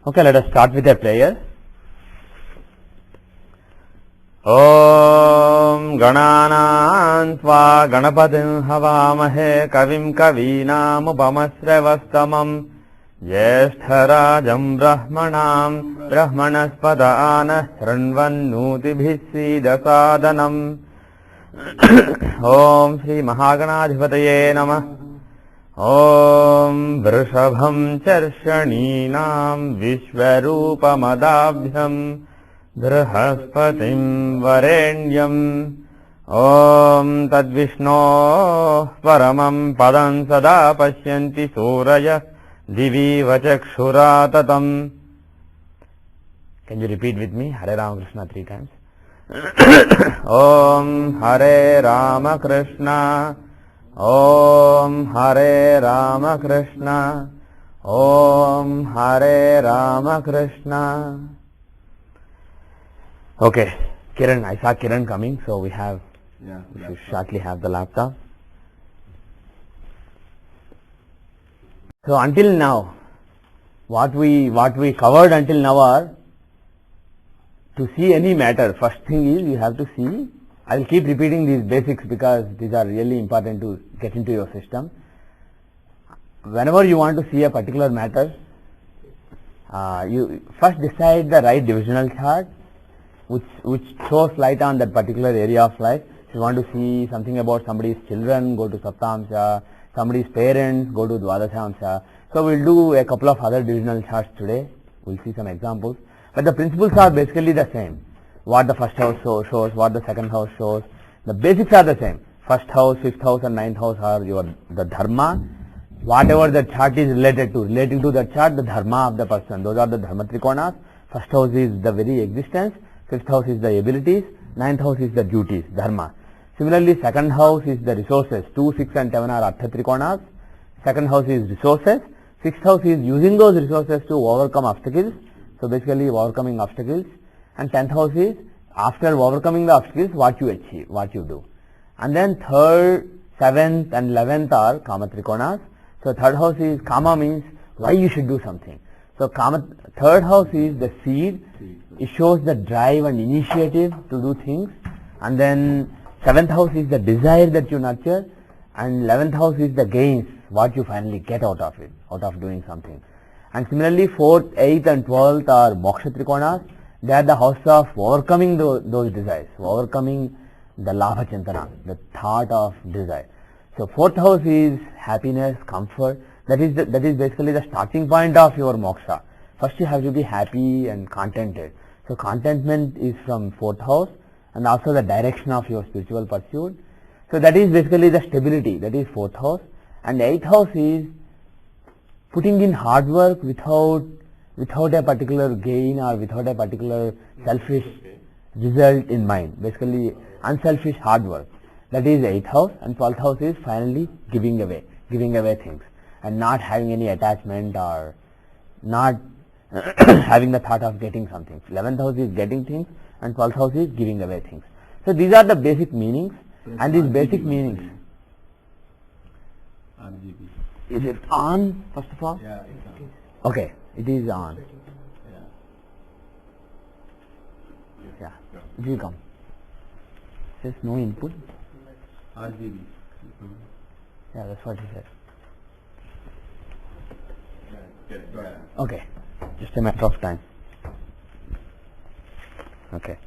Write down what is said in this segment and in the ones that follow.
Okay, let us start with a prayer. Om Gananam Tva Ganapatim Havamahe Kavim Kavinam Upamasravastamam Jyeshtarajam Brahmanam Brahmanaspadana Shranvannutibhissida Sadanam Om Shri Mahaganadhipataye Namah. Om Vrishabham Charshaninam Vishwarupamadabhyam Brahaspatim Varenyam Om Tadvishno Paramam Padam Sada Pashyanti Suraya Divi Vachakshuratatam. Can you repeat with me? Hare Rama Krishna 3 times. Om Hare Rama Krishna, Om Hare Rama Krishna, Om Hare Rama Krishna. Okay, Kiran, I saw Kiran coming, so we should shortly have the laptop. So until now, what we covered until now are, to see any matter, first thing is you have to see. I will keep repeating these basics because these are really important to get into your system. Whenever you want to see a particular matter, you first decide the right divisional chart which throws light on that particular area of life. If you want to see something about somebody's children, go to Saptamsha, somebody's parents, go to Dwadashamsha. So we'll do a couple of other divisional charts today. We'll see some examples. But the principles are basically the same. What the first house shows, what the second house shows. The basics are the same. First house, fifth house and ninth house are the dharma. Whatever the chart is relating to the chart, the dharma of the person. Those are the dharma trikonas. First house is the very existence. Fifth house is the abilities. Ninth house is the duties, dharma. Similarly, second house is the resources. 2, 6 and 7 are artha trikonas. Second house is resources. Sixth house is using those resources to overcome obstacles. So basically overcoming obstacles. And 10th house is after overcoming the obstacles, what you achieve, what you do. And then 3rd, 7th and 11th are kama trikonas. So third house is kama, means why you should do something. So kama, third house is the seed. It shows the drive and initiative to do things. And then 7th house is the desire that you nurture. And 11th house is the gains, what you finally get out of it, out of doing something. And similarly 4th, 8th and 12th are moksha trikonas. They are the house of overcoming those desires, overcoming the labha chintana, the thought of desire. So 4th house is happiness, comfort. That is basically the starting point of your moksha. First you have to be happy and contented. So contentment is from 4th house and also the direction of your spiritual pursuit. So that is basically the stability, that is 4th house. And 8th house is putting in hard work without a particular gain or without a particular selfish result in mind. Basically unselfish hard work. That is 8th house. And 12th house is finally giving away things and not having any attachment or not having the thought of getting something. 11th house is getting things and 12th house is giving away things. So these are the basic meanings. And these basic meanings. Is it on first of all? Yeah, it's on. Okay, it is on. Yeah, it will come. There's no input. RGB. Yeah, that's what he said. Go ahead. Okay, just a matter of time. Okay.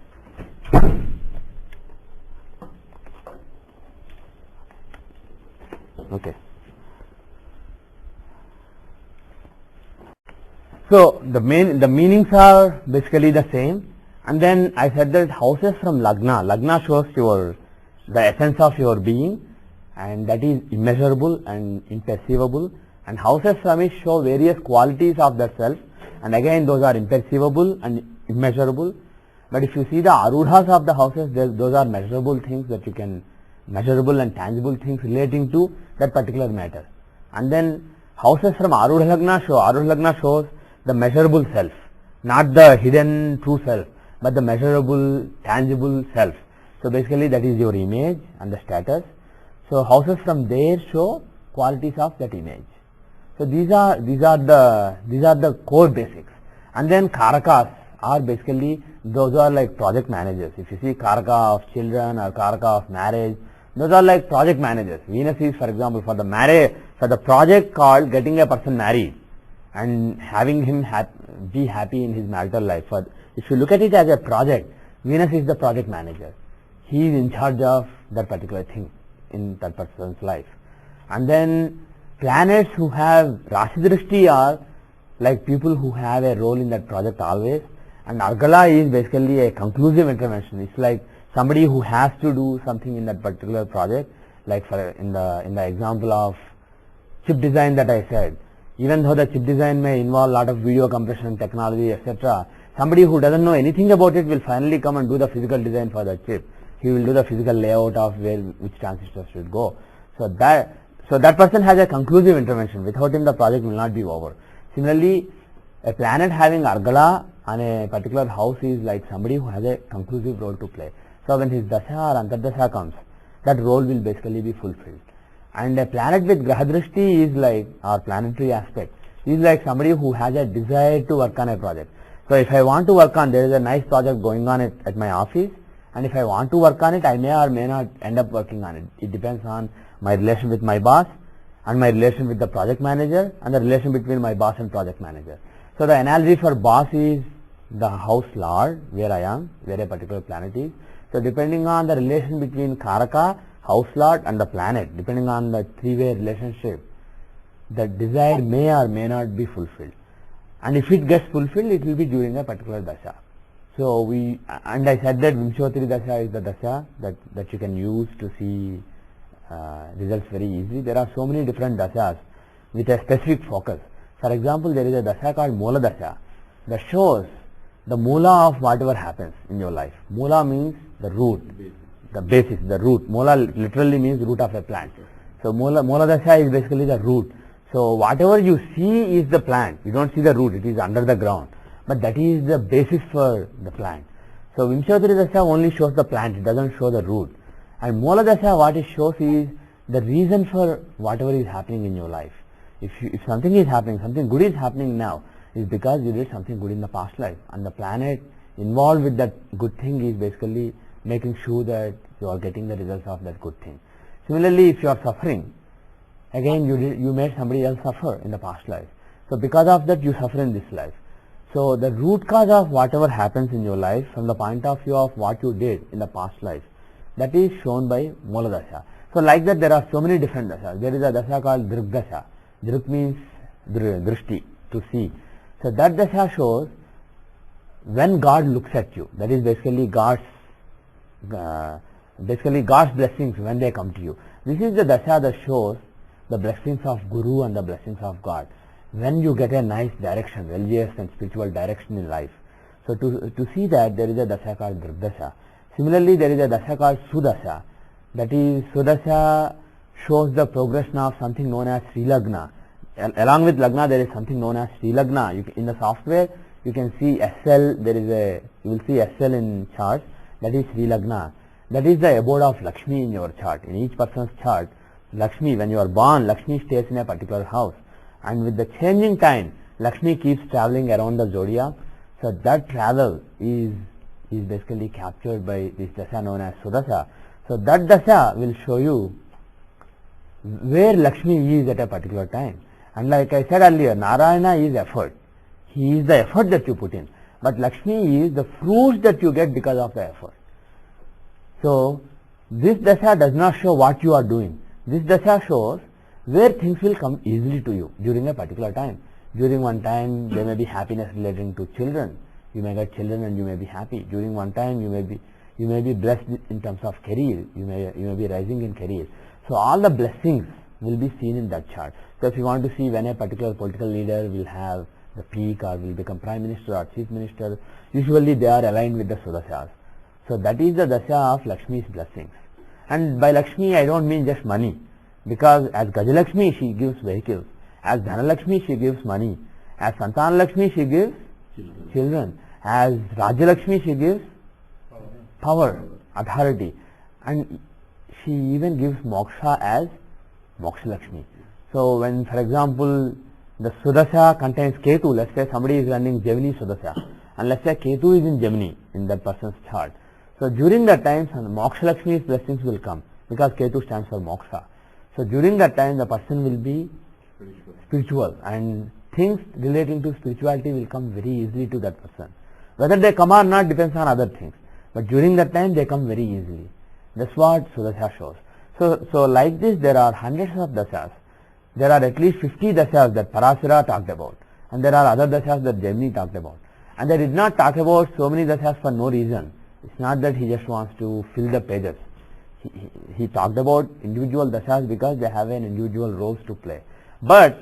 Okay. So the meanings are basically the same. And then I said that houses from Lagna. Lagna shows the essence of your being, and that is immeasurable and imperceivable. And houses from it show various qualities of the self, and again those are imperceivable and immeasurable. But if you see the arudhas of the houses, those are measurable things that you can, measurable and tangible things relating to that particular matter. And then houses from Arudha Lagna shows the measurable self, not the hidden true self, but the measurable, tangible self. So basically that is your image and the status. So houses from there show qualities of that image. So these are the core basics. And then Karakas are basically, those are like project managers. If you see Karaka of children or Karaka of marriage, those are like project managers. Venus is, for example, for the marriage, for the project called getting a person married and having him be happy in his marital life. For, if you look at it as a project, Venus is the project manager. He is in charge of that particular thing in that person's life. And then planets who have Rashi Drishti are like people who have a role in that project always. And Argala is basically a conclusive intervention. It's like somebody who has to do something in that particular project, like for in the example of chip design that I said. Even though the chip design may involve a lot of video compression technology, etc., somebody who doesn't know anything about it will finally come and do the physical design for the chip. He will do the physical layout of which transistors should go. So that person has a conclusive intervention. Without him, the project will not be over. Similarly, a planet having Argala on a particular house is like somebody who has a conclusive role to play. So when his Dasha or Antardasha comes, that role will basically be fulfilled. And a planet with Grahadrishti is like, or planetary aspect, is like somebody who has a desire to work on a project. So if I want to work on, there is a nice project going on at my office, and if I want to work on it, I may or may not end up working on it. It depends on my relation with my boss, and my relation with the project manager, and the relation between my boss and project manager. So the analogy for boss is the house lord, where I am, where a particular planet is. So depending on the relation between Karaka, house lord and the planet, depending on the three-way relationship, the desire may or may not be fulfilled. And if it gets fulfilled, it will be during a particular dasha. So and I said that Vimshottari dasha is the dasha that you can use to see results very easily. There are so many different dashas with a specific focus. For example, there is a dasha called Mula dasha that shows the mula of whatever happens in your life. Mula means the root, the basis, the root. Mula literally means root of a plant. So Mula dasha is basically the root. So whatever you see is the plant. You don't see the root, it is under the ground. But that is the basis for the plant. So Vimshottari dasha only shows the plant, it doesn't show the root. And Mula dasha, what it shows is the reason for whatever is happening in your life. If something is happening, something good is happening now, is because you did something good in the past life. And the planet involved with that good thing is basically making sure that you are getting the results of that good thing. Similarly, if you are suffering, again you made somebody else suffer in the past life. So because of that you suffer in this life. So the root cause of whatever happens in your life from the point of view of what you did in the past life, that is shown by Mula dasha. So like that there are so many different dashas. There is a dasha called Druk dasha. Druk means drishti, to see. So that dasha shows when God looks at you. That is basically God's blessings when they come to you. This is the dasha that shows the blessings of Guru and the blessings of God. When you get a nice direction, religious and spiritual direction in life. So to see that, there is a dasha called Druk dasha. Similarly, there is a dasha called Sudasha. That is, Sudasha shows the progression of something known as Srilagna. Along with Lagna, there is something known as Srilagna. In the software, you can see SL, you will see SL in charts, that is Srilagna. That is the abode of Lakshmi in your chart. In each person's chart, Lakshmi, when you are born, Lakshmi stays in a particular house. And with the changing time, Lakshmi keeps traveling around the zodiac. So that travel is basically captured by this dasha known as Sudasha. So that dasha will show you where Lakshmi is at a particular time. And like I said earlier, Narayana is effort. He is the effort that you put in. But Lakshmi is the fruits that you get because of the effort. So this dasha does not show what you are doing. This dasha shows where things will come easily to you during a particular time. During one time, there may be happiness relating to children. You may get children and you may be happy. During one time, you may be blessed in terms of career. You may be rising in career. So all the blessings will be seen in that chart. So if you want to see when a particular political leader will have the peak or will become prime minister or chief minister, usually they are aligned with the Sudashas. So that is the dasha of Lakshmi's blessings. And by Lakshmi, I don't mean just money. Because as Gajalakshmi, she gives vehicles. As Dhanalakshmi, she gives money. As Santanalakshmi, she gives children. As Rajalakshmi, she gives power, authority. And she even gives moksha as Moksha Lakshmi. So when, for example, the Sudasha contains Ketu. Let's say somebody is running Gemini Sudasha, and let's say Ketu is in Gemini in that person's chart. So during that time, Moksha Lakshmi's blessings will come because Ketu stands for Moksha. So during that time, the person will be spiritual, and things relating to spirituality will come very easily to that person. Whether they come or not depends on other things, but during that time they come very easily. That's what Sudasha shows. So like this, there are hundreds of dashas. There are at least 50 dashas that Parashara talked about, and there are other dashas that Gemini talked about. And they did not talk about so many dashas for no reason. It's not that he just wants to fill the pages. He talked about individual dashas because they have an individual roles to play. But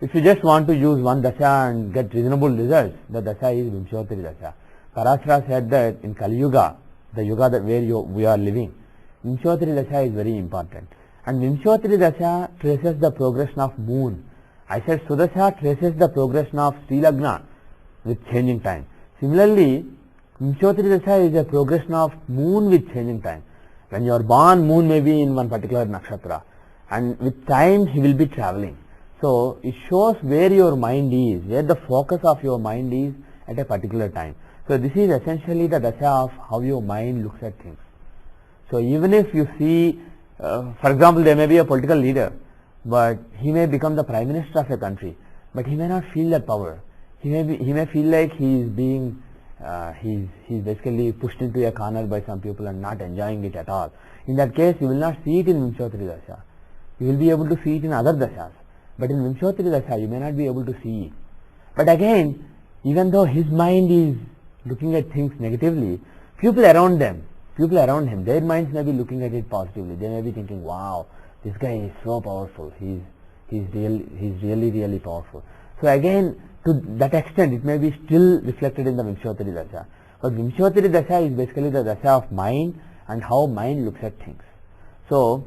if you just want to use one dasha and get reasonable results, the dasha is Vimshottari dasha. Parashara said that in Kali Yuga, the Yuga that where we are living, Vimshottari dasha is very important. And Vimshottari dasha traces the progression of moon. I said Sudasha traces the progression of Srilagna with changing time. Similarly, Vimshottari dasha is a progression of moon with changing time. When you are born, moon may be in one particular nakshatra, and with time he will be traveling. So it shows where your mind is, where the focus of your mind is at a particular time. So this is essentially the dasha of how your mind looks at things. So even if you see, for example, there may be a political leader, but he may become the prime minister of a country, but he may not feel that power. He may feel like he is being he's basically pushed into a corner by some people and not enjoying it at all. In that case, you will not see it in Vimshottari dasha. You will be able to see it in other dashas, but in Vimshottari dasha you may not be able to see it. But again, even though his mind is looking at things negatively, people around him, their minds may be looking at it positively. They may be thinking, wow, this guy is so powerful, he's really powerful. So again, to that extent, it may be still reflected in the Vimshottari dasha. But Vimshottari dasha is basically the dasha of mind and how mind looks at things. So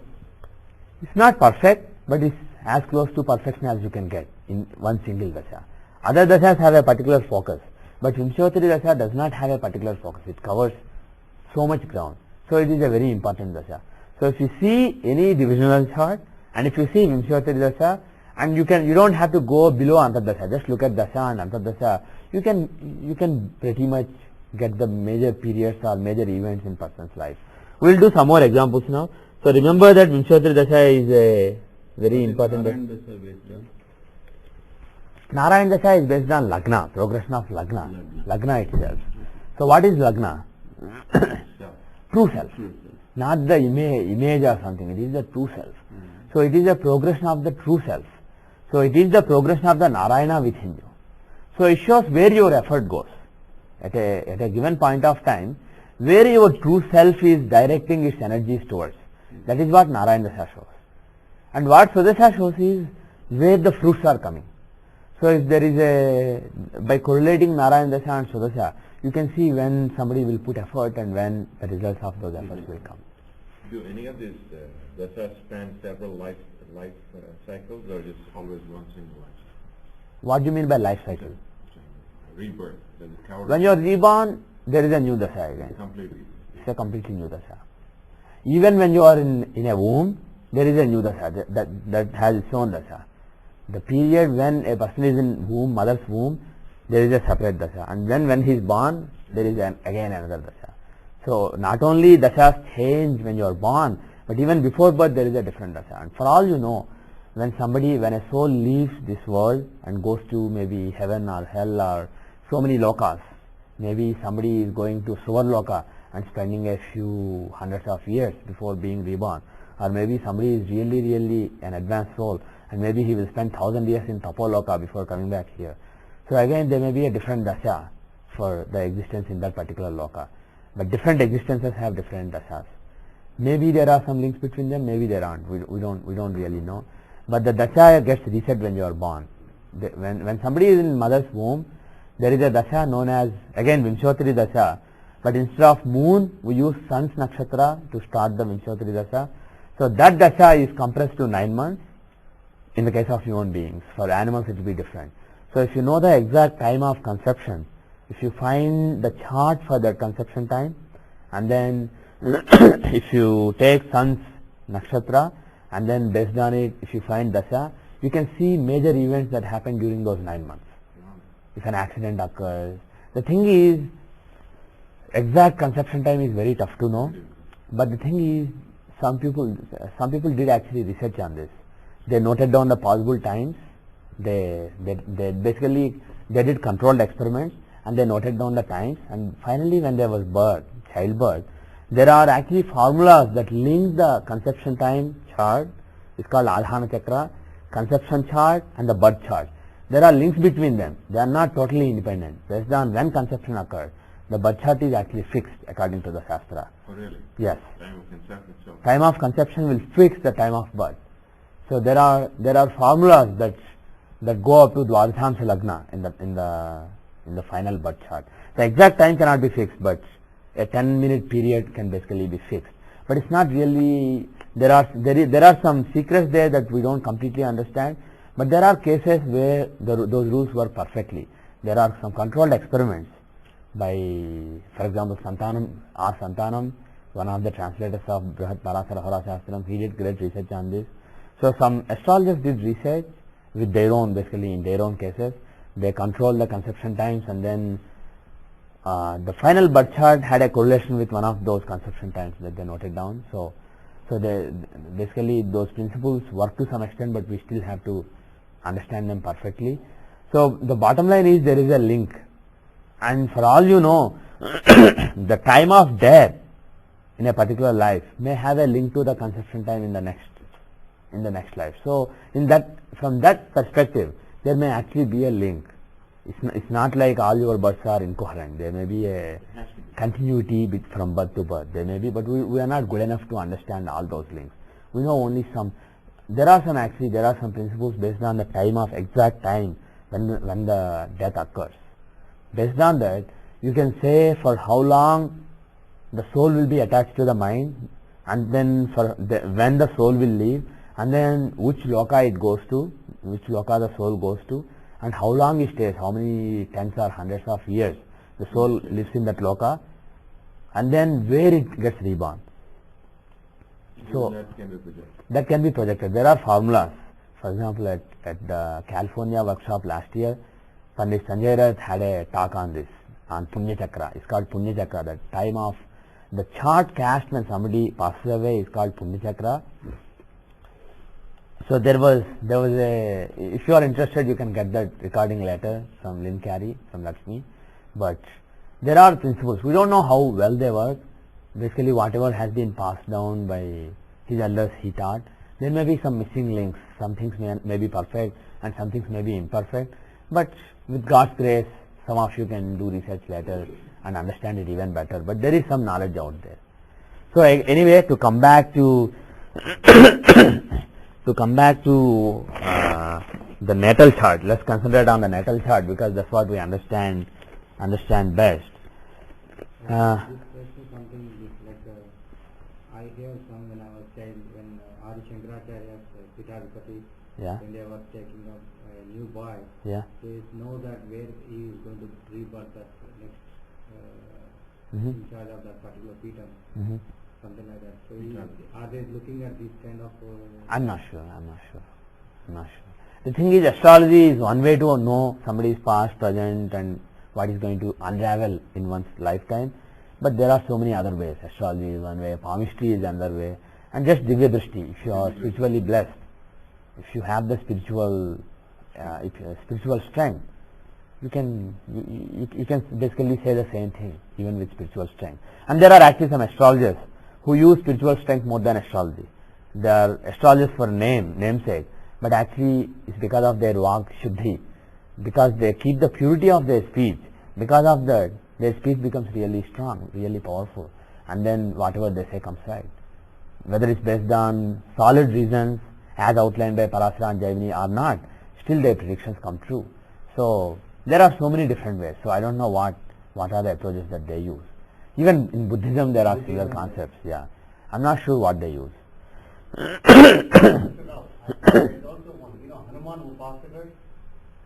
it's not perfect, but it's as close to perfection as you can get in one single dasha. Other dashas have a particular focus, but Vimshottari dasha does not have a particular focus. It covers so much ground. So it is a very important dasha. So if you see any divisional chart, and if you see Vimshottari dasha, and you don't have to go below Antardasha, just look at dasha and Antardasha, you can pretty much get the major periods or major events in person's life. We will do some more examples now. So remember that Vimshottari dasha is a very important dasha. Narayana dasha is based on Lagna, progression of Lagna itself. So what is Lagna? True self, not the image or something. It is the true self. So it is a progression of the true self. So it is the progression of the Narayana within you. So it shows where your effort goes at a given point of time, where your true self is directing its energies towards. That is what Narayana dasha shows. And what Sudasha shows is where the fruits are coming. So if there is by correlating Narayana dasha and Sudasha, you can see when somebody will put effort and when the results of those efforts will come. Do any of these dashas span several life cycles, or just always one single life cycle? What do you mean by life cycle? Rebirth. When you are reborn, there is a new dasha again. It's a completely new dasha. Even when you are in a womb, there is a new dasha that has its own dasha. The period when a person is in womb, mother's womb, there is a separate dasha, and then when he is born, there is again another dasha. So not only dashas change when you are born, but even before birth there is a different dasha. And for all you know, when a soul leaves this world and goes to maybe heaven or hell or so many lokas, maybe somebody is going to Suvarloka and spending a few hundreds of years before being reborn, or maybe somebody is really an advanced soul and maybe he will spend 1,000 years in Tapoloka before coming back here. So again there may be a different dasha for the existence in that particular loka. But different existences have different dashas. Maybe there are some links between them, maybe there aren't. We don't really know. But the dasha gets reset when you are born. When somebody is in mother's womb, there is a dasha known as, again, Vimshottari dasha. But instead of moon, we use sun's nakshatra to start the Vimshottari dasha. So that dasha is compressed to 9 months in the case of human beings. For animals it will be different. So if you know the exact time of conception, if you find the chart for that conception time, and then if you take sun's nakshatra, and then based on it, if you find dasha, you can see major events that happen during those 9 months. If an accident occurs, the thing is, exact conception time is very tough to know, but the thing is, some people did actually research on this. They noted down the possible times. They basically did controlled experiments and they noted down the times, and finally when there was childbirth, there are actually formulas that link the conception time chart. It's called Adhana Chakra, conception chart and the birth chart. There are links between them. They are not totally independent. Based on when conception occurs, the birth chart is actually fixed according to the Shastra. Oh really? Yes. Time of conception itself. Time of conception will fix the time of birth. So there are formulas that go up to Dwadashamsa Lagna in the final birth chart. The exact time cannot be fixed, but a 10-minute period can basically be fixed. But it's not really. There are some secrets there that we don't completely understand. But there are cases where those rules work perfectly. There are some controlled experiments by, for example, Santanam, one of the translators of Brihat Parasara Hora Shastram, he did great research on this. So some astrologers did research with their own, basically in their own cases. They control the conception times, and then the final birth chart had a correlation with one of those conception times that they noted down. So basically those principles work to some extent, but we still have to understand them perfectly. So the bottom line is there is a link, and for all you know, the time of death in a particular life may have a link to the conception time in the next life. So from that perspective, there may actually be a link. It's not like all your births are incoherent. There may be a continuity from birth to birth. There may be, but we are not good enough to understand all those links. We know only some. There are some principles based on the exact time when the death occurs. Based on that, you can say for how long the soul will be attached to the mind, and then when the soul will leave, and then which loka it goes to, which loka the soul goes to, and how long it stays, how many tens or hundreds of years the soul lives in that loka, and then where it gets reborn. So that can be projected. There are formulas. For example, at the California workshop last year, Pandit Sanjay Rath had a talk on this, on Punya Chakra. It's called Punya Chakra. The time of the chart cast when somebody passes away is called Punya Chakra. So there was a, if you are interested, you can get that recording later from Lynn Carey, from Lakshmi. But there are principles. We don't know how well they work. Basically, whatever has been passed down by his elders, he taught. There may be some missing links. Some things may be perfect and some things may be imperfect. But with God's grace, some of you can do research later and understand it even better. But there is some knowledge out there. So anyway, to come back to the natal chart, let's concentrate on the natal chart because that's what we understand best. I hear some when I was child, when Adi Shankaracharya's Pitavipati, when they were taking up a new boy, they know that where he is going to rebirth that next in charge of that particular Pitam, something like that. So are they looking at this kind of... I'm not sure. The thing is, astrology is one way to know somebody's past, present and what is going to unravel in one's lifetime. But there are so many other ways. Astrology is one way, palmistry is another way, and just Divya Drishti. If you are spiritually blessed, if you have the spiritual strength, you can basically say the same thing even with spiritual strength. And there are actually some astrologers who use spiritual strength more than astrology. They are astrologers for namesake, but actually it's because of their vak shuddhi, because they keep the purity of their speech. Because of that, their speech becomes really strong, really powerful, and then whatever they say comes right. Whether it's based on solid reasons as outlined by Parasara and Jaivini or not, still their predictions come true. So there are so many different ways. So I don't know what are the approaches that they use. Even in Buddhism there are similar concepts. Yeah, I'm not sure what they use. There is also one, Hanuman Upasaka.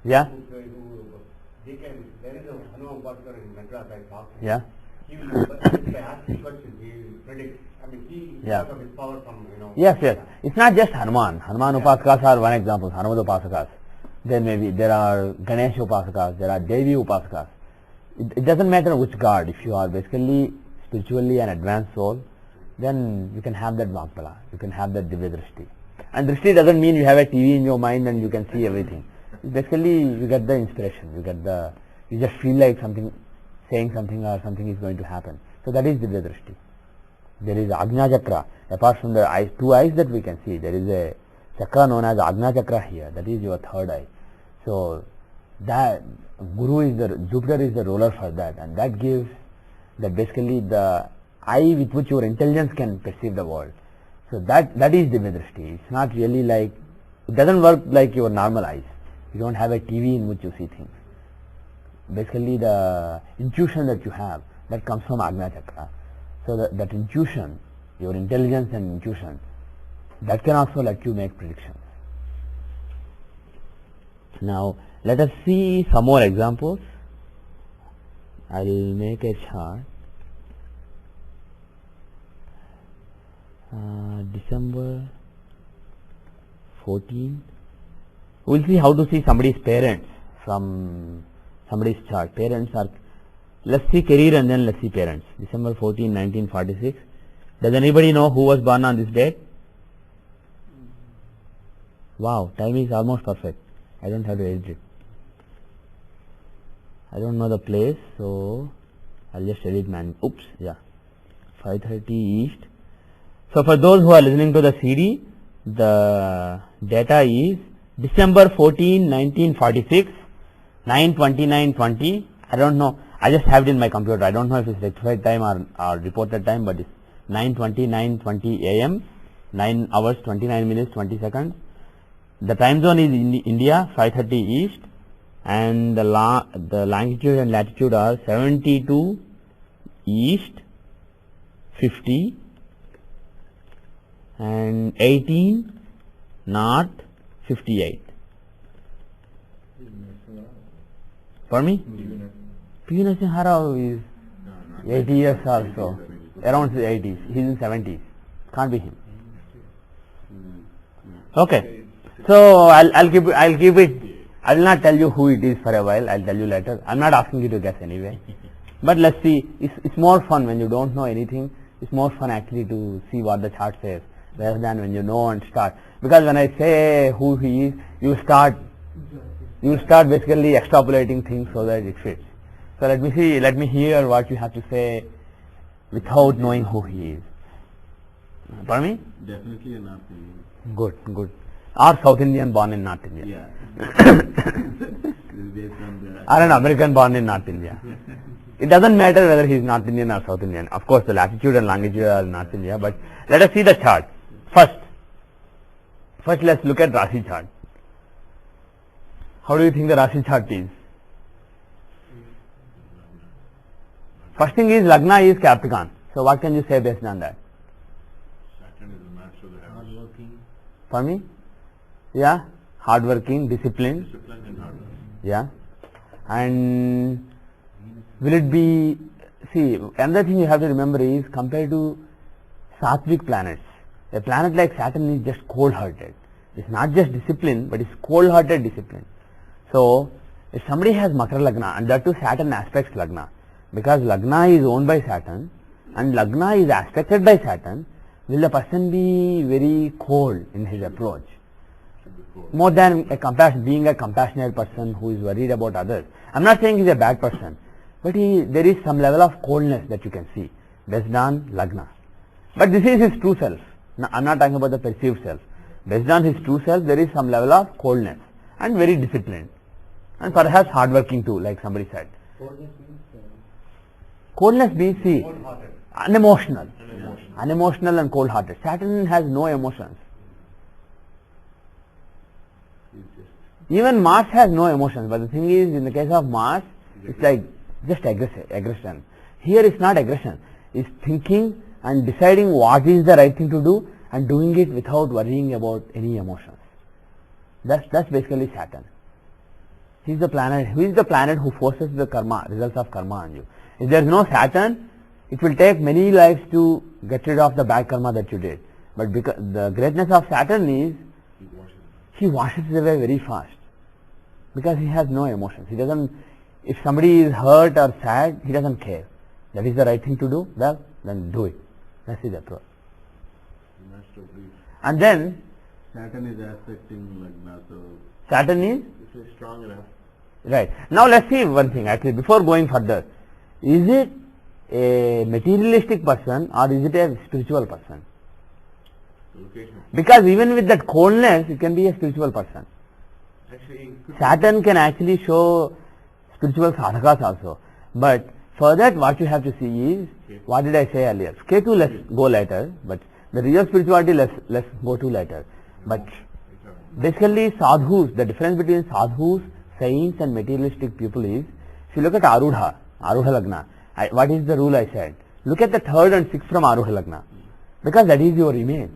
Yeah. There is a Hanuman Upasaka in Madras, I talked to him. Yeah. he will, by asking questions, he will predict. I mean, he Yeah. has his power from, Yes, yes. It's not just Hanuman. Hanuman Upasakas are one example, Hanuman Upasakas. Then maybe there are Ganesh Upasakas, there are Devi Upasakas. It doesn't matter which god. If you are basically spiritually an advanced soul, then you can have that Vakbala, you can have that Divya Drishti. And Drishti doesn't mean you have a TV in your mind and you can see everything. Basically, you get the inspiration, you just feel like saying something or something is going to happen. So that is Divya Drishti. There is Ajna Chakra. Apart from the eyes, two eyes that we can see, there is a chakra known as Ajna Chakra here. That is your third eye. So that Jupiter is the ruler for that, and that gives that basically the eye with which your intelligence can perceive the world. So that is Divya Drishti. It's not really like, it doesn't work like your normal eyes. You don't have a TV in which you see things. Basically the intuition that you have, that comes from Ajna Chakra. So that intuition, your intelligence and intuition, that can also let you make predictions. Now let us see some more examples. I will make a chart. December 14. We will see how to see somebody's parents from somebody's chart. Parents are, let's see career and then let's see parents. December 14, 1946. Does anybody know who was born on this date? Wow, time is almost perfect. I don't have to edit it. I don't know the place, so I'll just edit Oops, yeah. 5:30 East. So for those who are listening to the CD, the data is December 14, 1946, 9:29:20. I don't know. I just have it in my computer. I don't know if it's rectified time or reported time, but it's 9:29:20 a.m. 9 hours 29 minutes 20 seconds. The time zone is in India, 5:30 East, and the longitude and latitude are 72 East, 50, and 18 North, 58. Pardon me? PVR Narasimha Rao is 80 years also, around the 80s. He's in 70s. Can't be him. Okay. So I'll keep it. I will not tell you who it is for a while. I'll tell you later. I'm not asking you to guess anyway. But let's see. It's more fun when you don't know anything. It's more fun actually to see what the chart says rather than when you know and start. Because when I say who he is, you start basically extrapolating things so that it fits. So let me hear what you have to say without knowing who he is. Pardon me? Definitely a North Indian. Good. Or South Indian born in North India. Yeah. Based on Or an American born in North India. It doesn't matter whether he is North Indian or South Indian. Of course, the latitude and longitude are North India, but let us see the chart. First let's look at Rashi chart. How do you think the Rashi chart is? First thing is Lagna is Capricorn. So what can you say based on that? Saturn is the match of the house. hardworking. For me? Yeah, hardworking, disciplined. Discipline and hard work. Yeah. And will it be, see, another thing you have to remember is compared to Sattvic planets, a planet like Saturn is just cold-hearted. It's not just discipline, but it's cold-hearted discipline. So, if somebody has Makara Lagna, and that too Saturn aspects Lagna, because Lagna is owned by Saturn, and Lagna is aspected by Saturn, will the person be very cold in his approach? More than being a compassionate person who is worried about others. I'm not saying he's a bad person, but there is some level of coldness that you can see based on Lagna. But this is his true self. Now, I'm not talking about the perceived self. Based on his true self, there is some level of coldness and very disciplined, and perhaps hardworking too, like somebody said. Coldness means, see, unemotional and cold-hearted. Saturn has no emotions. Even Mars has no emotions, but the thing is, in the case of Mars, it's like just aggression. Here it's not aggression. It's thinking and deciding what is the right thing to do and doing it without worrying about any emotions. That's basically Saturn. He is the planet who forces the karma, results of karma on you. If there is no Saturn, It will take many lives to get rid of the bad karma that you did. But because the greatness of Saturn is, he washes it away very fast. Because he has no emotions. He doesn't, if somebody is hurt or sad, he doesn't care. That is the right thing to do, well, then do it. That's his approach. And then, Saturn is aspecting Lagna, so Saturn is? This is strong enough. Right. Now let's see one thing actually before going further. Is it a materialistic person or is it a spiritual person? Location. Because even with that coldness, it can be a spiritual person. Actually, Saturn can actually show spiritual sadhakas also. But for that, what you have to see is, what did I say earlier? Ketu, let's go later, but the real spirituality, let's go to later. But basically, sadhus, the difference between sadhus, saints and materialistic people is, if you look at Arudha Lagna, what is the rule I said? Look at the 3rd and 6th from Arudha Lagna. Because that is your image.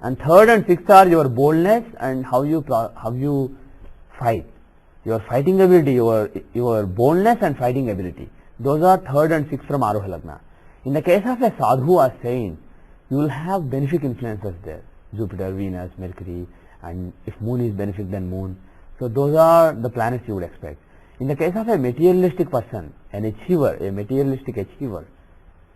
And 3rd and 6th are your boldness and how you fight. Your fighting ability, your boldness and fighting ability. Those are 3rd and 6th from Arudha Lagna. In the case of a sadhu or saint, you will have benefic influences there. Jupiter, Venus, Mercury, and if moon is benefic, then moon. So those are the planets you would expect. In the case of a materialistic person, an achiever, a materialistic achiever,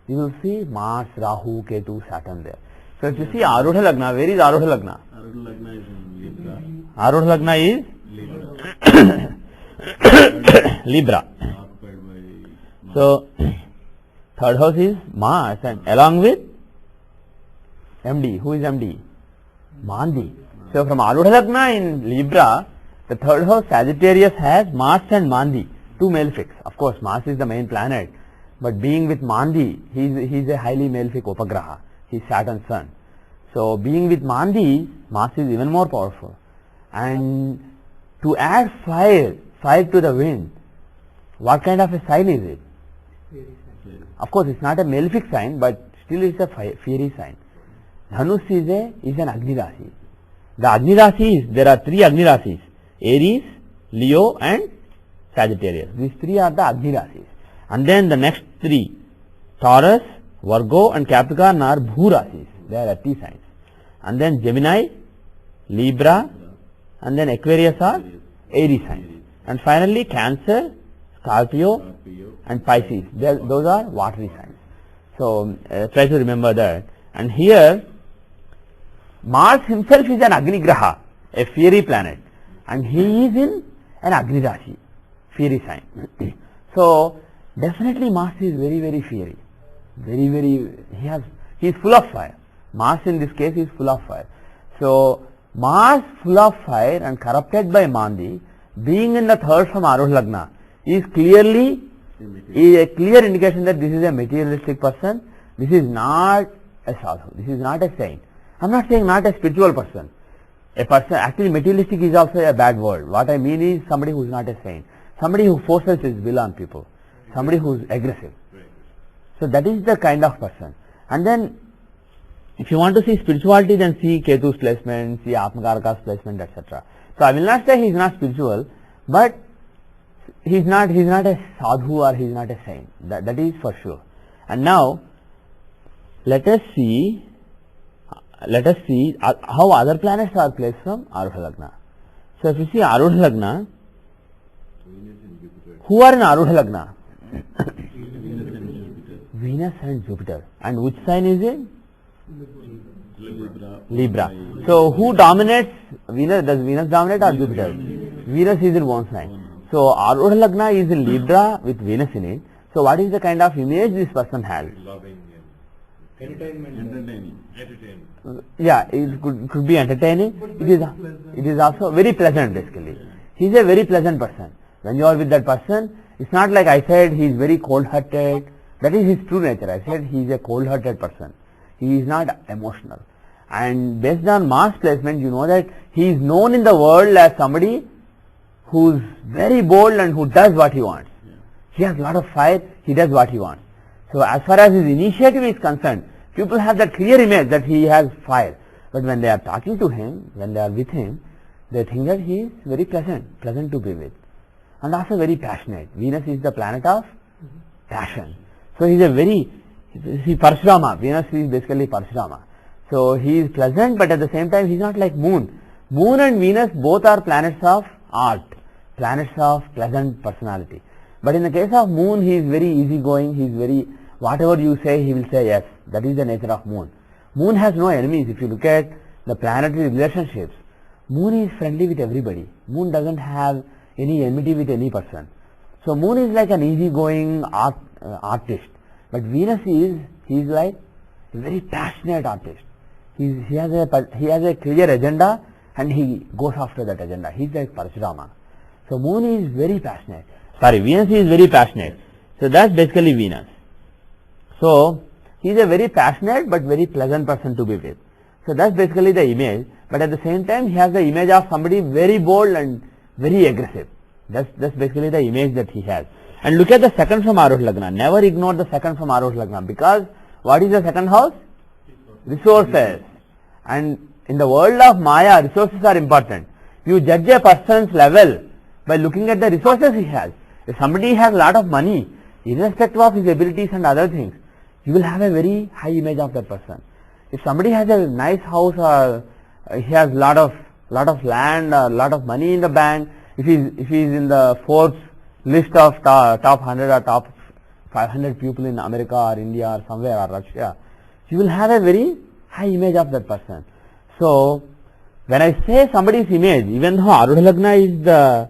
you will see Mars, Rahu, Ketu, Saturn there. So if you see Arudha Lagna, where is Arudha Lagna? Arudha Lagna is in Libra. Arudha Lagna is? Libra. So, 3rd house is Mars and along with MD. Who is MD? Mandi. So from Arudha Lagna in Libra, the 3rd house Sagittarius has Mars and Mandi, 2 malefics. Of course, Mars is the main planet, but being with Mandi, he is a highly malefic Upagraha. He is Saturn's son. So being with Mandi, Mars is even more powerful. And to add fire to the wind, what kind of a sign is it? Of course, it's not a malefic sign, but still it's a fiery sign. Dhanush is an Agni Rasi. The Agni Rasis, there are 3 Agni Rasis: Aries, Leo and Sagittarius. These 3 are the Agni Rasis. And then the next 3, Taurus, Virgo and Capricorn are Bhu Rasis. They are Ati signs. And then Gemini, Libra and then Aquarius are Aries signs. And finally Cancer, Scorpio and Pisces. Those are watery signs. So try to remember that. And here Mars himself is an Agni Graha, a fiery planet, and he is in an Agni Rashi, fiery sign. So definitely Mars is very, very fiery, very, very. He is full of fire. Mars in this case is full of fire. So Mars full of fire and corrupted by Mandi, being in the 3rd from Arudha Lagna, is clearly a clear indication that this is a materialistic person. This is not a sadhu. This is not a saint. I am not saying not a spiritual person. A person, actually materialistic is also a bad word. What I mean is somebody who is not a saint. Somebody who forces his will on people. Somebody who is aggressive. So that is the kind of person. And then if you want to see spirituality, then see Ketu's placement, see Atmakaraka's placement, etc. So I will not say he is not spiritual, but he is not a sadhu or he is not a saint. That is for sure. And now let us see how other planets are placed from Arudha Lagna. So if you see Arudha Lagna, who are in Arudha Lagna? Venus and Jupiter. And which sign is it? Libra. So who dominates Venus? Does Venus dominate or Jupiter? Venus is in one sign. So Arudha Lagna is in Libra with Venus in it. So what is the kind of image this person has? Loving Entertainment. entertaining. Yeah, it could be entertaining. It is also very pleasant basically. He is a very pleasant person. When you are with that person, it's not like I said he is very cold-hearted. That is his true nature. I said he is a cold-hearted person. He is not emotional. And based on Mars placement, you know that he is known in the world as somebody who is very bold and who does what he wants. He has a lot of fire, he does what he wants. So as far as his initiative is concerned, people have that clear image that he has fire. But when they are talking to him, when they are with him, they think that he is very pleasant to be with. And also very passionate. Venus is the planet of passion. So he See, Parshurama, Venus is basically Parshurama. So he is pleasant, but at the same time he is not like Moon. Moon and Venus both are planets of art, planets of pleasant personality. But in the case of Moon, he is very easygoing, he is very, whatever you say, he will say yes. That is the nature of Moon. Moon has no enemies. If you look at the planetary relationships, Moon is friendly with everybody. Moon doesn't have any enmity with any person. So Moon is like an easygoing artist. But Venus is, he is like a very passionate artist. He has a clear agenda and he goes after that agenda. He is like Parashurama. So Moon is very passionate. Venus is very passionate. So that's basically Venus. So he is a very passionate but very pleasant person to be with. So that's basically the image. But at the same time he has the image of somebody very bold and very aggressive. That's basically the image that he has. And look at the second from Aruh Lagna. Never ignore the second from Aruh Lagna, because what is the second house? Resources. And in the world of Maya, resources are important. You judge a person's level by looking at the resources he has. If somebody has a lot of money, irrespective of his abilities and other things, you will have a very high image of that person. If somebody has a nice house or he has a lot of land or a lot of money in the bank, if he is in the fourth list of top 100 or top 500 people in America or India or somewhere or Russia, you will have a very high image of that person. So when I say somebody's image, even though Aruh Lagna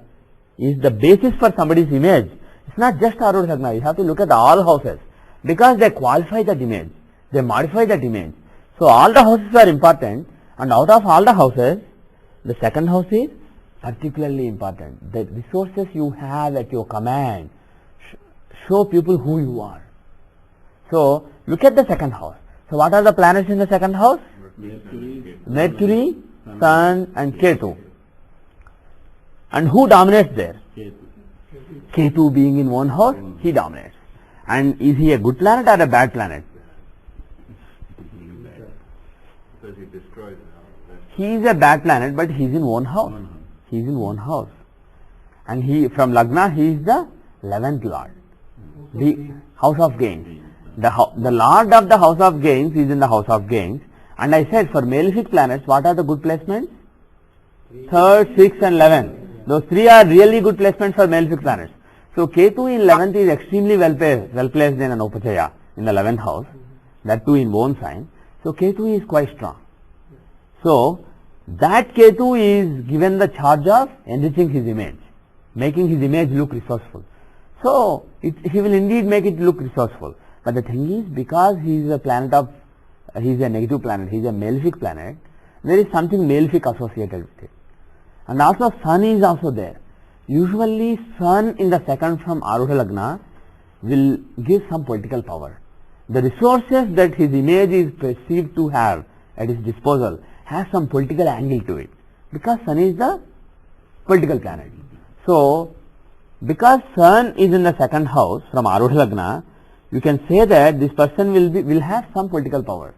is the basis for somebody's image, it's not just Aruh Lagna. You have to look at all houses, because they qualify that image, they modify that image. So all the houses are important, and out of all the houses, the second house is particularly important. The resources you have at your command show people who you are. So look at the second house. So what are the planets in the second house? Mercury, Sun and Ketu. And who dominates there? Ketu being in one house, he dominates. And is he a good planet or a bad planet? Because he destroys the house. He is a bad planet, but he is in one house. He is in one house. And he, from Lagna, he is the 11th Lord. The house of gains. The Lord of the house of gains is in the house of gains. And I said, for malefic planets, what are the good placements? 3rd, 6th and 11th. Those three are really good placements for malefic planets. So Ketu in 11th is extremely well placed in an Upachaya, in the 11th house. That too in bone sign. So Ketu is quite strong. So that Ketu is given the charge of enriching his image, making his image look resourceful. So he will indeed make it look resourceful. But the thing is, because he is a planet of, he is a negative planet, he is a malefic planet, there is something malefic associated with it. And also Sun is also there. Usually Sun in the second from Aruh Lagna will give some political power. The resources that his image is perceived to have at his disposal has some political angle to it, because Sun is the political planet. So because Sun is in the second house from Aruh Lagna, you can say that this person will have some political power.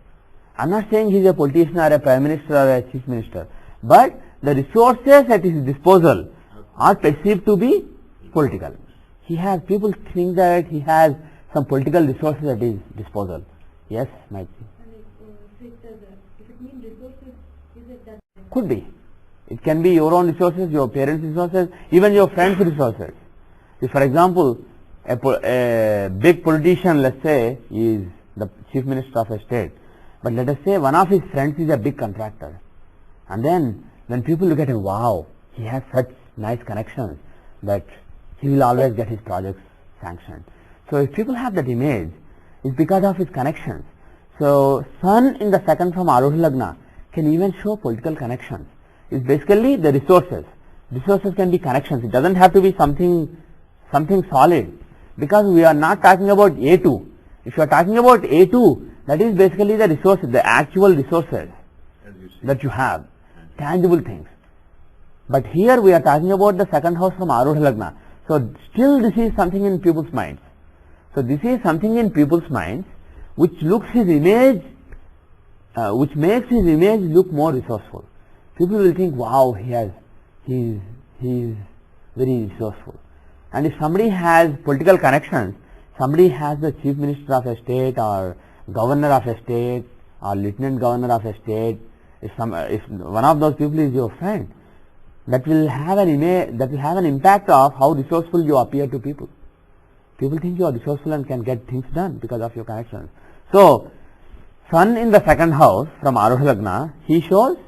I am not saying he is a politician or a prime minister or a chief minister, but the resources at his disposal are perceived to be political. People think that he has some political resources at his disposal. Yes, Maitri? If it means resources, is it that? Could be. It can be your own resources, your parents' resources, even your friends' resources. If, for example, a big politician, let's say, is the chief minister of a state, but let us say one of his friends is a big contractor, and then when people look at him, wow, he has such nice connections that he will always get his projects sanctioned. So if people have that image, it's because of his connections. So Sun in the second from Aruh Lagna can even show political connections. It's basically the resources. Resources can be connections. It doesn't have to be something solid, because we are not talking about A2. If you are talking about A2, that is basically the resources, the actual resources that you have, tangible things. But here we are talking about the second house from Aruh Lagna. So still this is something in people's minds. So this is something in people's minds which looks his image, which makes his image look more resourceful. People will think, wow, he is very resourceful. And if somebody has political connections, somebody has the chief minister of a state or governor of a state or lieutenant governor of a state, if one of those people is your friend, that will have an impact of how resourceful you appear to people. People think you are resourceful and can get things done because of your connections. So, Sun in the second house from Arudha Lagna, he shows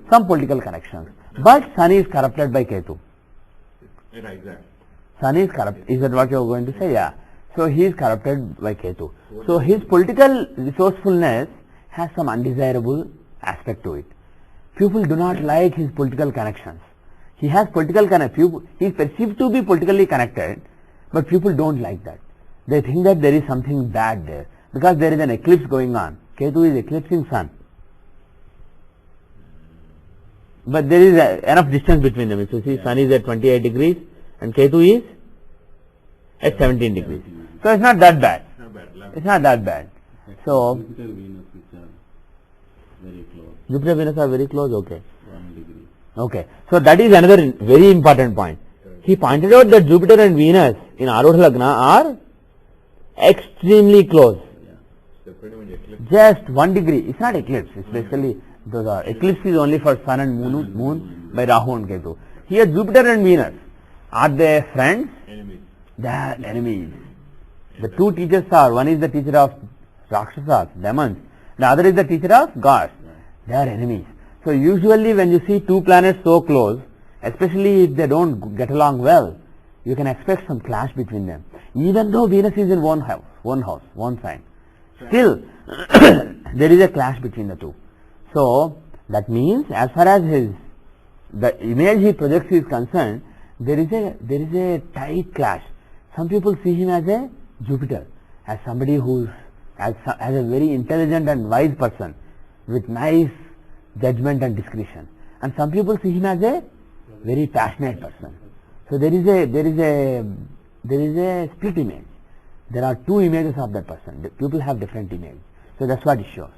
some political connections. But Sun is corrupted by Ketu. Yeah, exactly. Sun is corrupt. Is that what you are going to say? Yeah. So he is corrupted by Ketu. So his political resourcefulness has some undesirable aspect to it. People do not like his political connections. He has political connections. He is perceived to be politically connected, but people don't like that. They think that there is something bad there because there is an eclipse going on. Ketu is eclipsing Sun. But there is enough distance between them. If you see, Sun is at 28 degrees and Ketu is at 17 degrees. So it's not that bad. It's not that bad. So Jupiter, Venus, which are very close. Jupiter, Venus are very close. Okay. 1 degree. Okay. So that is another very important point. He pointed out that Jupiter and Venus in Arudha Lagna are extremely close. So pretty much eclipse. Just 1 degree. It's not eclipse. It's basically those are eclipse is only for Sun and Moon by Rahu and Ketu. Here Jupiter and Venus, are they friends? Enemies. They are enemies. The two teachers are, one is the teacher of Rakshasas, demons, the other is the teacher of gods. They are enemies. So usually when you see two planets so close, especially if they don't get along well, you can expect some clash between them. Even though Venus is in one house, one sign, still there is a clash between the two. So that means as far as the image he projects is concerned, there is a tight clash. Some people see him as a Jupiter, as somebody who as a very intelligent and wise person with nice judgment and discretion, and some people see him as a very passionate person. So there is a split image. There are two images of that person. The people have different images. So that's what it shows.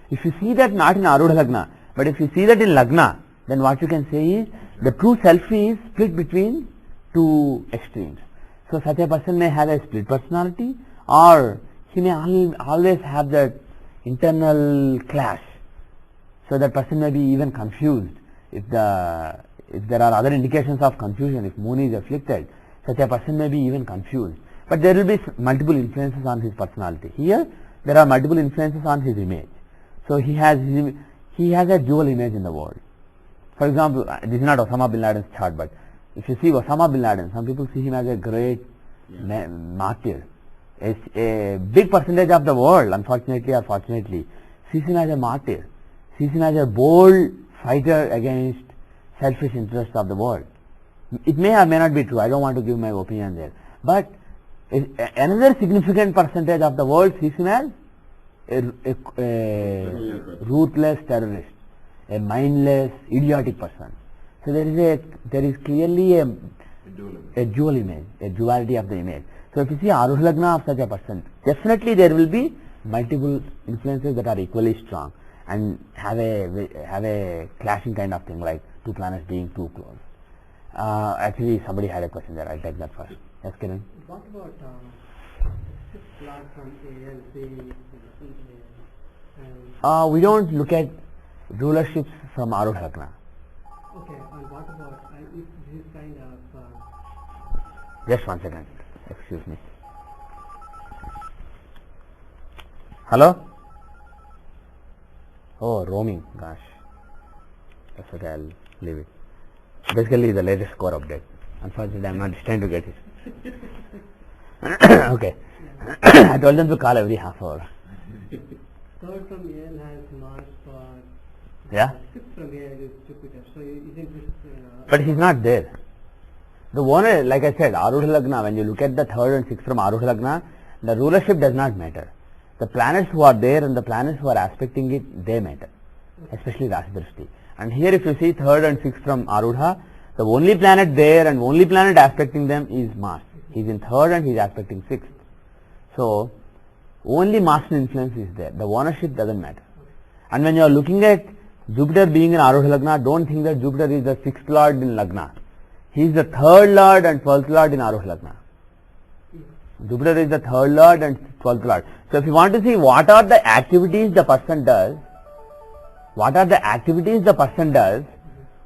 If you see that not in Arudha Lagna, but if you see that in Lagna, then what you can say is the true self is split between two extremes. So such a person may have a split personality, or he may always have that internal clash. So that person may be even confused. If there are other indications of confusion, if Moon is afflicted, such a person may be even confused. But there will be multiple influences on his personality. Here, there are multiple influences on his image. So he has a dual image in the world. For example, this is not Osama bin Laden's chart, but if you see Osama bin Laden, some people see him as a great martyr. A big percentage of the world, unfortunately or fortunately, sees him as a martyr, sees him as a bold fighter against selfish interests of the world. It may or may not be true. I don't want to give my opinion there. But another significant percentage of the world sees him as a ruthless terrorist, a mindless, idiotic person. So there is clearly a dual image, a duality of the image. So if you see Arudha Lagna of such a person, definitely there will be multiple influences that are equally strong and have a clashing kind of thing, like two planets being too close. Actually, somebody had a question there. I'll take that first. Yes, Kiran. What about plot from ALC? We don't look at rulerships from Arudha Lagna. Okay, and what about if this is kind of Just 1 second. Excuse me. Hello? Oh, roaming. Gosh. That's okay. I'll leave it. Basically, the latest score update. Unfortunately, I'm not trying to get it. Okay. I told them to call every half hour. third from AL has Mars for Yeah? sixth from AL is Jupiter. So isn't this But he's not there. The one, like I said, Arudha Lagna, when you look at the third and sixth from Arudha Lagna, the rulership does not matter. The planets who are there and the planets who are aspecting it, they matter. Especially Rashi Drishti. And here if you see third and sixth from Arudha, the only planet there and only planet aspecting them is Mars. He is in third and he is aspecting sixth. So, only Martian influence is there. The ownership doesn't matter. And when you are looking at Jupiter being in Arudha Lagna, don't think that Jupiter is the sixth lord in Lagna. He is the third lord and 12th lord in Arudha Lagna. Jupiter is the third lord and 12th lord. So if you want to see what are the activities the person does,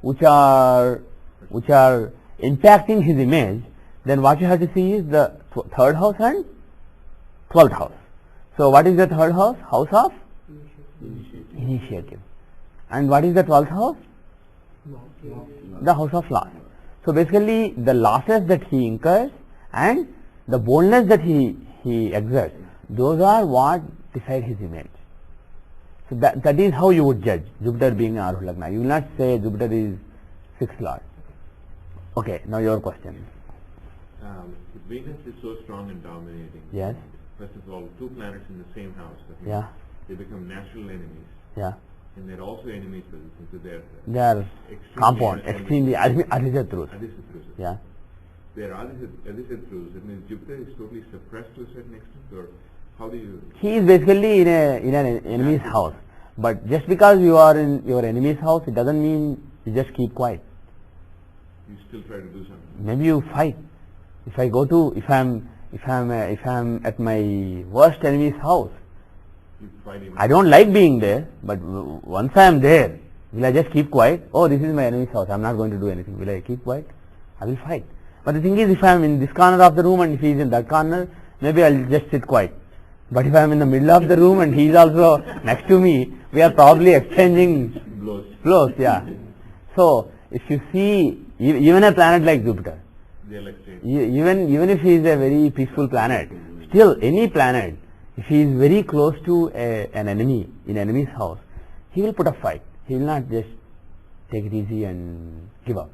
which are impacting his image, then what you have to see is the third house and 12th house. So what is the third house? House of initiative. And what is the 12th house? The house of loss. So basically the losses that he incurs and the boldness that he exerts, those are what decide his image. So that is how you would judge Jupiter being an Rahu Lagna. You will not say Jupiter is 6th lord. Okay, now your question. Venus is so strong and dominating. Yes. First of all, two planets in the same house. Yeah. They become natural enemies. Yeah. And they're also enemies to their. They are compound, extremely Adhishatrus. Yeah. They are Adhishatrus. That means Jupiter is totally suppressed to a certain extent, or how do you? He is basically in an enemy's house. But just because you are in your enemy's house, it doesn't mean you just keep quiet. You still try to do something. Maybe you fight. If I'm at my worst enemy's house, I don't like being there, but once I am there, will I just keep quiet? Oh, this is my enemy's house, I am not going to do anything. Will I keep quiet? I will fight. But the thing is, if I am in this corner of the room and if he is in that corner, maybe I will just sit quiet. But if I am in the middle of the room and he is also next to me, we are probably exchanging blows. Yeah. So if you see, even a planet like Jupiter, even if he is a very peaceful planet, still any planet, if he is very close to an enemy, in enemy's house, he will put a fight. He will not just take it easy and give up.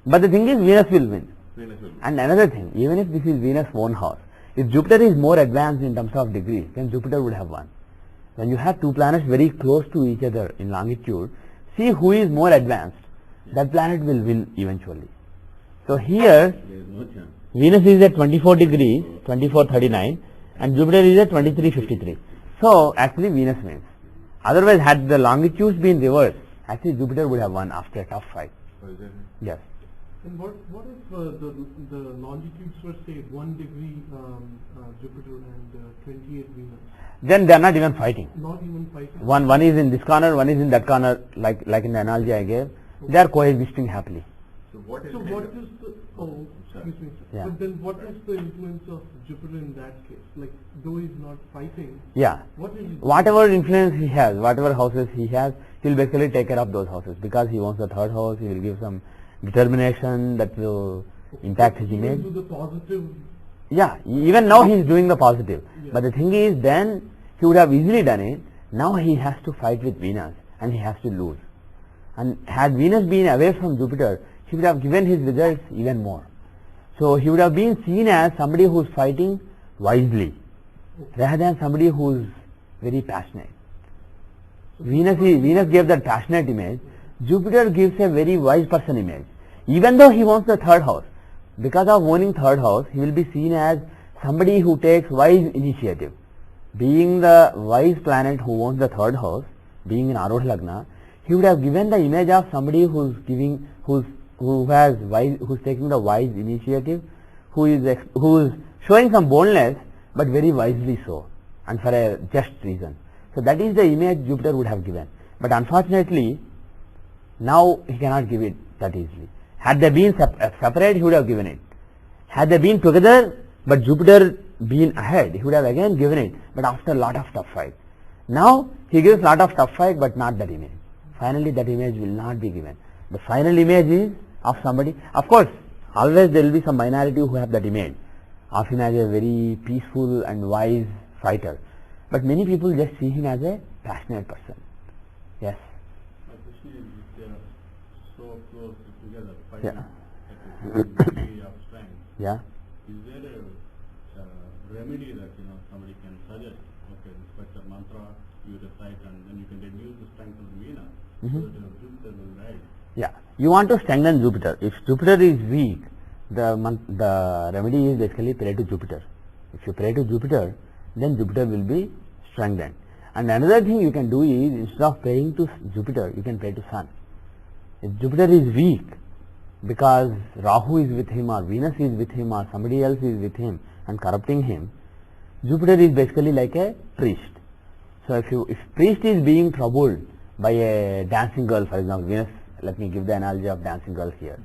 But the thing is, Venus will win. And another thing, even if this is Venus' own house, if Jupiter is more advanced in terms of degrees, then Jupiter would have won. When you have two planets very close to each other in longitude, see who is more advanced. That planet will win eventually. So here, Venus is at 24 degrees, 2439, and Jupiter is at 2353. So actually Venus wins. Otherwise, had the longitudes been reversed, actually Jupiter would have won after a tough fight. Yes. And what if the longitudes were say 1 degree Jupiter and 28 Venus? Then they are not even fighting. Not even fighting. One is in this corner, one is in that corner, like in the analogy I gave. They are coexisting happily. So what is the excuse me, yeah. But then what is the influence of Jupiter in that case? Like, though he's not fighting, yeah, whatever influence he has, whatever houses he has, he will basically take care of those houses, because he wants the third house. He will give some determination that will impact his image. Do the positive. Yeah, even now he is doing the positive. Yeah. But the thing is, then he would have easily done it. Now he has to fight with Venus and he has to lose. And had Venus been away from Jupiter, he would have given his results even more. So he would have been seen as somebody who is fighting wisely, rather than somebody who is very passionate. Venus gave that passionate image. Jupiter gives a very wise person image. Even though he wants the third house, because of owning third house, he will be seen as somebody who takes wise initiative. Being the wise planet who owns the third house, being in Rahu Lagna, he would have given the image of somebody who's taking the wise initiative, who is showing some boldness, but very wisely so, and for a just reason. So that is the image Jupiter would have given. But unfortunately, now he cannot give it that easily. Had they been separate, he would have given it. Had they been together, but Jupiter been ahead, he would have again given it, but after a lot of tough fight. Now he gives lot of tough fight, but not that image. Finally, that image will not be given. The final image is of somebody. Of course, always there will be some minority who have that image of him as a very peaceful and wise fighter. But many people just see him as a passionate person. Yes. My question is, if they are so close together, fighting Yeah. at a degree of strength, Yeah. is there a remedy that somebody can suggest? Okay, respect the mantra, you recite, and then you can reduce the strength of the Venus, so that your Jupiter will rise. Yeah. You want to strengthen Jupiter. If Jupiter is weak, the remedy is basically pray to Jupiter. If you pray to Jupiter, then Jupiter will be strengthened. And another thing you can do is, instead of praying to Jupiter, you can pray to Sun. If Jupiter is weak, because Rahu is with him, or Venus is with him, or somebody else is with him, and corrupting him, Jupiter is basically like a priest. So if priest is being troubled by a dancing girl, for example, Venus, let me give the analogy of dancing girl here,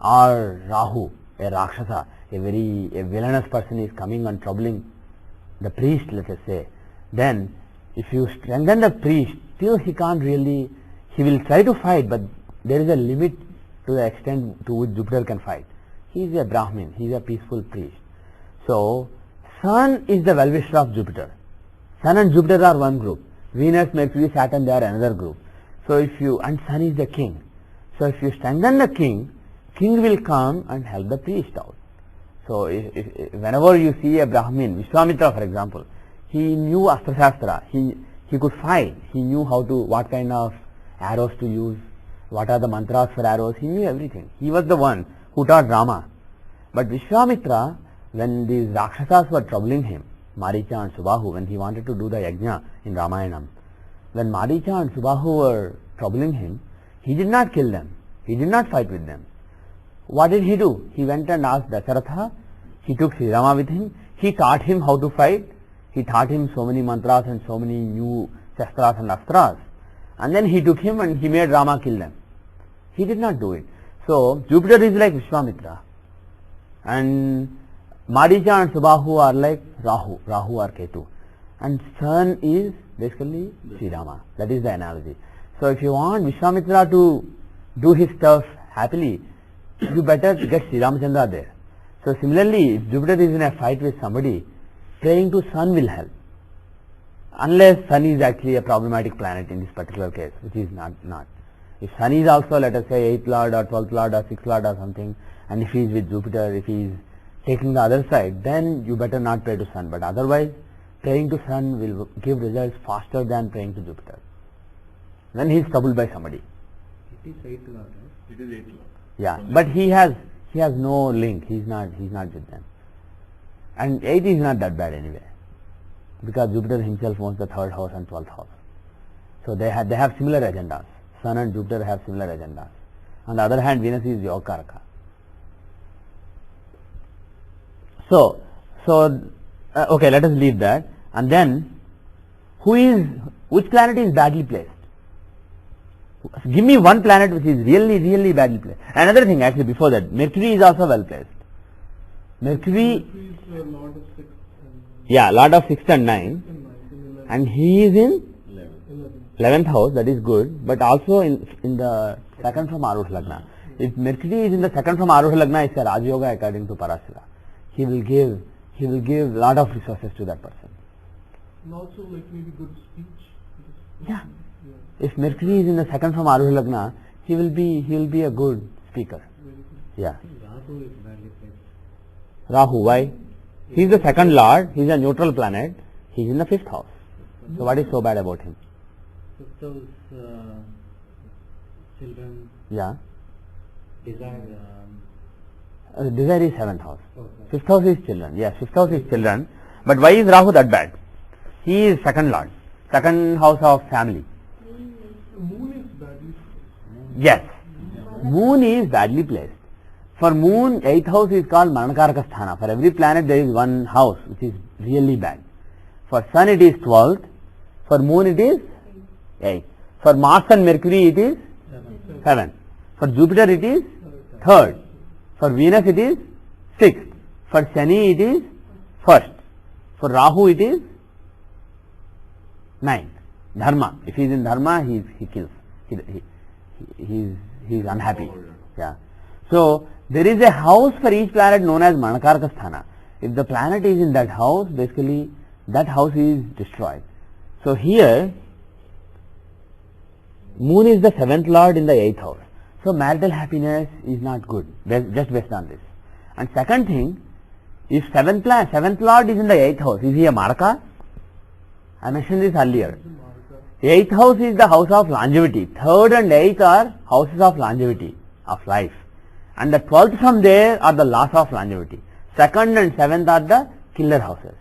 or Rahu, a Rakshasa, a villainous person is coming and troubling the priest, let us say, then if you strengthen the priest, still he can't really, he will try to fight, but there is a limit to the extent to which Jupiter can fight. He is a Brahmin, he is a peaceful priest. So Sun is the well-wisher of Jupiter. Sun and Jupiter are one group. Venus, Mercury, Saturn, they are another group. So and Sun is the king. So if you strengthen the king, king will come and help the priest out. So whenever you see a Brahmin, Vishwamitra for example, he knew Astra Shastra, he could fight, he knew what kind of arrows to use, what are the mantras for arrows, he knew everything. He was the one who taught Rama. But Vishwamitra, when these Rakshasas were troubling him, Maricha and Subahu, when he wanted to do the yajna in Ramayanam, when Maricha and Subahu were troubling him, he did not kill them, he did not fight with them. What did he do? He went and asked Dasharatha, he took Sri Rama with him, he taught him how to fight, he taught him so many mantras and so many new shastras and astras, and then he took him and he made Rama kill them. He did not do it. So Jupiter is like Vishwamitra, and Maricha and Subahu are like Rahu or Ketu, and Sun is basically Sri Rama. That is the analogy. So if you want Vishwamitra to do his stuff happily, you better get Sri Ramachandra there. So similarly, if Jupiter is in a fight with somebody, praying to Sun will help. Unless Sun is actually a problematic planet in this particular case, which is not. If Sun is also, let us say, 8th Lord or 12th Lord or 6th Lord or something, and if he is with Jupiter, if he is taking the other side, then you better not pray to Sun. But otherwise, praying to Sun will give results faster than praying to Jupiter. When he is troubled by somebody. It is 8th Lord, right? It is 8th Lord. Yeah, but he has no link. He's not with them. And 8 is not that bad anyway, because Jupiter himself owns the 3rd house and 12th house. So they have similar agendas. Sun and Jupiter have similar agendas. On the other hand, Venus is Yogakaraka. So okay, let us leave that. And then, which planet is badly placed? Give me one planet which is really badly placed. Another thing actually before that, Mercury is also well placed. Mercury is Lord of 6 Lord of 6th and 9th, and he is in 11. 11th house, that is good, but also in the 2nd from Arudha Lagna. If Mercury is in the 2nd from Arudha Lagna, it's a Raj Yoga according to Parashara. He will give lot of resources to that person. And also like maybe good speech. Yeah. If Mercury is in the 2nd from Arudha Lagna, he will be a good speaker. Yeah. Rahu is badly placed. Rahu, why? He is the 2nd Lord, he is a neutral planet, he is in the 5th house. So what is so bad about him? 5th house, children, Yeah. desire. Desire is 7th house. Okay. 5th house is children. Yes, 5th house is children. But why is Rahu that bad? He is 2nd Lord, 2nd house of family. Moon is badly placed. Yes. Moon is badly placed. For Moon, 8th house is called Maranakaraka Sthana. For every planet there is one house which is really bad. For Sun it is 12th. For Moon it is 8th. For Mars and Mercury it is 7th. For Jupiter it is 3rd. For Venus it is 6th. For Shani it is 1st. For Rahu it is 9th. Dharma. If he is in Dharma, he kills. He is unhappy. Yeah. So there is a house for each planet known as Manakaraka Sthana. If the planet is in that house, basically that house is destroyed. So here, Moon is the 7th Lord in the 8th house. So marital happiness is not good, just based on this. And second thing, if 7th Lord is in the 8th house, is he a Maraka? I mentioned this earlier. 8th house is the house of longevity. 3rd and 8th are houses of longevity, of life. And the 12th from there are the loss of longevity. 2nd and 7th are the killer houses.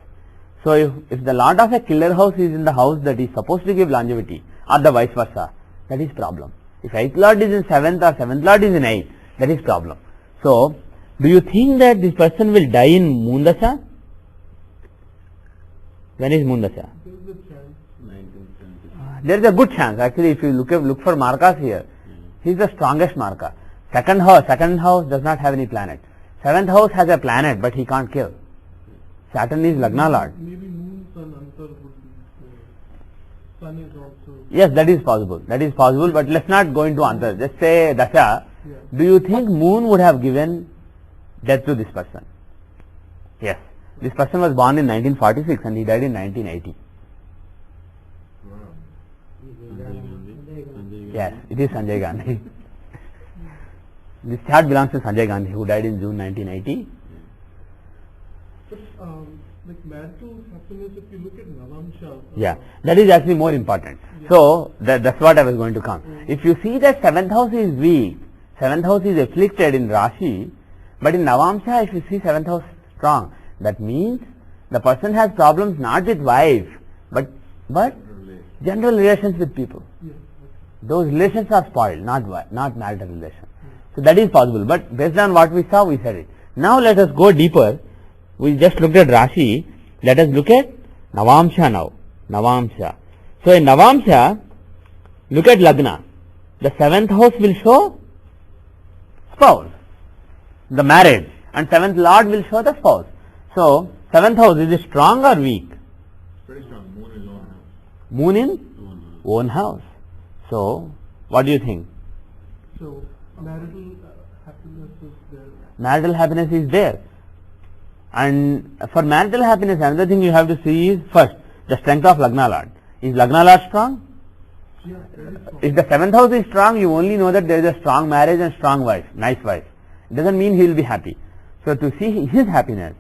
So if the Lord of a killer house is in the house that is supposed to give longevity, or the vice versa, that is problem. If 8th Lord is in 7th or 7th Lord is in 8th, that is problem. So, do you think that this person will die in Moon Dasha? When is Moon Dasha? There is a chance. 1970. There is a good chance. Actually, if you look for markas here, he is the strongest marka. Second house does not have any planet. Seventh house has a planet, but he can't kill. Saturn is Lagna Lord. Maybe Moon, Sun, Antar would be. Sun is also. Yes, that is possible. That is possible, but let's not go into Antar. Just say Dasha. Yeah. Do you think Moon would have given death to this person? Yes. This person was born in 1946 and he died in 1980. Wow. Sanjay Gandhi. Yes, it is Sanjay Gandhi. This chart belongs to Sanjay Gandhi, who died in June 1980. But like marital happiness, if you look at Navamsa. Yeah, that is actually more important. Yeah. So, that's what I was going to come. If you see that 7th house is weak, 7th house is afflicted in Rashi, but in Navamsa, if you see 7th house strong, that means the person has problems not with wife, but general relations with people. Yeah. Those relations are spoiled, not marital relations. So that is possible, but based on what we saw, we said it. Now let us go deeper. We just looked at Rashi. Let us look at Navamsa now. Navamsa. So in Navamsa, look at Lagna. The 7th house will show spouse, the marriage, and 7th lord will show the spouse. So 7th house, is it strong or weak? Pretty strong. Moon is on house. Moon in own house. So what do you think? So marital happiness is there. Marital happiness is there. And for marital happiness, another thing you have to see is first the strength of Lagna Lord. Is Lagna Lord strong? Yeah, very strong. If the 7th house is strong, you only know that there is a strong marriage and strong wife, nice wife. It doesn't mean he will be happy. So to see his happiness,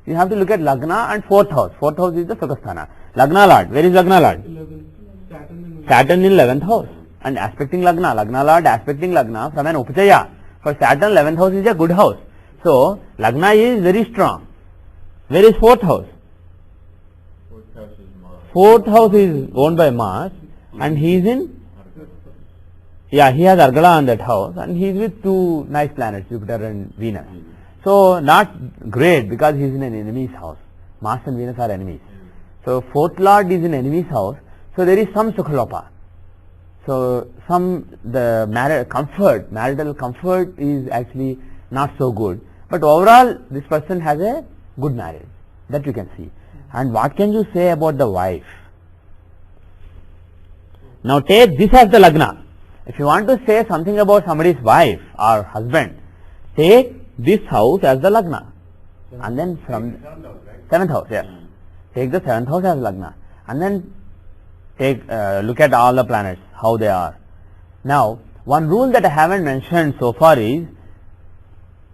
you have to look at Lagna and 4th house. 4th house is the Sukhasthana. Lagna Lord, where is Lagna Lord? 11, Saturn in Saturn in 11th house. And aspecting Lagna. Lagna Lord aspecting Lagna from an Upachaya. For Saturn, 11th house is a good house. So Lagna is very strong. Where is 4th house? Fourth house is Mars. 4th house is owned by Mars and he is in, yeah, he has Argala on that house and he is with two nice planets, Jupiter and Venus. So not great because he is in an enemy's house. Mars and Venus are enemies. So 4th lord is in enemy's house. So there is some Sukhalopa. So marital comfort is actually not so good. But overall this person has a good marriage. That you can see. And what can you say about the wife? Now take this as the Lagna. If you want to say something about somebody's wife or husband, take this house as the Lagna. And then from 7th house, yes. Take the 7th house as Lagna. And then take look at all the planets, how they are. Now, one rule that I haven't mentioned so far is,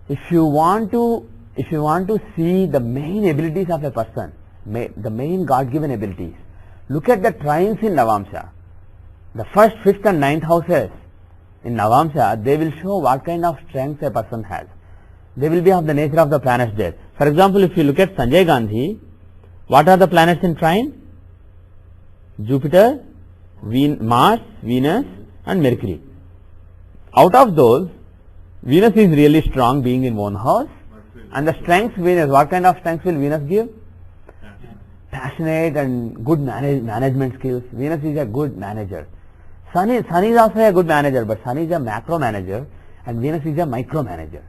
if you want to see the main abilities of a person, the main God-given abilities, look at the trines in Navamsa. The first, 5th and 9th houses in Navamsa, they will show what kind of strengths a person has. They will be of the nature of the planets there. For example, if you look at Sanjay Gandhi, what are the planets in trine? Jupiter, Mars, Venus and Mercury. Out of those, Venus is really strong, being in one house. And the strengths, Venus, what kind of strengths will Venus give? Passionate and good management skills. Venus is a good manager. Sun is also a good manager, but Sun is a macro manager and Venus is a micro manager.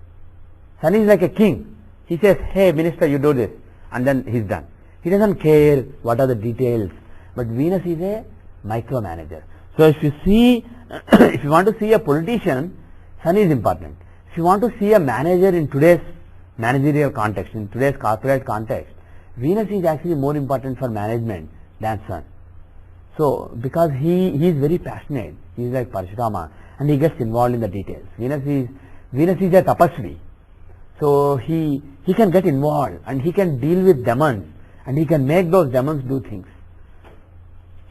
Sun is like a king. He says, hey minister, you do this, and then he's done. He doesn't care what are the details, but Venus is a micro manager. So if you see, if you want to see a politician, Sun is important. If you want to see a manager in today's managerial context, in today's corporate context, Venus is actually more important for management than Sun. So because he is very passionate, he is like Parashurama and he gets involved in the details. Venus is a tapasvi. So he can get involved and he can deal with demons and he can make those demons do things.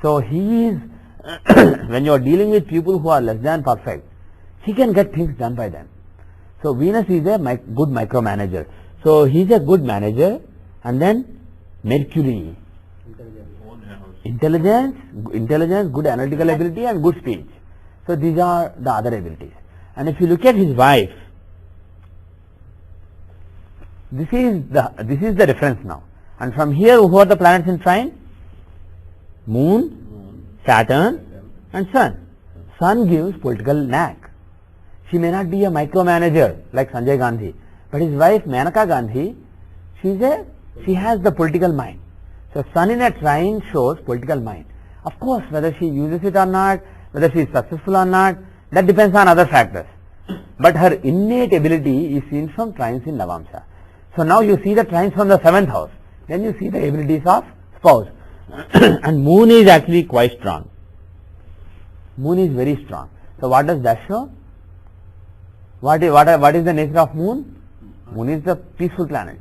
So he is, when you are dealing with people who are less than perfect, he can get things done by them. So Venus is a good micromanager. So he is a good manager. And then Mercury, intelligence, good analytical ability and good speech. So these are the other abilities. And if you look at his wife, this is the reference now. And from here, who are the planets in trine? Moon, Saturn and Sun. Sun gives political knack. She may not be a micromanager like Sanjay Gandhi, but his wife Manaka Gandhi, she has the political mind. So Sun in a trine shows political mind. Of course, whether she uses it or not, whether she is successful or not, that depends on other factors. But her innate ability is seen from trines in Navamsa. So now you see the trines from the 7th house. Then you see the abilities of spouse. And Moon is actually quite strong. Moon is very strong. So what does that show? What is the nature of Moon? Moon is the peaceful planet.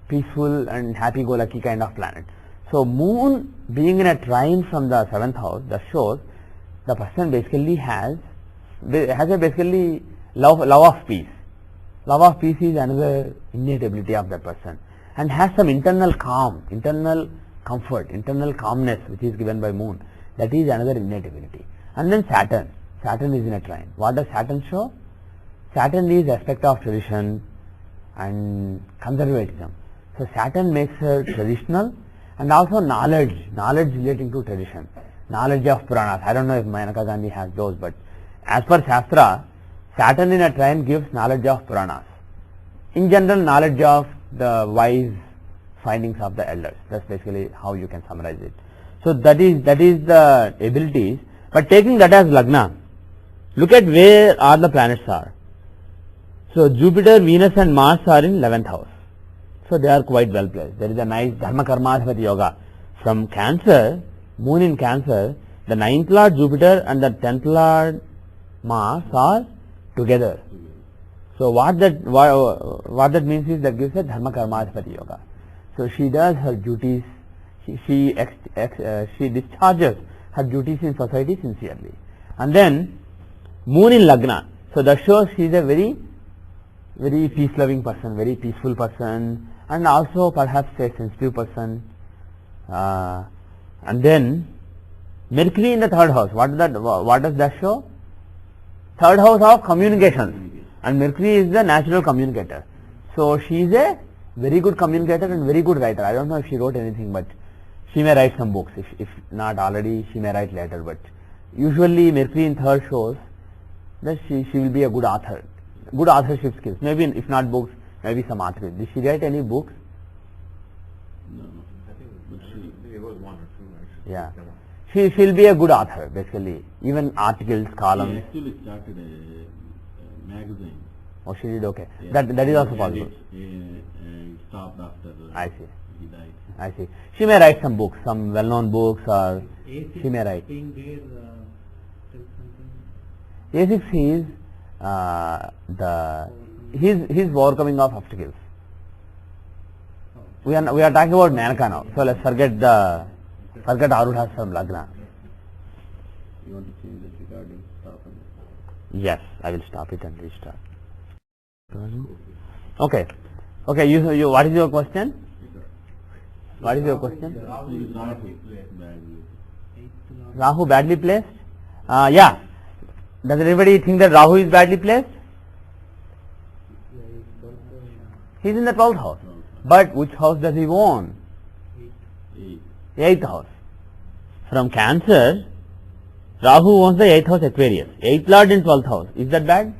Peaceful and happy-go-lucky kind of planet. So Moon being in a trine from the 7th house, that shows the person basically has a basically love of peace. Love of peace is another innate ability of that person, and has some internal calm, internal comfort, internal calmness which is given by Moon. That is another innate ability. And then Saturn. Saturn is in a trine. What does Saturn show? Saturn is aspect of tradition and conservatism. So Saturn makes her traditional and also knowledge relating to tradition, knowledge of Puranas. I don't know if Manaka Gandhi has those, but as per Shastra, Saturn in a trine gives knowledge of Puranas. In general, knowledge of the wise findings of the elders. That's basically how you can summarize it. So that is the abilities. But taking that as Lagna, look at where all the planets are. So Jupiter, Venus and Mars are in 11th house. So they are quite well placed. There is a nice Dharma Karmadhipati Yoga. From Cancer, Moon in Cancer, the 9th Lord Jupiter and the 10th Lord Mars are together. So what that means is that gives a Dharma Karmadhipati Yoga. So she does her duties, she discharges her duties in society sincerely. And then Moon in Lagna. So that shows she is a very peace-loving person, very peaceful person, and also perhaps a sensitive person. And then Mercury in the 3rd house. What does that show? 3rd house of communications, and Mercury is the natural communicator. So she is a very good communicator and very good writer. I don't know if she wrote anything, but she may write some books. If not already, she may write later. But usually Mercury in 3rd shows that she will be a good author. Good authorship skills. Maybe if not books, maybe some articles. Did she write any books? No. I think it was one or two actually. Yeah. She'll be a good author basically. Even articles, columns. He actually started a magazine. Oh, she did, okay. Yeah. That is also possible. He stopped after I see. he died. I see. She may write some books, some well-known books, or A6 she may write. being there, tell something. A6 is his overcoming of obstacles. We are talking about Manaka now. So let's forget Arudhas from Lagna. You want to change the regarding stop and Yes, I will stop it and restart. Okay. You. What is your question? What is your question? Rahu badly placed? Yeah. Does anybody think that Rahu is badly placed? He is in the 12th house. But which house does he own? 8th house. From Cancer, Rahu owns the 8th house Aquarius. 8th Lord in 12th house. Is that bad?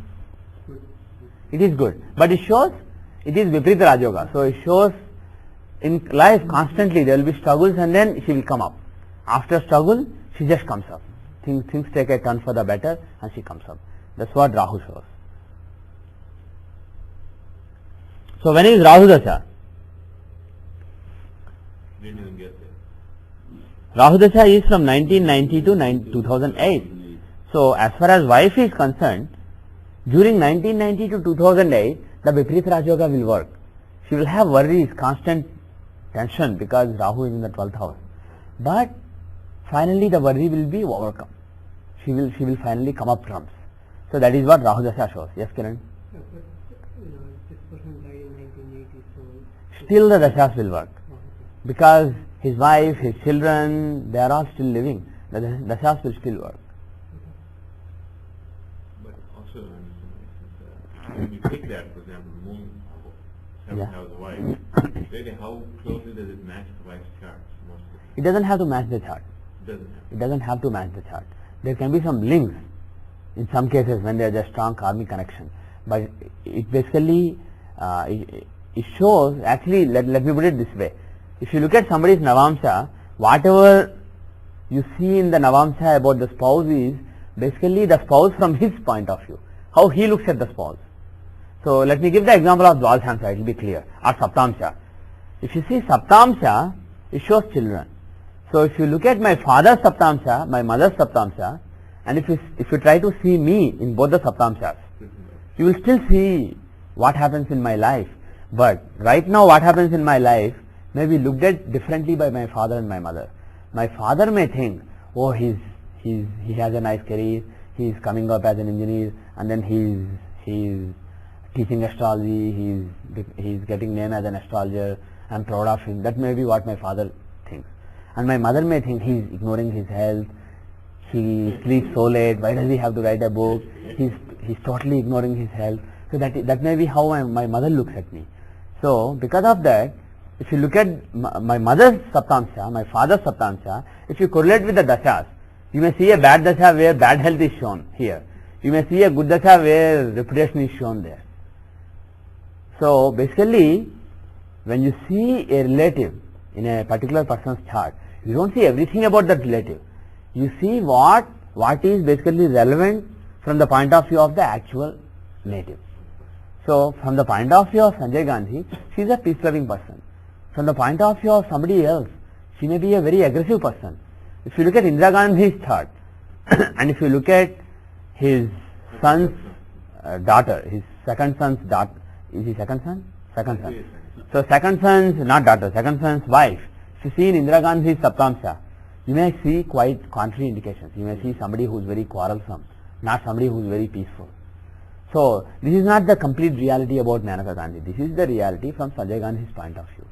It is good. But it shows, it is Viparita Raj Yoga. So it shows in life constantly there will be struggles and then she will come up. After struggle, she just comes up. Things take a turn for the better and she comes up. That's what Rahu shows. So when is Rahu Dasha? Didn't even get there. Rahu Dasha is from 1990 to 2008. So as far as wife is concerned, during 1990 to 2008, the Viparita Raj Yoga will work. She will have worries, constant tension because Rahu is in the 12th house. But finally the worry will be overcome. She will finally come up trumps. So that is what Rahu Dasha shows. Yes, Kiran? Yeah, but this person died in 1980, so Still the Dashas will work. Because his wife, his children, they are all still living. The Dashas will still work. But also, when you take that, for example, Moon, 7th house wife, really how closely does it match the wife's chart? It doesn't have to match the chart. It doesn't have to match the chart. There can be some links in some cases when there is a strong karmic connection, but it basically it shows, actually, let me put it this way. If you look at somebody's Navamsa, whatever you see in the Navamsa about the spouse is basically the spouse from his point of view, how he looks at the spouse. So let me give the example of Dvadashamsa, it will be clear, or Saptamsha. If you see Saptamsha, it shows children. So if you look at my father's Saptamsha, my mother's Saptamsha, and if you try to see me in both the Saptamshas, you will still see what happens in my life. But right now what happens in my life may be looked at differently by my father and my mother. My father may think, oh, he has a nice career, he is coming up as an engineer, and then he is teaching astrology, he is getting named as an astrologer, I am proud of him. That may be what my father thinks. And my mother may think he is ignoring his health, he sleeps so late, why does he have to write a book, he's totally ignoring his health. So that may be how my mother looks at me. So because of that, if you look at my mother's Saptamsha, my father's Saptamsha, if you correlate with the dashas, you may see a bad dasha where bad health is shown here. You may see a good dasha where reputation is shown there. So basically, when you see a relative in a particular person's chart, you don't see everything about that relative. You see what is basically relevant from the point of view of the actual native. So from the point of view of Sanjay Gandhi, she is a peace-loving person. From the point of view of somebody else, she may be a very aggressive person. If you look at Indira Gandhi's chart, and if you look at his son's daughter, his second son's daughter, is he second son? Second son. So second son's, not daughter, second son's wife, if you see in Indira Gandhi's Saptamsha, you may see quite contrary indications. You may see somebody who is very quarrelsome, not somebody who is very peaceful. So this is not the complete reality about Maneka Gandhi. This is the reality from Sanjay Gandhi's point of view.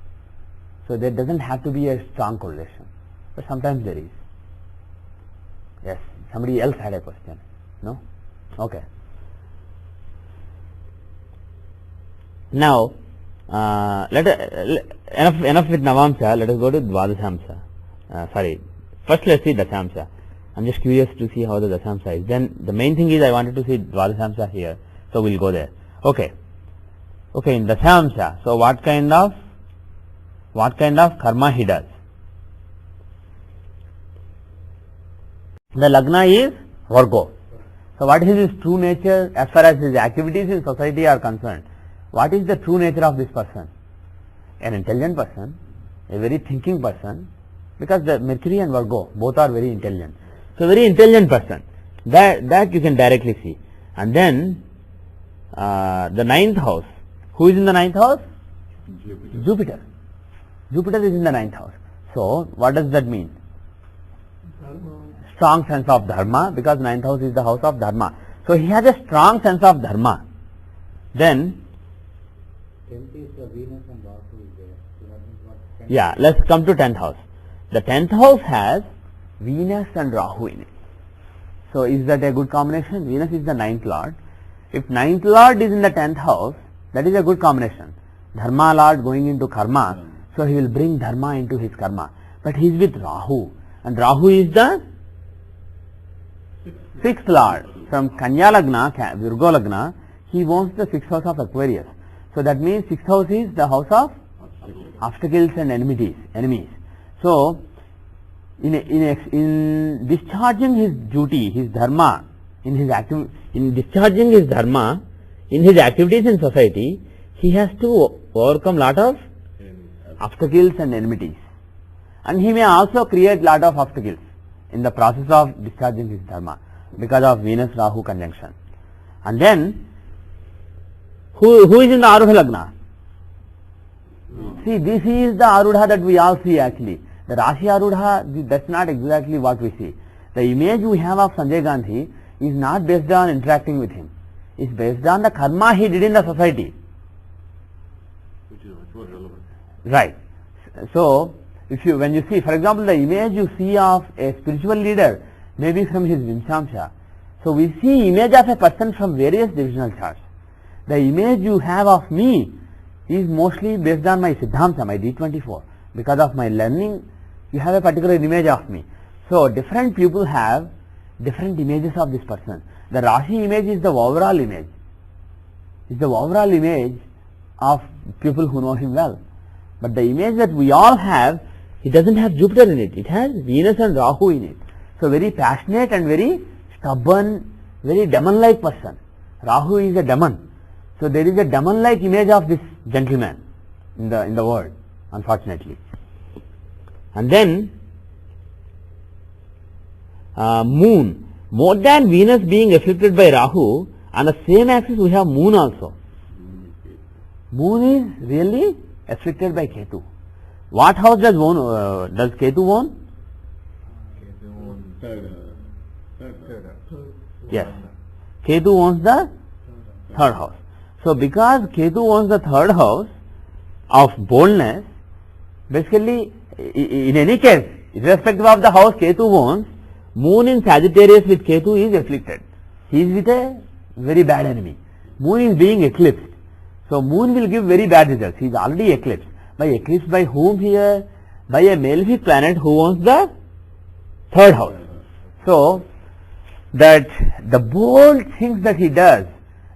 So there doesn't have to be a strong correlation, but sometimes there is. Yes, somebody else had a question. No? Okay. Now, enough with Navamsa, let us go to Dvadashamsa. First let's see Dashamsa. I'm just curious to see how the Dashamsa is. Then the main thing is I wanted to see Dvadashamsa here, so we'll go there. Okay, in Dashamsa, so what kind of karma he does? The Lagna is Virgo. So what is his true nature as far as his activities in society are concerned? What is the true nature of this person? An intelligent person, a very thinking person, because the Mercury and Virgo both are very intelligent. So very intelligent person, that you can directly see. And then the ninth house. Who is in the ninth house? Jupiter. Jupiter is in the ninth house. So what does that mean? Strong sense of dharma, because ninth house is the house of dharma. So he has a strong sense of dharma. Then 10th is the Venus and Rahu is there. So that means what? Yeah, let's come to 10th house. The 10th house has Venus and Rahu in it. So is that a good combination? Venus is the 9th lord. If 9th lord is in the 10th house, that is a good combination. Dharma lord going into karma, so he will bring dharma into his karma. But he is with Rahu, and Rahu is the 6th lord. From Kanya Lagna, Virgo Lagna, he owns the 6th house of Aquarius. So that means 6th house is the house of obstacles and enemies. So in discharging his duty, his dharma, in discharging his dharma, in his activities in society, he has to overcome lot of obstacles and enmities. And he may also create lot of obstacles in the process of discharging his dharma because of Venus-Rahu conjunction. And then, who is in the Arudha Lagna? See, this is the Arudha that we all see actually. The Rashi Arudha, that's not exactly what we see. The image we have of Sanjay Gandhi is not based on interacting with him. It's based on the karma he did in the society. Which is much more relevant. Right. So, when you see, for example, the image you see of a spiritual leader, maybe from his Vimshamsha. So we see image of a person from various divisional charts. The image you have of me is mostly based on my Siddhamsa, my D24. Because of my learning, you have a particular image of me. So different people have different images of this person. The Rashi image is the overall image. It's the overall image of people who know him well. But the image that we all have, it doesn't have Jupiter in it. It has Venus and Rahu in it. So very passionate and very stubborn, very demon-like person. Rahu is a demon. So there is a demon-like image of this gentleman in the world, unfortunately. And then Moon. More than Venus being afflicted by Rahu, on the same axis we have Moon also. Moon is really afflicted by Ketu. What house does Ketu own? Third. Yes. Ketu owns the third house. So because Ketu owns the third house of boldness, basically in any case, irrespective of the house Ketu owns, Moon in Sagittarius with Ketu is afflicted. He is with a very bad enemy. Moon is being eclipsed. So Moon will give very bad results. He is already eclipsed. By eclipse by whom here? By a malefic planet who owns the third house. So that the bold things that he does,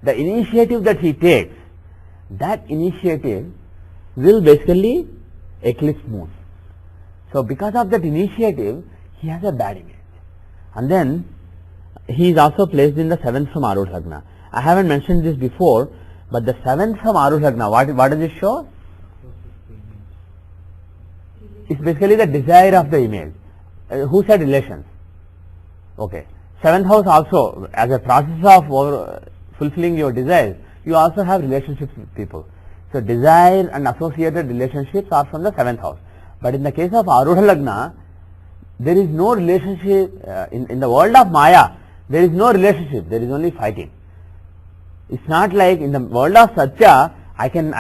the initiative that he takes, that initiative will basically eclipse Moon. So because of that initiative, he has a bad image. And then he is also placed in the 7th from Arudha Lagna. I haven't mentioned this before, but the 7th from Arudha Lagna, what does it show? It's basically the desire of the image. Who said relations? Okay. 7th house also, as a process of fulfilling your desires, you also have relationships with people. So desire and associated relationships are from the 7th house. But in the case of Arudha Lagna, there is no relationship. In the world of Maya, there is no relationship. There is only fighting. It's not like in the world of Satya, I can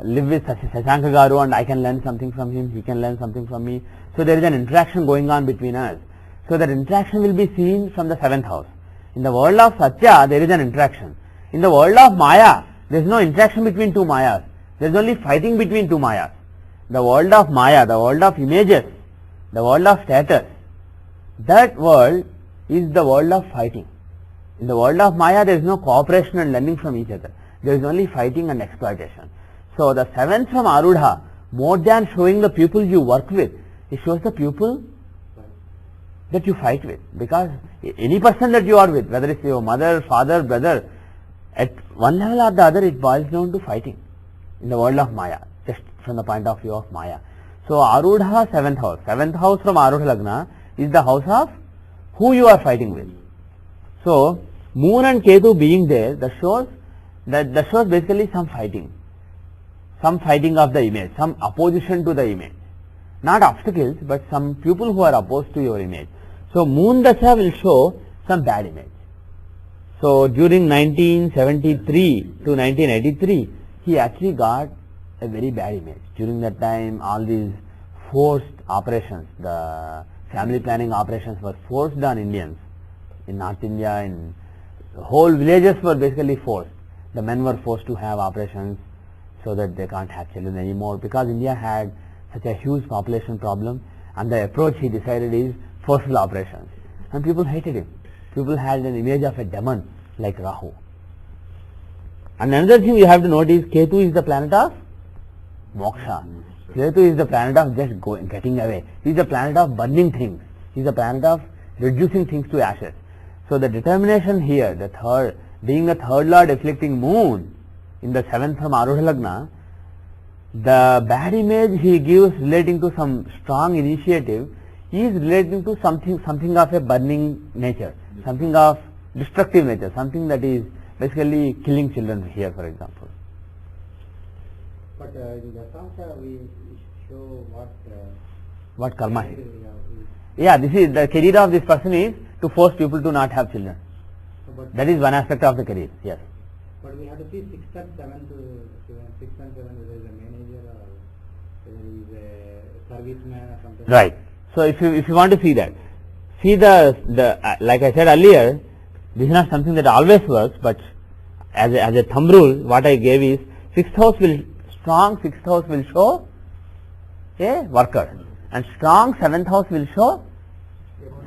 live with Shashanka Garu and I can learn something from him. He can learn something from me. So there is an interaction going on between us. So that interaction will be seen from the 7th house. In the world of Satya, there is an interaction. In the world of Maya, there is no interaction between two Mayas. There is only fighting between two Mayas. The world of Maya, the world of images, the world of status, that world is the world of fighting. In the world of Maya, there is no cooperation and learning from each other. There is only fighting and exploitation. So the 7th from Arudha, more than showing the people you work with, it shows the people that you fight with. Because any person that you are with, whether it's your mother, father, brother, at one level or the other, it boils down to fighting in the world of Maya, just from the point of view of Maya. So Arudha, 7th house. 7th house from Arudha Lagna is the house of who you are fighting with. So Moon and Ketu being there, that shows basically some fighting of the image, some opposition to the image. Not obstacles, but some people who are opposed to your image. So Moon Dasha will show some bad image. So during 1973 to 1983, he actually got a very bad image. During that time, all these forced operations, the family planning operations were forced on Indians. In North India, in whole villages were basically forced. The men were forced to have operations so that they can't have children anymore, because India had such a huge population problem, and the approach he decided is forceful operations. And people hated him. People had an image of a demon like Rahu. And another thing you have to note is Ketu is the planet of moksha. Ketu is the planet of just getting away. He is the planet of burning things. He is the planet of reducing things to ashes. So the determination here, the third, being the third lord afflicting Moon in the 7th from Arudha Lagna, the bad image he gives relating to some strong initiative is relating to something of a burning nature, something of destructive nature, something that is basically killing children here, for example. But in the Navamsa we show what karma is. Yeah, this is the career of this person is to force people to not have children. But that is one aspect of the career, yes. But we have to see 6th and 7th, 6th and 7th, whether he is a manager or whether he is a serviceman or something. Right. So if you want to see that, see the like I said earlier, this is not something that always works, but as a thumb rule, what I gave is strong 6th house will show a worker, And strong 7th house will show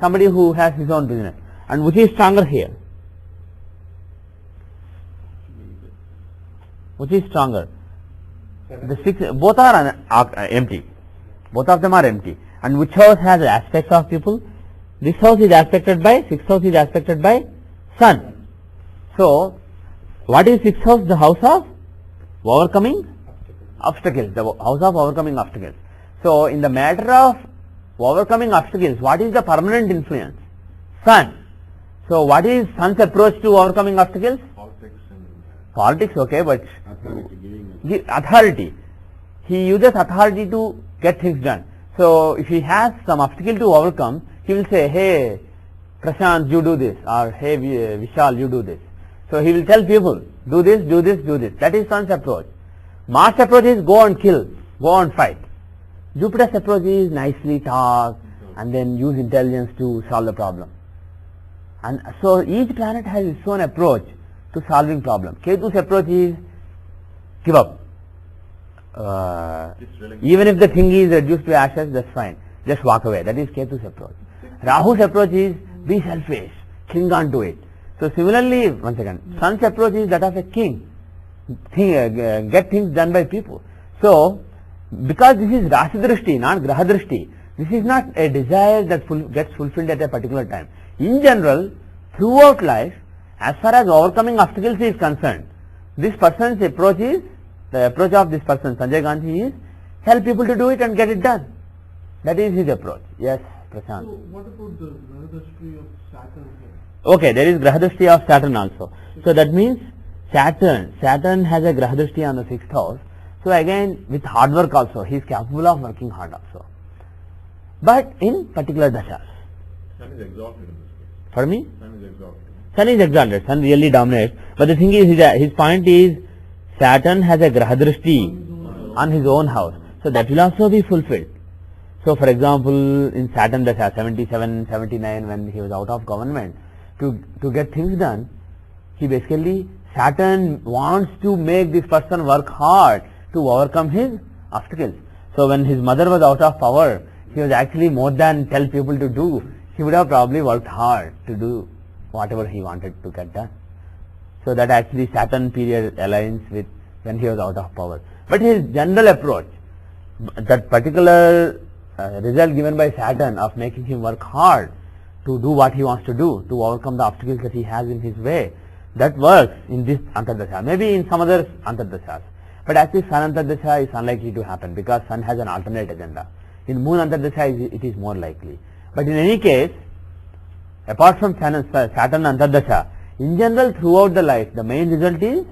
somebody who has his own business. And which is stronger here? Which is stronger? The 6, both are empty. Both of them are empty. And which house has aspects of people? This house is aspected by, 6th house is aspected by Sun. So, what is 6th house? The house of overcoming obstacles. The house of overcoming obstacles. So, in the matter of overcoming obstacles, what is the permanent influence? Sun. So, what is Sun's approach to overcoming obstacles? Politics, okay, but authority. He uses authority to get things done. So, if he has some obstacle to overcome, he will say, hey, Prashant, you do this, or hey, Vishal, you do this. So, he will tell people, do this, do this, do this. That is Sun's approach. Mars' approach is go and kill, go and fight. Jupiter's approach is nicely talk and then use intelligence to solve the problem. And so, each planet has its own approach to solving problem. Ketu's approach is give up. Even if the thing is reduced to ashes, that's fine. Just walk away. That is Ketu's approach. Rahu's approach is be selfish, cling on to it. So similarly, once again, Sun's approach is that of a king. Get things done by people. So, because this is Rasi Drishti, not Graha Drishti, this is not a desire that gets fulfilled at a particular time. In general, throughout life, as far as overcoming obstacles is concerned, this person's approach is, the approach of this person, Sanjay Gandhi, is help people to do it and get it done. That is his approach. Yes, Prashant. So, what about the Grahadashti of Saturn here? Okay, there is Grahadashti of Saturn also. So, that means Saturn has a Grahadashti on the 6th house. So, again, with hard work also, he is capable of working hard also. But in particular dashas. Sun is exalted in this case. For me? Sun is exalted. Sun is exalted, Sun really dominates. But the thing is, his point is, Saturn has a Grahadrishti on his own house. So that will also be fulfilled. So for example, in Saturn Dasha, 77, 79, when he was out of government, to get things done, he basically, Saturn wants to make this person work hard to overcome his obstacles. So when his mother was out of power, he was actually more than tell people to do. He would have probably worked hard to do whatever he wanted to get done. So that actually Saturn period aligns with when he was out of power. But his general approach, that particular result given by Saturn of making him work hard to do what he wants to do, to overcome the obstacles that he has in his way, that works in this Antardasha, maybe in some other Antardashas. But actually Sun Antardasha is unlikely to happen because Sun has an alternate agenda. In Moon Antardasha it is more likely. But in any case, apart from Saturn Antardasha, in general throughout the life, the main result is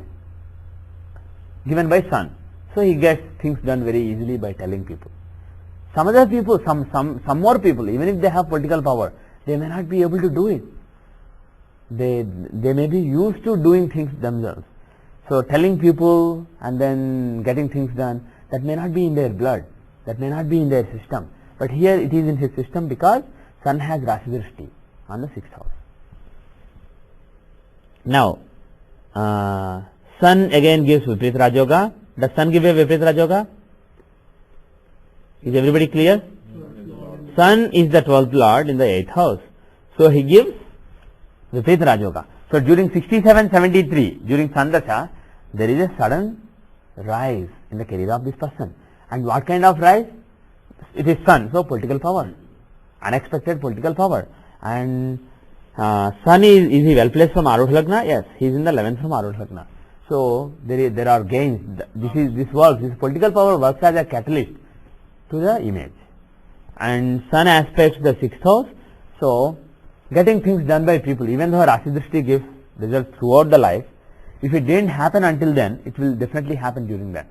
given by Sun. So he gets things done very easily by telling people. Some other people, some more people, even if they have political power, they may not be able to do it. They may be used to doing things themselves. So telling people and then getting things done, that may not be in their blood, that may not be in their system. But here it is in his system because Sun has Rasi Drishti on the 6th house. Now, Sun again gives Viparit Rajoga. Does Sun give a Viparit Rajoga? Is everybody clear? Sun is the 12th Lord in the 8th house. So he gives Viparit Rajoga. So during 67-73, during Sandasha, there is a sudden rise in the career of this person. And what kind of rise? It is Sun, so political power. Unexpected political power. And Sun is he well placed from Arudha Lagna? Yes, he is in the 11th from Arudha Lagna. So there are gains. This works. This political power works as a catalyst to the image. And Sun aspects the 6th house. So getting things done by people, even though Rasi Drishti gives results throughout the life, if it didn't happen until then, it will definitely happen during that.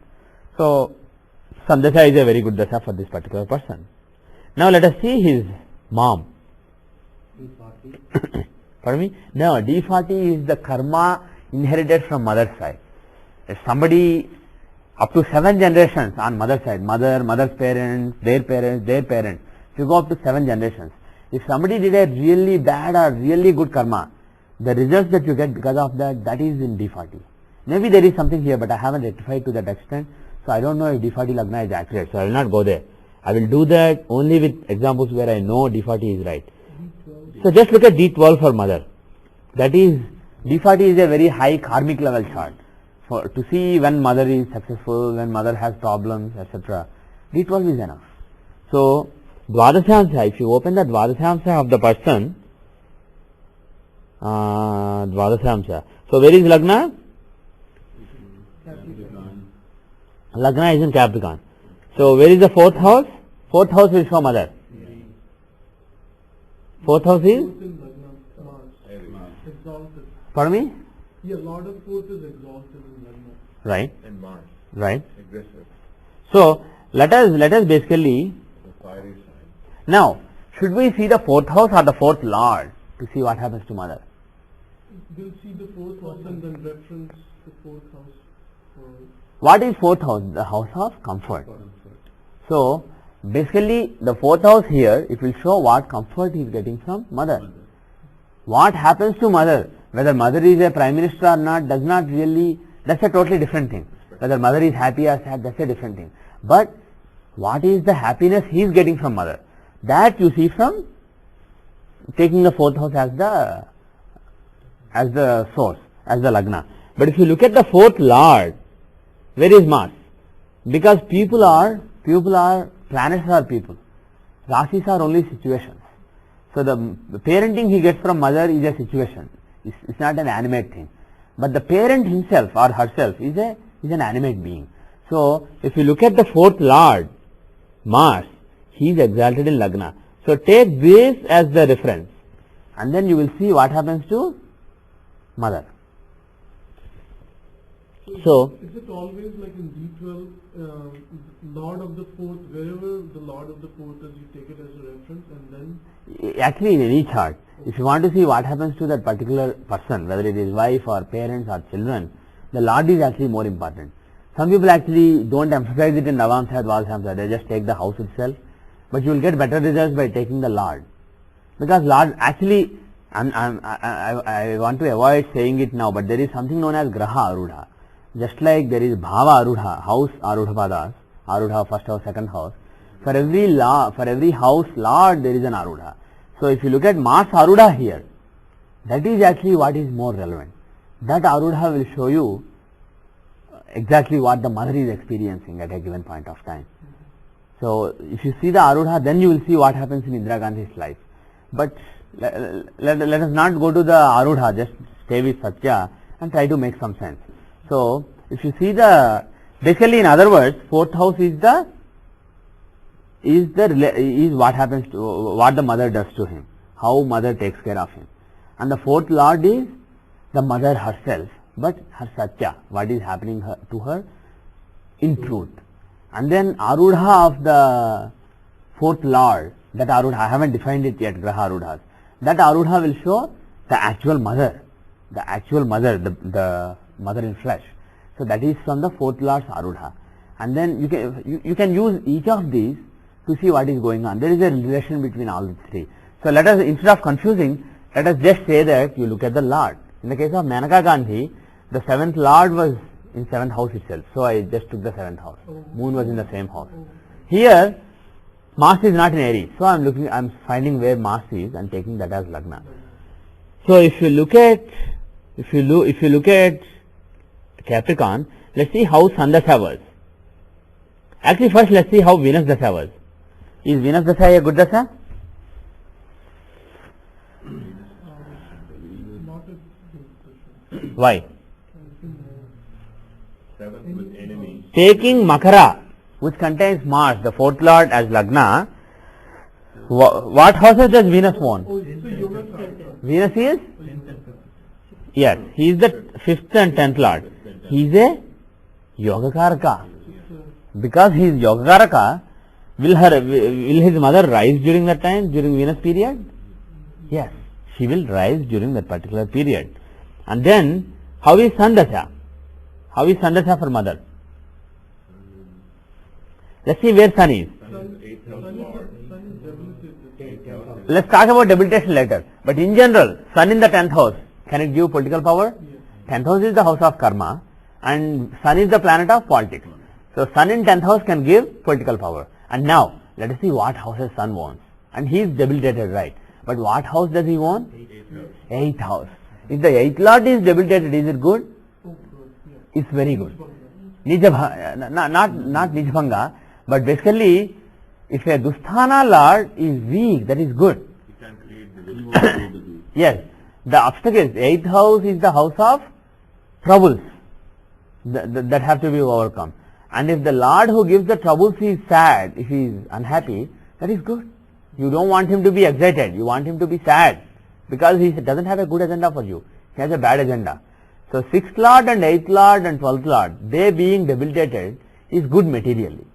So Sandasha is a very good dasha for this particular person. Now let us see his mom. D40. Pardon me? No, D40 is the karma inherited from mother's side. If somebody up to 7 generations on mother's side, mother's parents, their parents, if you go up to 7 generations, if somebody did a really bad or really good karma, the results that you get because of that, that is in D40. Maybe there is something here, but I haven't rectified to that extent. So I don't know if D40 Lagna is accurate, so I will not go there. I will do that only with examples where I know D40 is right. So just look at D12 for mother. That is, D40 is a very high karmic level chart. To see when mother is successful, when mother has problems, etc. D12 is enough. So, Dvadashamsa, if you open the Dvadashamsa of the person, Dvadashamsa. So, where is Lagna? Lagna is in Capricorn. So, where is the fourth house? Fourth house will show mother. Fourth house is? Exalted. Pardon me? Yeah, Lord of Force is exalted in Lagna. Right. And Mars, Right. aggressive, So, let us basically, the fiery side. now, should we see the fourth house or the fourth lord to see what happens to mother? We'll see the fourth house and then reference the fourth house. What is fourth house? The house of comfort. So, basically the fourth house here, it will show what comfort he is getting from mother. What happens to mother, whether mother is a prime minister or not, does not really, that's a totally different thing. Whether mother is happy or sad, that's a different thing. But what is the happiness he is getting from mother? That you see from taking the fourth house as the source, as the Lagna. But if you look at the fourth lord, where is Mars? Because people are, planets are people. Rasis are only situations. So the parenting he gets from mother is a situation. It's not an animate thing. But the parent himself or herself is an animate being. So if you look at the fourth lord, Mars, he is exalted in Lagna. So take this as the reference and then you will see what happens to mother. So is it always like in D12, Lord of the Fourth, wherever the Lord of the Fourth is, you take it as a reference and then? Actually in any chart, if you want to see what happens to that particular person, whether it is wife or parents or children, the Lord is actually more important. Some people actually don't emphasize it in Navamsa, Dvadashamsa, they just take the house itself. But you will get better results by taking the Lord. Because Lord, actually, I want to avoid saying it now, but there is something known as Graha Arudha. Just like there is Bhava Arudha, house Arudha Padas, Arudha first house, second house. For every house Lord there is an Arudha. So if you look at Mars Arudha here, that is actually what is more relevant. That Arudha will show you exactly what the mother is experiencing at a given point of time. So if you see the Arudha, then you will see what happens in Indira Gandhi's life. But let us not go to the Arudha, just stay with Satya and try to make some sense. So if you see basically in other words, fourth house is what happens to, what the mother does to him, how mother takes care of him. And the fourth lord is the mother herself, but her Satya, what is happening to her in truth. And then Arudha of the fourth lord, that Arudha, I haven't defined it yet, Graha Arudhas. That Arudha will show the actual mother, the mother in flesh. So that is from the fourth lord's Arudha. And then you can use each of these to see what is going on. There is a relation between all the three. So let us, instead of confusing, let us just say that you look at the lord. In the case of Manaka Gandhi, the seventh lord was in seventh house itself. So I just took the seventh house. Moon was in the same house. Here, Mars is not in Aries. So I'm finding where Mars is and taking that as Lagna. So if you look at Capricorn, let's see how Sun Dasha was. Actually first let's see how Venus Dasha was. Is Venus Dasha a good Dasha? Why? Seventh with enemies. Taking Makara, which contains Mars, the fourth lord as Lagna, what houses does Venus own? Venus is? Yes, he is the fifth and 10th lord. He is a Yogakaraka. Because he is Yogakaraka, will his mother rise during that time, during Venus period? Yes, she will rise during that particular period. And then, how is Sun Dasha? How is Sun Dasha for mother? Let's see where Sun is. Let's talk about debilitation later. But in general, Sun in the 10th house, can it give political power? 10th house is the house of karma and Sun is the planet of politics. So Sun in 10th house can give political power. And now, let us see what houses Sun owns. And he is debilitated, right? But what house does he own? 8th house. If the 8th lord is debilitated, is it good? It's very good. Not Nijbhanga, but basically, if a Dusthana lord is weak, that is good. You can create the Yes, the obstacles. 8th house is the house of troubles that have to be overcome. And if the lord who gives the troubles is sad, if he is unhappy, that is good. You don't want him to be excited, you want him to be sad, because he doesn't have a good agenda for you, he has a bad agenda. So 6th lord and 8th lord and 12th lord, they being debilitated is good materially.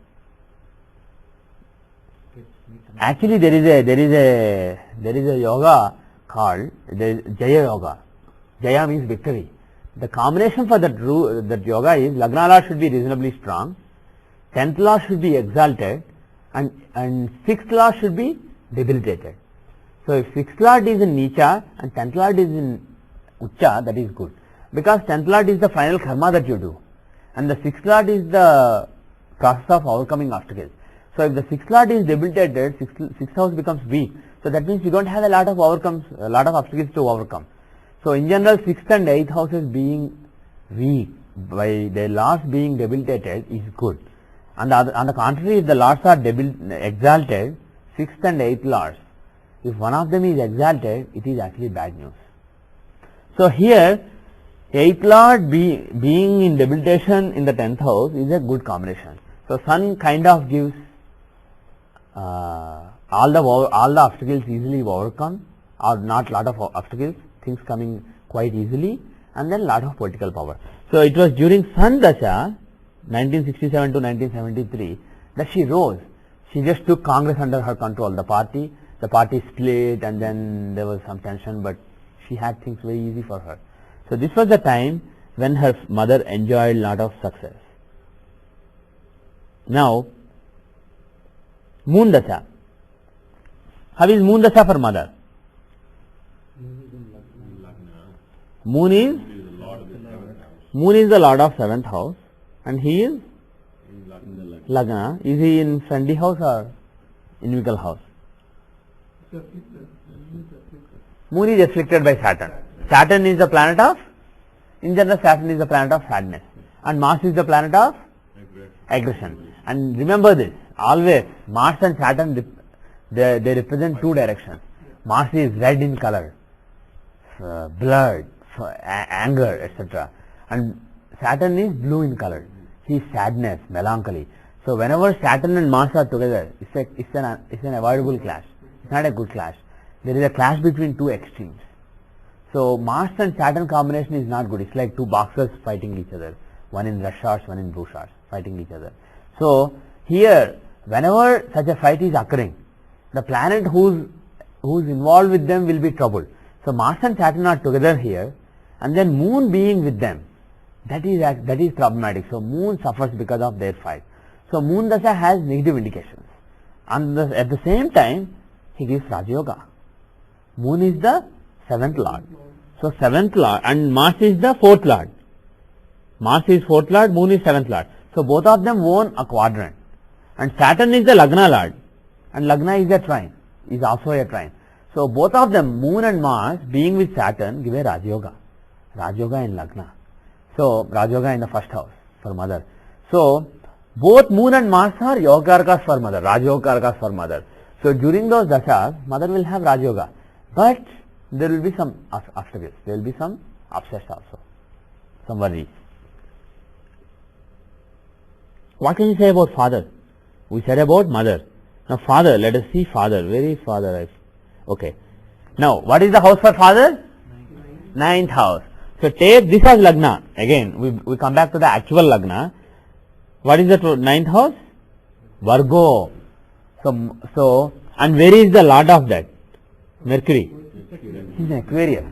Actually there is a yoga called Jaya Yoga. Jaya means victory. The combination for that yoga is Lagna lord should be reasonably strong, 10th lord should be exalted, and 6th lord should be debilitated. So if 6th lord is in Nicha and 10th lord is in Ucha, that is good. Because 10th lord is the final karma that you do, and the 6th lord is the process of overcoming obstacles. So if the 6th lord is debilitated, 6th house becomes weak. So that means you don't have a lot of obstacles to overcome. So in general, 6th and 8th houses being weak by their lords being debilitated is good. On the contrary, if the lords are exalted, 6th and 8th lords, if one of them is exalted, it is actually bad news. So here, 8th lord being in debilitation in the 10th house is a good combination. So Sun kind of gives all the obstacles easily overcome, or not lot of obstacles, things coming quite easily, and then lot of political power. So it was during Sun Dasha, 1967 to 1973, that she rose. She just took Congress under her control. The party split, and then there was some tension, but she had things very easy for her. So this was the time when her mother enjoyed lot of success. Now, Moon Dasha. How is Moon Dasha for mother? Moon is the lord of 7th house, and he is Lagna. Is he in friendly house or inimical house? Moon is afflicted by Saturn. Saturn is the planet of, in general, Saturn is the planet of sadness, and Mars is the planet of aggression. And remember this, always Mars and Saturn, they represent two directions. Mars is red in color, blood, anger, etc. And Saturn is blue in color. He is sadness, melancholy. So whenever Saturn and Mars are together, it's an avoidable clash. It's not a good clash. There is a clash between two extremes. So Mars and Saturn combination is not good. It's like two boxers fighting each other. One in red shorts, one in blue shorts, fighting each other. So here, whenever such a fight is occurring, the planet who's involved with them will be troubled. So Mars and Saturn are together here, and then Moon being with them, that is problematic. So Moon suffers because of their fight. So Moon Dasha has negative indications. And at the same time, he gives Raja Yoga. Moon is the 7th lord. So 7th lord, and Mars is the 4th lord. Mars is 4th lord, Moon is 7th lord. So both of them own a quadrant. And Saturn is the Lagna lord, and Lagna is a trine, is also a trine. So both of them, Moon and Mars, being with Saturn, give a Raja Yoga. Raja Yoga in Lagna. So Raja Yoga in the 1st house for mother. So both Moon and Mars are Yogakarkas for mother, Raja Yogakarkas for mother. So during those dashas, mother will have Raja Yoga. But there will be some obstacles, there will be some upsets also, some worries. What can you say about father? We said about mother. Now father, let us see father. Where is father? Okay. Now what is the house for father? 9th house. So take this as Lagna. Again, we come back to the actual Lagna. What is the 9th house? Virgo. So and where is the lord of that? Mercury. He is Aquarius.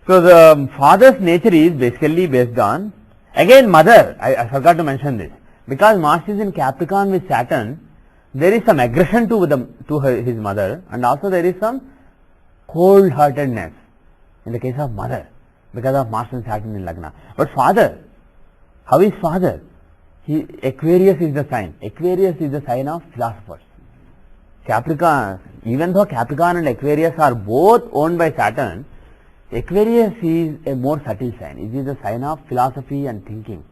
So the father's nature is basically based on, again mother, I forgot to mention this. Because Mars is in Capricorn with Saturn, there is some aggression to his mother, and also there is some cold-heartedness in the case of mother, because of Mars and Saturn in Lagna. But father, how is father? Aquarius is the sign. Aquarius is the sign of philosophers. Capricorn, even though Capricorn and Aquarius are both owned by Saturn, Aquarius is a more subtle sign. It is a sign of philosophy and thinking.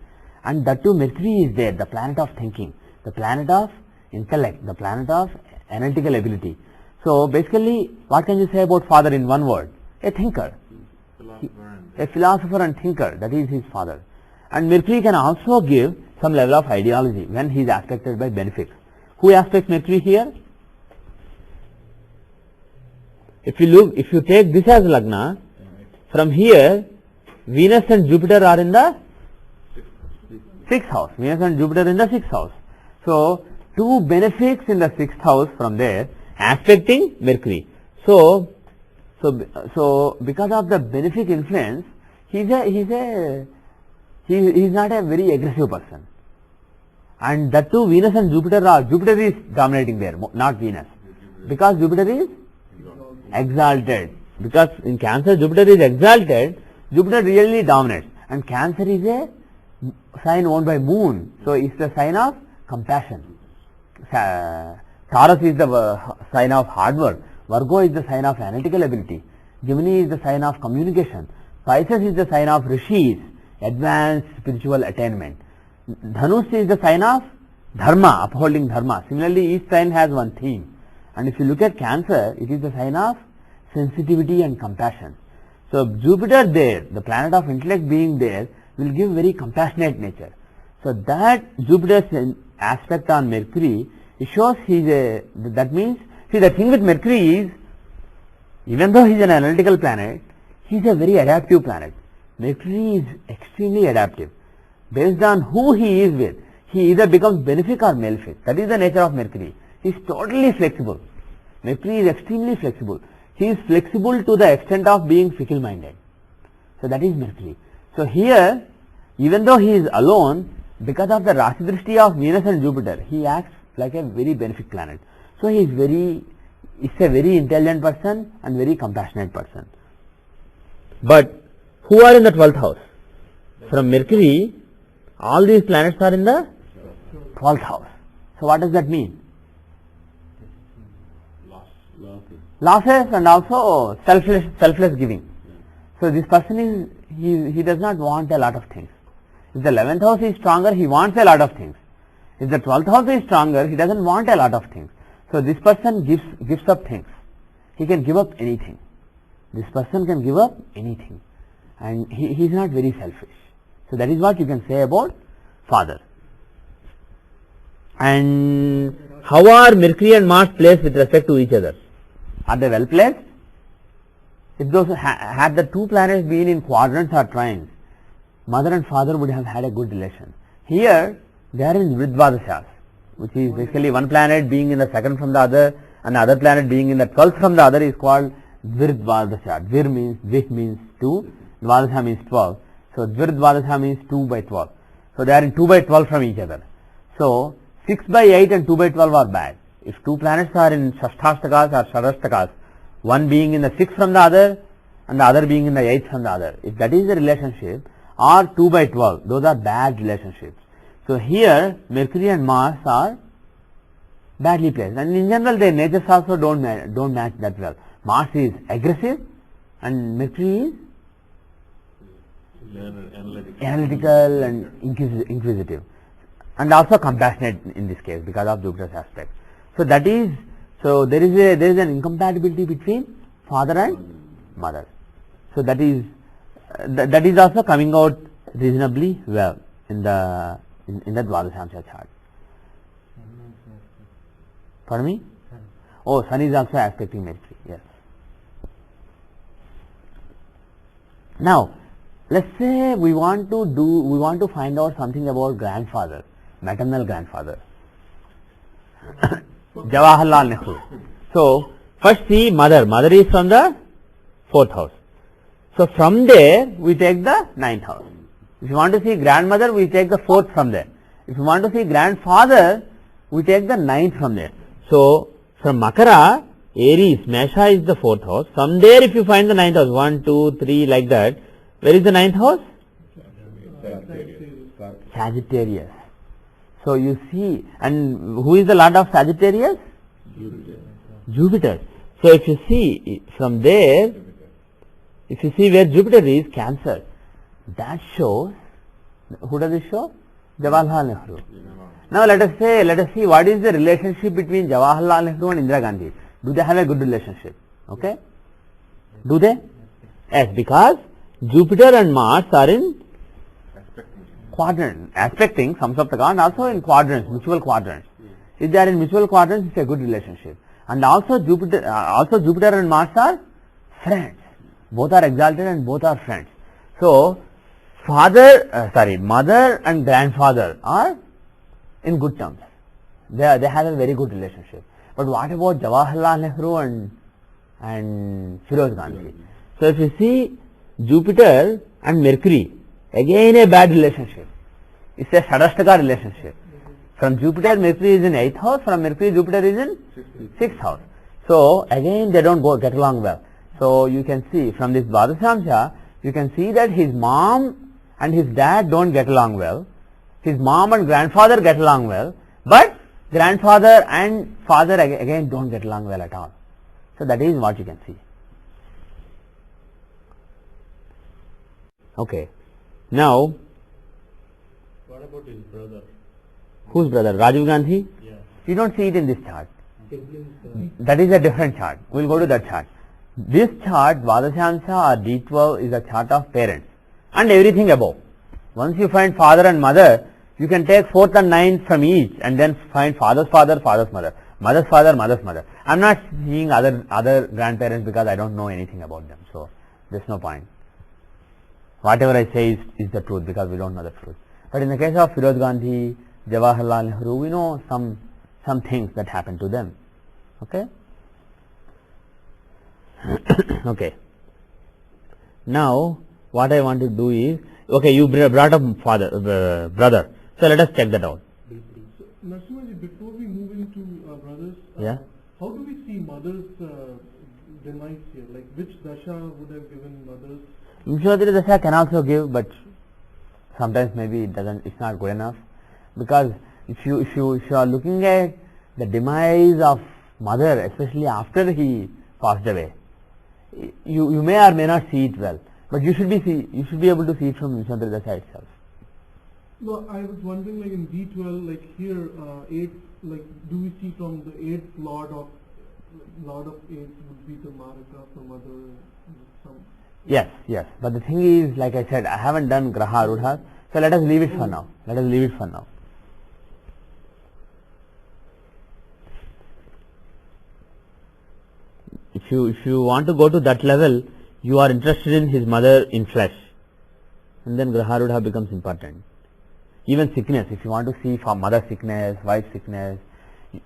And that too Mercury is there, the planet of thinking, the planet of intellect, the planet of analytical ability. So basically, what can you say about father in one word? A thinker. A philosopher and thinker, that is his father. And Mercury can also give some level of ideology when he is aspected by benefics. Who aspects Mercury here? If you take this as Lagna, from here, Venus and Jupiter are in the 6th house. Venus and Jupiter in the 6th house. So, two benefics in the 6th house from there, aspecting Mercury. So because of the benefic influence, he's not a very aggressive person. And that too, Venus and Jupiter is dominating there, not Venus. Because Jupiter is exalted. Because in Cancer, Jupiter is exalted, Jupiter really dominates. And Cancer is a sign owned by Moon. So it's the sign of compassion. Taurus is the sign of hard work. Virgo is the sign of analytical ability. Gemini is the sign of communication. Pisces is the sign of rishis, advanced spiritual attainment. Dhanush is the sign of dharma, upholding dharma. Similarly, each sign has one theme. And if you look at Cancer, it is the sign of sensitivity and compassion. So Jupiter there, the planet of intellect being there, will give very compassionate nature. So that Jupiter's aspect on Mercury, it shows that means, see, the thing with Mercury is, even though he is an analytical planet, he is a very adaptive planet. Mercury is extremely adaptive. Based on who he is with, he either becomes benefic or malefic. That is the nature of Mercury. He is totally flexible. Mercury is extremely flexible. He is flexible to the extent of being fickle-minded. So that is Mercury. So here, even though he is alone, because of the Rasi Drishti of Venus and Jupiter, he acts like a very benefic planet. So he is a very intelligent person and very compassionate person. But who are in the 12th house? From Mercury, all these planets are in the 12th house. So what does that mean? Losses and also selfless giving. So this person he does not want a lot of things. If the 11th house is stronger, he wants a lot of things. If the 12th house is stronger, he doesn't want a lot of things. So this person gives up things. He can give up anything. This person can give up anything. And he is not very selfish. So that is what you can say about father. And how are Mercury and Mars placed with respect to each other? Are they well placed? If those had the two planets been in quadrants or trines, mother and father would have had a good relation. Here, they are in Vridvadashas, which is basically one planet being in the second from the other, and the other planet being in the 12th from the other is called Dvirdvadasha. Dvir means 2, Dvadasha means 12. So Dvirdvadasha means 2 by 12. So they are in 2 by 12 from each other. So 6 by 8 and 2 by 12 are bad. If two planets are in Shashtastakas or Shadashtakas, one being in the 6th from the other and the other being in the 8th from the other, if that is the relationship, or 2 by 12, those are bad relationships. So here Mercury and Mars are badly placed, and in general their natures also don't match that well. Mars is aggressive and Mercury is analytical and inquisitive, and also compassionate in this case because of Jupiter's aspect. So there is an incompatibility between father and mother. So that is also coming out reasonably well in the Dvadashamsha chart. Pardon me? Oh, Sun is also aspecting Mercury. Yes. Now, let's say we want to find out something about grandfather, maternal grandfather. Jawaharlal Nehru. So first see mother. Mother is from the 4th house. So from there we take the 9th house. If you want to see grandmother, we take the 4th from there. If you want to see grandfather, we take the 9th from there. So from Makara, Aries, Mesha is the 4th house. From there if you find the 9th house, 1, 2, 3 like that, where is the 9th house? Sagittarius. So you see, and who is the lord of Sagittarius? Jupiter. So if you see from there, if you see where Jupiter is, Cancer, that shows, who does it show? Jawaharlal Nehru. Now let us see what is the relationship between Jawaharlal Nehru and Indira Gandhi. Do they have a good relationship? Okay? Do they? Yes, because Jupiter and Mars are in quadrant, aspecting Samsaptaka, and also in quadrants, mutual quadrants. If they are in mutual quadrants, it's a good relationship. And also Jupiter and Mars are friends. Both are exalted and both are friends. So, mother and grandfather are in good terms. They have a very good relationship. But what about Jawaharlal Nehru and Firoz Gandhi? So if you see Jupiter and Mercury, again a bad relationship. It's a Shadashtaka relationship. From Jupiter, Mercury is in 8th house, from Mercury, Jupiter is in 6th house. So again they don't get along well. So you can see from this Dvadashamsha, you can see that his mom and his dad don't get along well. His mom and grandfather get along well, but grandfather and father again don't get along well at all. So that is what you can see. Okay. Now, What about his brother? whose brother? Rajiv Gandhi? Yeah. You don't see it in this chart. Siblings, That is a different chart. We'll go to that chart. This chart, Dvadashamsha or D12, is a chart of parents and everything above. Once you find father and mother, you can take 4th and 9th from each and then find father's father, father's mother, mother's father, mother's mother. I am not seeing other grandparents because I don't know anything about them. So, there's no point. Whatever I say is the truth because we don't know the truth. But in the case of Firoz Gandhi, Jawaharlal Nehru, we know some things that happened to them. Okay? Okay. Now, what I want to do is, okay, you brought up brother. So let us check that out. So, Narasimhaji, before we move into brothers, Yeah. how do we see mother's demise here? Like which dasha would have given mother's? Vimshodri Dasha can also give, but sometimes maybe it's not good enough. Because if you are looking at the demise of mother, especially after he passed away, you may or may not see it well. But you should be able to see it from Vimshodri Dasha itself. No, I was wondering, like in D12, like here, 8, like do we see from the 8th Lord of 8 would be the Marika for mother? Yes. But the thing is, like I said, I haven't done Graha Arudha, so let us leave it for now. If you want to go to that level, you are interested in his mother in flesh, and then Graha Arudha becomes important. Even sickness, if you want to see for mother sickness, wife sickness,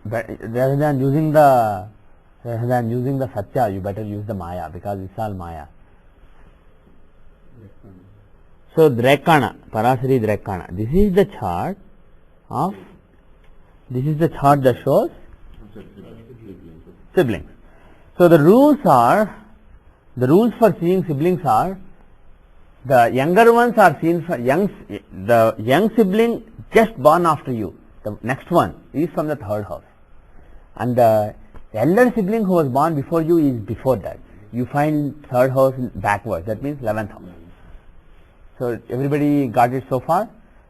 but rather than using the Satya, you better use the Maya, because it's all Maya. So Drekana, Parasari Drekana. This is the chart that shows siblings. So the rules for seeing siblings are, the younger ones are seen for the young sibling just born after you. The next one is from the 3rd house. And the elder sibling who was born before you is before that. You find 3rd house backwards, that means 11th house. So everybody got it so far?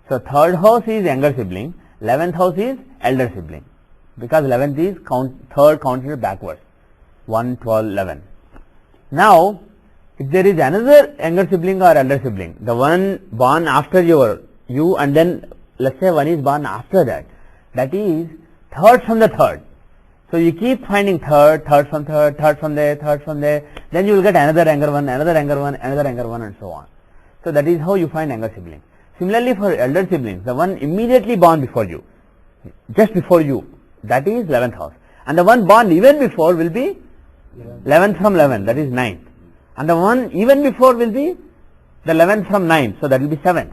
So 3rd house is younger sibling, 11th house is elder sibling. Because 11th is 3rd counted backwards. 1, 12, 11. Now, if there is another younger sibling or elder sibling, the one born after you and then let's say one is born after that, that is 3rd from the 3rd. So you keep finding 3rd from 3rd, 3rd from there, 3rd from there, then you will get another younger one, another younger one, another younger one, and so on. So that is how you find younger sibling. Similarly for elder siblings, the one immediately born before you, just before you, that is 11th house. And the one born even before will be 11th from 11, that is 9th. And the one even before will be the 11th from 9, so that will be 7th.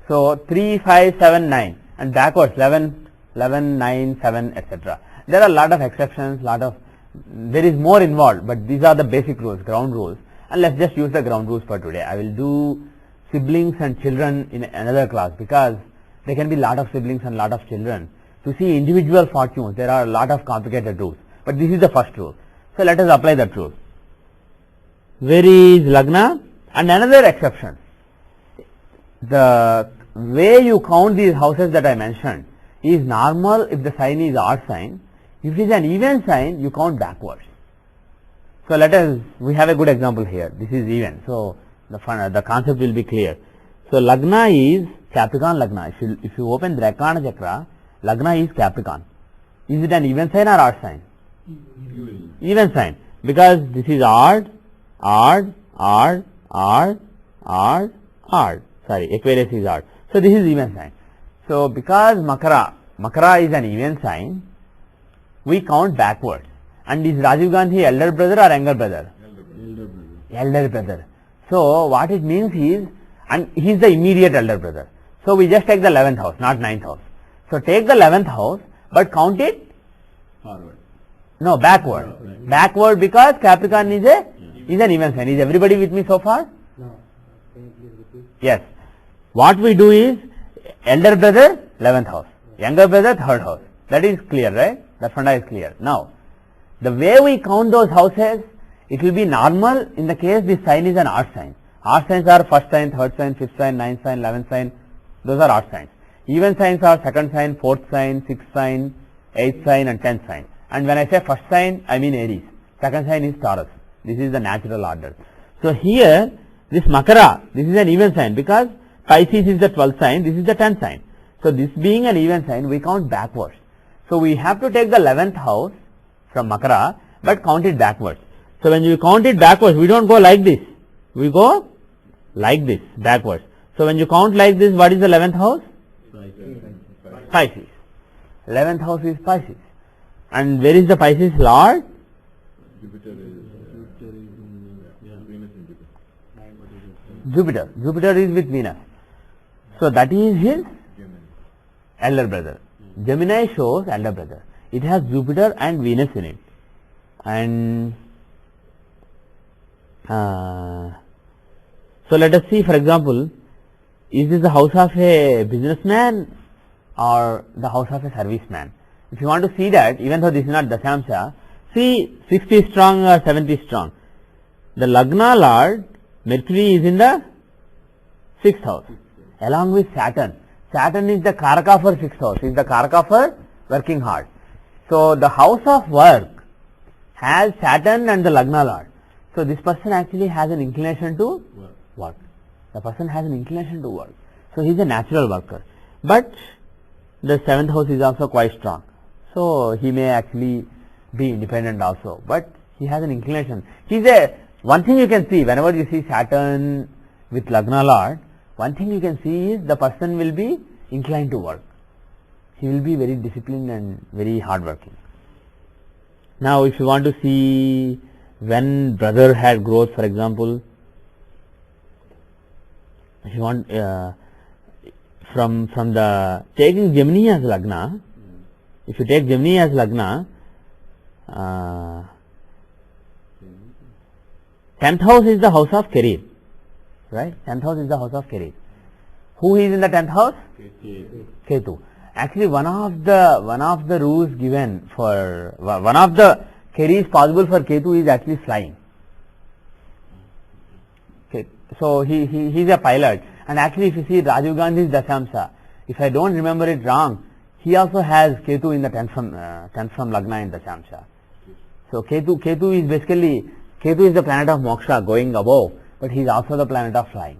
So 3, 5, 7, 9, and backwards 11, 9, 7, etc. There are a lot of exceptions, there is more involved, but these are the basic rules, ground rules. And let's just use the ground rules for today. I will do siblings and children in another class, because there can be lot of siblings and lot of children. To see individual fortunes, there are a lot of complicated rules. But this is the first rule. So let us apply that rule. Where is Lagna? And another exception. The way you count these houses that I mentioned is normal if the sign is odd sign. If it is an even sign, you count backwards. So let us, we have a good example here. This is even. So the concept will be clear. So Lagna is Capricorn Lagna. If you open Drakana Chakra, Lagna is Capricorn. Is it an even sign or odd sign? Even sign. Because this is odd, odd, odd, odd, odd, odd. Sorry, Aquarius is odd. So this is even sign. So because Makara is an even sign, we count backwards. And is Rajiv Gandhi elder brother or younger brother? Elder brother. So what it means is, and he is the immediate elder brother. So we just take the 11th house, not 9th house. So take the 11th house, but count it Forward. no backward. Backward because Capricorn is an even sign. Is everybody with me so far? No. Can you please repeat? Yes. What we do is elder brother 11th house, younger brother 3rd house. That is clear, right? That funda is clear. Now, the way we count those houses, it will be normal in the case this sign is an odd sign. Odd signs are first sign, third sign, fifth sign, ninth sign, 11th sign. Those are odd signs. Even signs are second sign, fourth sign, sixth sign, eighth sign and 10th sign. And when I say first sign, I mean Aries. Second sign is Taurus. This is the natural order. So here, this Makara, this is an even sign because Pisces is the 12th sign, this is the 10th sign. So this being an even sign, we count backwards. So we have to take the 11th house from Makara, but count it backwards. So when you count it backwards, we don't go like this. We go like this, backwards. So when you count like this, what is the 11th house? Pisces. 11th house is Pisces. And where is the Pisces Lord? Jupiter is Venus and Jupiter. Jupiter. Jupiter is with Venus. So that is his Gemini. elder brother. Gemini shows elder brother. It has Jupiter and Venus in it. And so let us see, for example, is this the house of a businessman or the house of a serviceman? If you want to see that, even though this is not Dashamsha, see 6th is strong or 7th is strong. The Lagna Lord, Mercury is in the 6th house, along with Saturn. Saturn is the Karaka for 6th house, is the Karaka for working hard. So the house of work has Saturn and the Lagna Lord. So this person actually has an inclination to work. The person has an inclination to work. So he is a natural worker. But the 7th house is also quite strong. So he may actually be independent also. But he has an inclination. One thing you can see whenever you see Saturn with Lagna Lord, one thing you can see is the person will be inclined to work. He will be very disciplined and very hardworking. Now if you want to see when brother had growth, for example, if you want from the taking Gemini as Lagna, if you take Gemini as Lagna, 10th house is the house of career, right? 10th house is the house of career. Who is in the 10th house? Ketu. Actually, one of the rules given for one of the careers possible for Ketu is actually flying. Okay. So he is a pilot, and actually if you see Rajiv Gandhi's Dashamsha, if I don't remember it wrong, he also has Ketu in the 10th from Lagna in Dashamsha. So Ketu is basically, Ketu is the planet of moksha, going above, but he is also the planet of flying.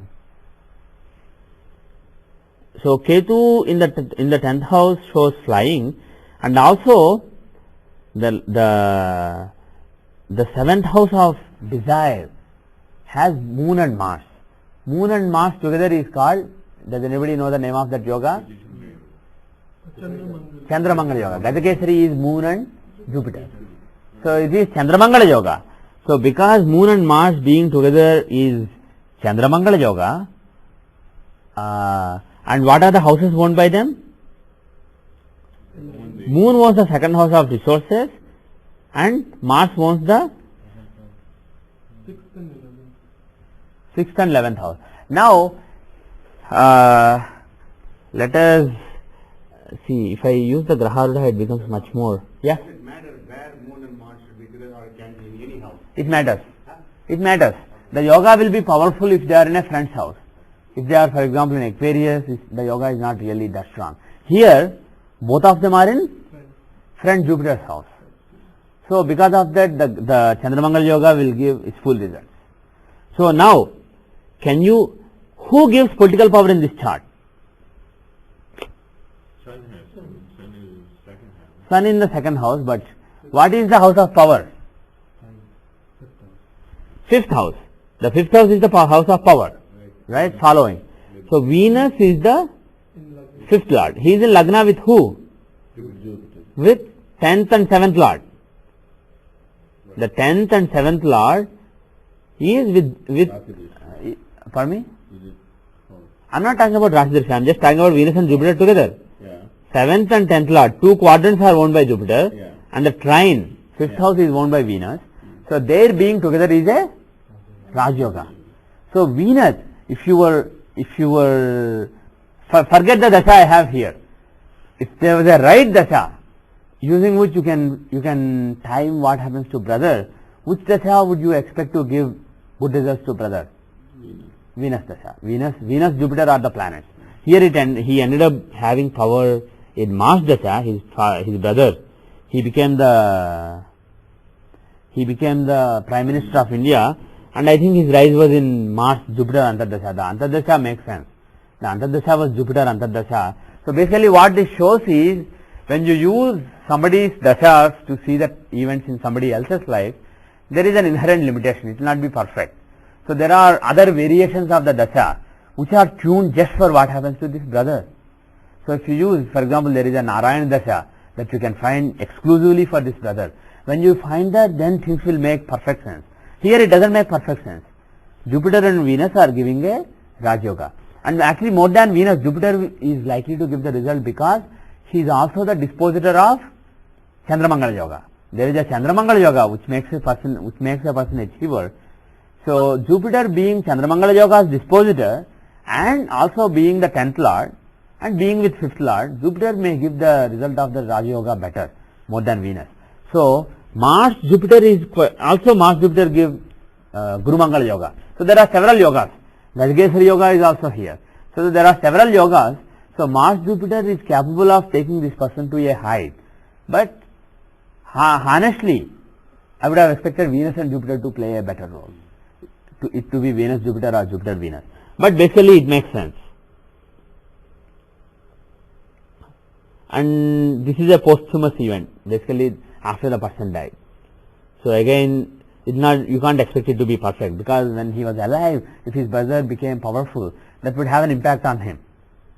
So Ketu in the 10th house shows flying, and also the 7th house of desire has Moon and Mars. Moon and Mars together is called, does anybody know the name of that yoga? Chandramangala Yoga. Gajageshari is Moon and Jupiter. So it is Chandramangala Yoga. So because Moon and Mars being together is Chandramangala Yoga, and what are the houses owned by them? Moon owns the 2nd house of resources and Mars owns the 6th and 11th house. Now, let us see, if I use the Graharuda, it becomes much more. Yeah? Does it matter where Moon and Mars should be together, or it can be in any house? It matters. It matters. The yoga will be powerful if they are in a friend's house. If they are, for example, in Aquarius, the yoga is not really that strong. Here, both of them are in friend Jupiter's house. So, because of that, the Chandramangal yoga will give its full results. So, now, who gives political power in this chart? Sun is second house. Sun in the second house, but what is the house of power? Fifth house. The fifth house is the house of power, right? Following. So, Venus is the fifth lord. He is in Lagna with who? With 10th and 7th lord. The 10th and 7th lord is with pardon me? I am not talking about Rashi, I am just talking about Venus and Jupiter together. Yeah. 7th and 10th lord, two quadrants are owned by Jupiter, Yeah. and the trine, fifth house is owned by Venus. So, their being together is a Raj Yoga. So, Venus, if you were, forget the dasha I have here. If there was a right dasha, using which you can time what happens to brother, which dasha would you expect to give good results to brother? Venus dasha. Venus, Jupiter are the planets. Here he ended up having power in Mars dasha, his brother. He became the Prime Minister of India, and I think his rise was in Mars, Jupiter Antardasha. The Antardasha makes sense. The Antardasha was Jupiter Antardasha. So basically what this shows is, when you use somebody's dashas to see the events in somebody else's life, there is an inherent limitation. It will not be perfect. So there are other variations of the dasha which are tuned just for what happens to this brother. So if you use, for example, there is a Narayan dasha that you can find exclusively for this brother. When you find that, then things will make perfect sense. Here it doesn't make perfect sense. Jupiter and Venus are giving a Raj Yoga. And actually more than Venus, Jupiter is likely to give the result because he is also the dispositor of Chandramangal Yoga. There is a Chandramangal Yoga which makes a person achiever. So Jupiter being Chandramangal Yoga's dispositor and also being the 10th lord and being with 5th lord, Jupiter may give the result of the Raj Yoga better, more than Venus. So Mars Jupiter give Guru Mangal Yoga. So there are several yogas. Gajgeswari Yoga is also here. So there are several yogas. So Mars Jupiter is capable of taking this person to a height. But honestly, I would have expected Venus and Jupiter to play a better role. It to be Venus Jupiter or Jupiter Venus. But basically it makes sense. And this is a posthumous event, basically after the person died. So again, you can't expect it to be perfect, because when he was alive, if his brother became powerful, that would have an impact on him,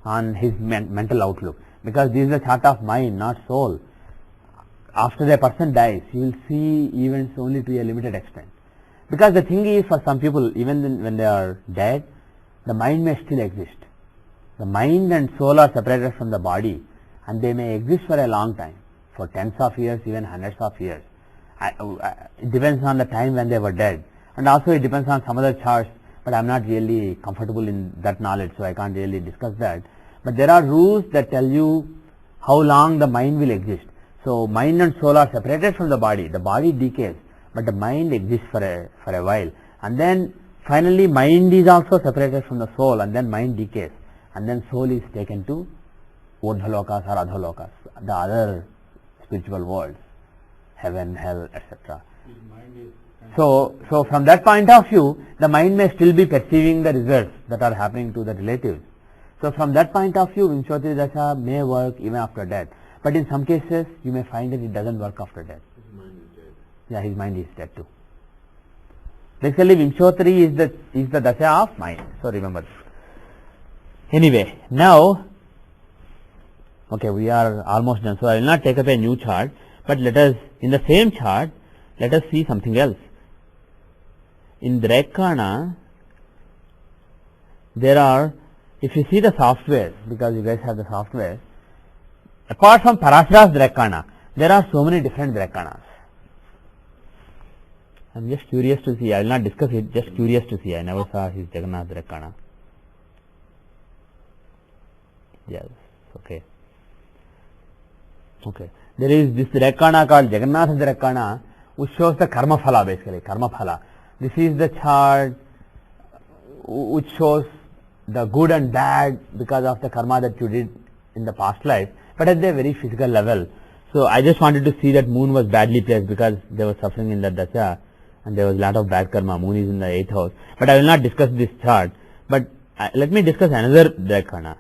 on his mental outlook, because this is a chart of mind, not soul. After the person dies, you will see events only to a limited extent. Because the thing is, for some people, even when they are dead, the mind may still exist. The mind and soul are separated from the body, and they may exist for a long time, for tens of years, even hundreds of years. It depends on the time when they were dead, and also it depends on some other charts, but I am not really comfortable in that knowledge, so I can't really discuss that. But there are rules that tell you how long the mind will exist. So mind and soul are separated from the body decays, but the mind exists for a while, and then finally mind is also separated from the soul, and then mind decays, and then soul is taken to Urdhalokas or Adhalokas, the other spiritual worlds, heaven, hell, etc. So from that point of view, the mind may still be perceiving the results that are happening to the relatives. So from that point of view, Vimshotri Dasha may work even after death. But in some cases, you may find that it doesn't work after death. His mind is dead. Yeah, his mind is dead too. Basically, Vimshotri is the Dasha of mind. So remember this. Anyway, now, okay, we are almost done. So I will not take up a new chart, but let us, in the same chart, let us see something else. In Drekana, there are, if you see the software, because you guys have the software, apart from Parashara's Drekana, there are so many different Drekanas. I am just curious to see, I will not discuss it, just curious to see. I never saw his Jagannath Drekana. Yes, okay. Okay. there is this Direkana called Jagannatha Direkana, which shows the karma phala basically, karma phala. This is the chart which shows the good and bad because of the karma that you did in the past life, but at the very physical level. So I just wanted to see that moon was badly placed because they were suffering in that dasha and there was a lot of bad karma. Moon is in the 8th house. But I will not discuss this chart. But let me discuss another Direkana.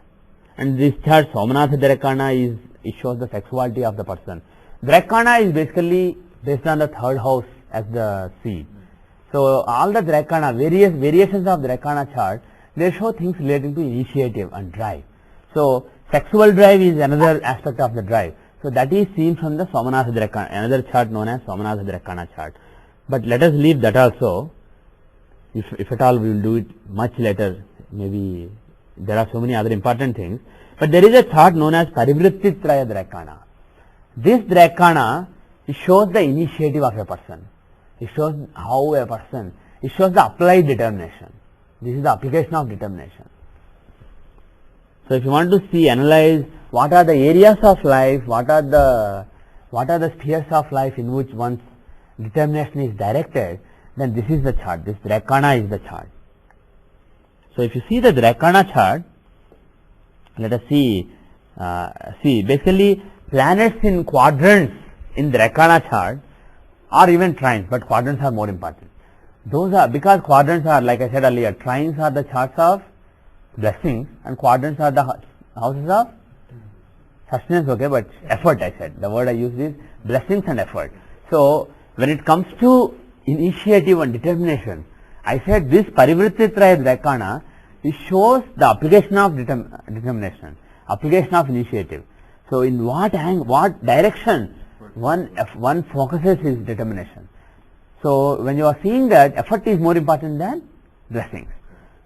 And this chart, Somanatha Direkana, it shows the sexuality of the person. Direkana is basically based on the 3rd house as the seed. So all the Direkana, various variations of Direkana chart, they show things relating to initiative and drive. So sexual drive is another aspect of the drive. So that is seen from the Somanatha Direkana, another chart known as Somanatha Direkana chart. But let us leave that also. If at all we will do it much later, maybe there are so many other important things. But there is a chart known as Parivrittitraya Direkana. This Direkana, it shows the initiative of a person. It shows how a person, it shows the applied determination. This is the application of determination. So if you want to see, analyze what are the areas of life, what are the spheres of life in which one's determination is directed, then this is the chart. This Direkana is the chart. So if you see the Direkana chart, let us see. Basically planets in quadrants in Direkana chart or even trines, but quadrants are more important. Those are, because quadrants are, like I said earlier, trines are the charts of blessings and quadrants are the houses of sustenance, okay, but effort, I said. The word I used is blessings and effort. So when it comes to initiative and determination, I said this Parivrittitraya Direkana, it shows the application of determination, application of initiative. So in what direction one focuses his determination. So when you are seeing that, effort is more important than blessings.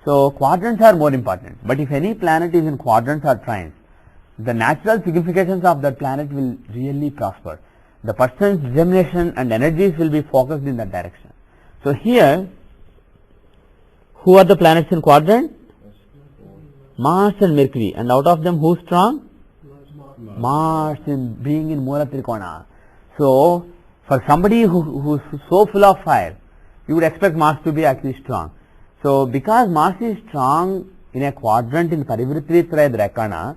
So quadrants are more important. But if any planet is in quadrants or trines, the natural significations of that planet will really prosper. The person's determination and energies will be focused in that direction. So here, who are the planets in quadrant? Mars and Mercury. And out of them, who's strong? Mars in being in Mula Trikona. So for somebody who's so full of fire, you would expect Mars to be actually strong. So because Mars is strong in a quadrant in Parivrittitraya Direkana,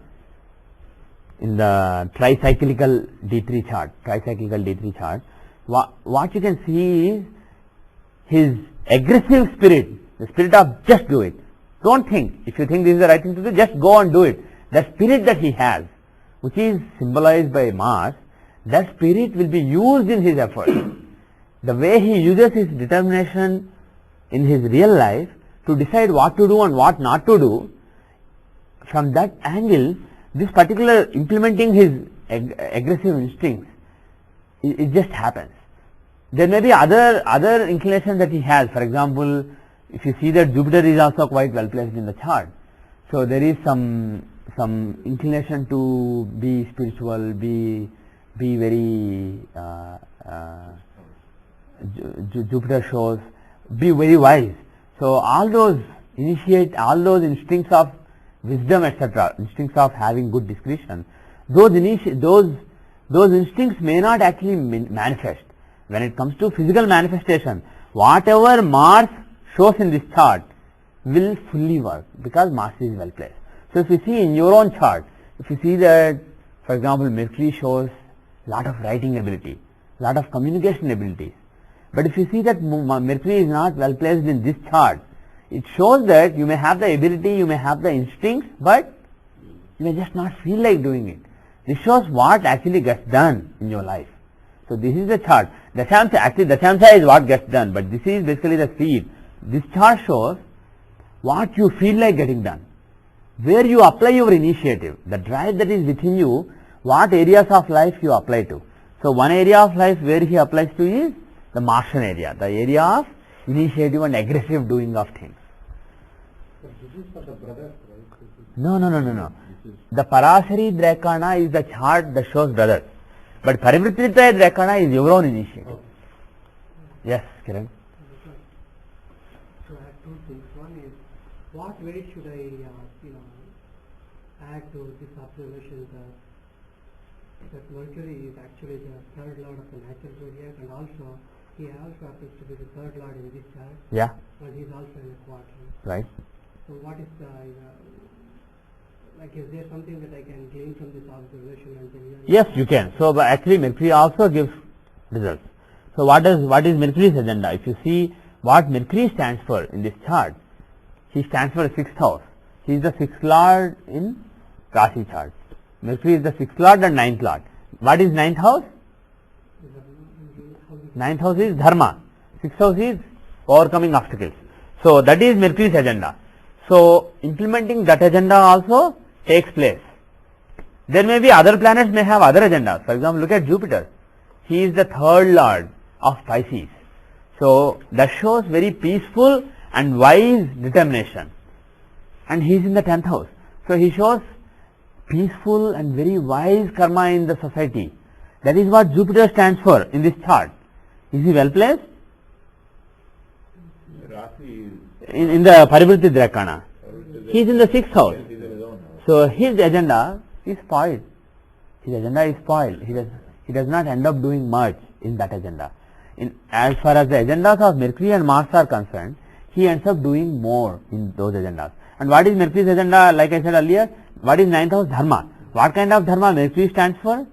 in the tricyclical D3 chart, what you can see is his aggressive spirit, the spirit of just do it. Don't think. If you think this is the right thing to do, just go and do it. The spirit that he has, which is symbolized by Mars, that spirit will be used in his effort. The way he uses his determination in his real life to decide what to do and what not to do, from that angle, this particular implementing his aggressive instincts, it just happens. There may be other inclinations that he has. For example, if you see that Jupiter is also quite well placed in the chart, so there is some inclination to be spiritual, be very Jupiter shows, be very wise. So all those instincts of wisdom, etc., instincts of having good discretion, those instincts may not actually manifest. When it comes to physical manifestation, whatever Mars shows in this chart will fully work because Mars is well placed. So if you see in your own chart, if you see that, for example, Mercury shows lot of writing ability, lot of communication abilities. But if you see that Mercury is not well placed in this chart, it shows that you may have the ability, you may have the instincts, but you may just not feel like doing it. This shows what actually gets done in your life. So this is the chart. Dashamsa, actually Dashamsa is what gets done, but this is basically the seed. This chart shows what you feel like getting done, where you apply your initiative, the drive that is within you, what areas of life you apply to. So one area of life where he applies to is the Martian area, the area of initiative and aggressive doing of things. But this is for the brothers, right? No. The Parashari Direkana is the chart that shows brothers. But Parivrittitraya Direkana is your own initiative. Okay. Yes, Kiran. So I have two things. One is, what weight should I, add to this observation that that Mercury is actually the third lord of the natural zodiac, and also he also happens to be the third lord in this chart, Yeah, but he's also in the quadrant. right. So what is the, like, is there something that I can glean from this observation and then? Yes, you can. So, but actually Mercury also gives results. So what is Mercury's agenda? If you see what Mercury stands for in this chart, he stands for the 6th house. He is the 6th lord in Rasi chart. Mercury is the 6th lord and 9th lord. What is 9th house? 9th house is dharma. 6th house is overcoming obstacles. So that is Mercury's agenda. So implementing that agenda also takes place. There may be other planets may have other agendas. For example, look at Jupiter. He is the 3rd lord of Pisces. So that shows very peaceful and wise determination. And he is in the 10th house. So he shows peaceful and very wise karma in the society. That is what Jupiter stands for in this chart. Is he well placed? Rasi is In the Parivritti Drakana. He is in the 6th house. in his own house. So his agenda is spoiled. His agenda is spoiled. He does not end up doing much in that agenda. As far as the agendas of Mercury and Mars are concerned, he ends up doing more in those agendas. And what is Mercury's agenda? Like I said earlier, what is 9th house? Dharma. What kind of dharma Mercury stands for?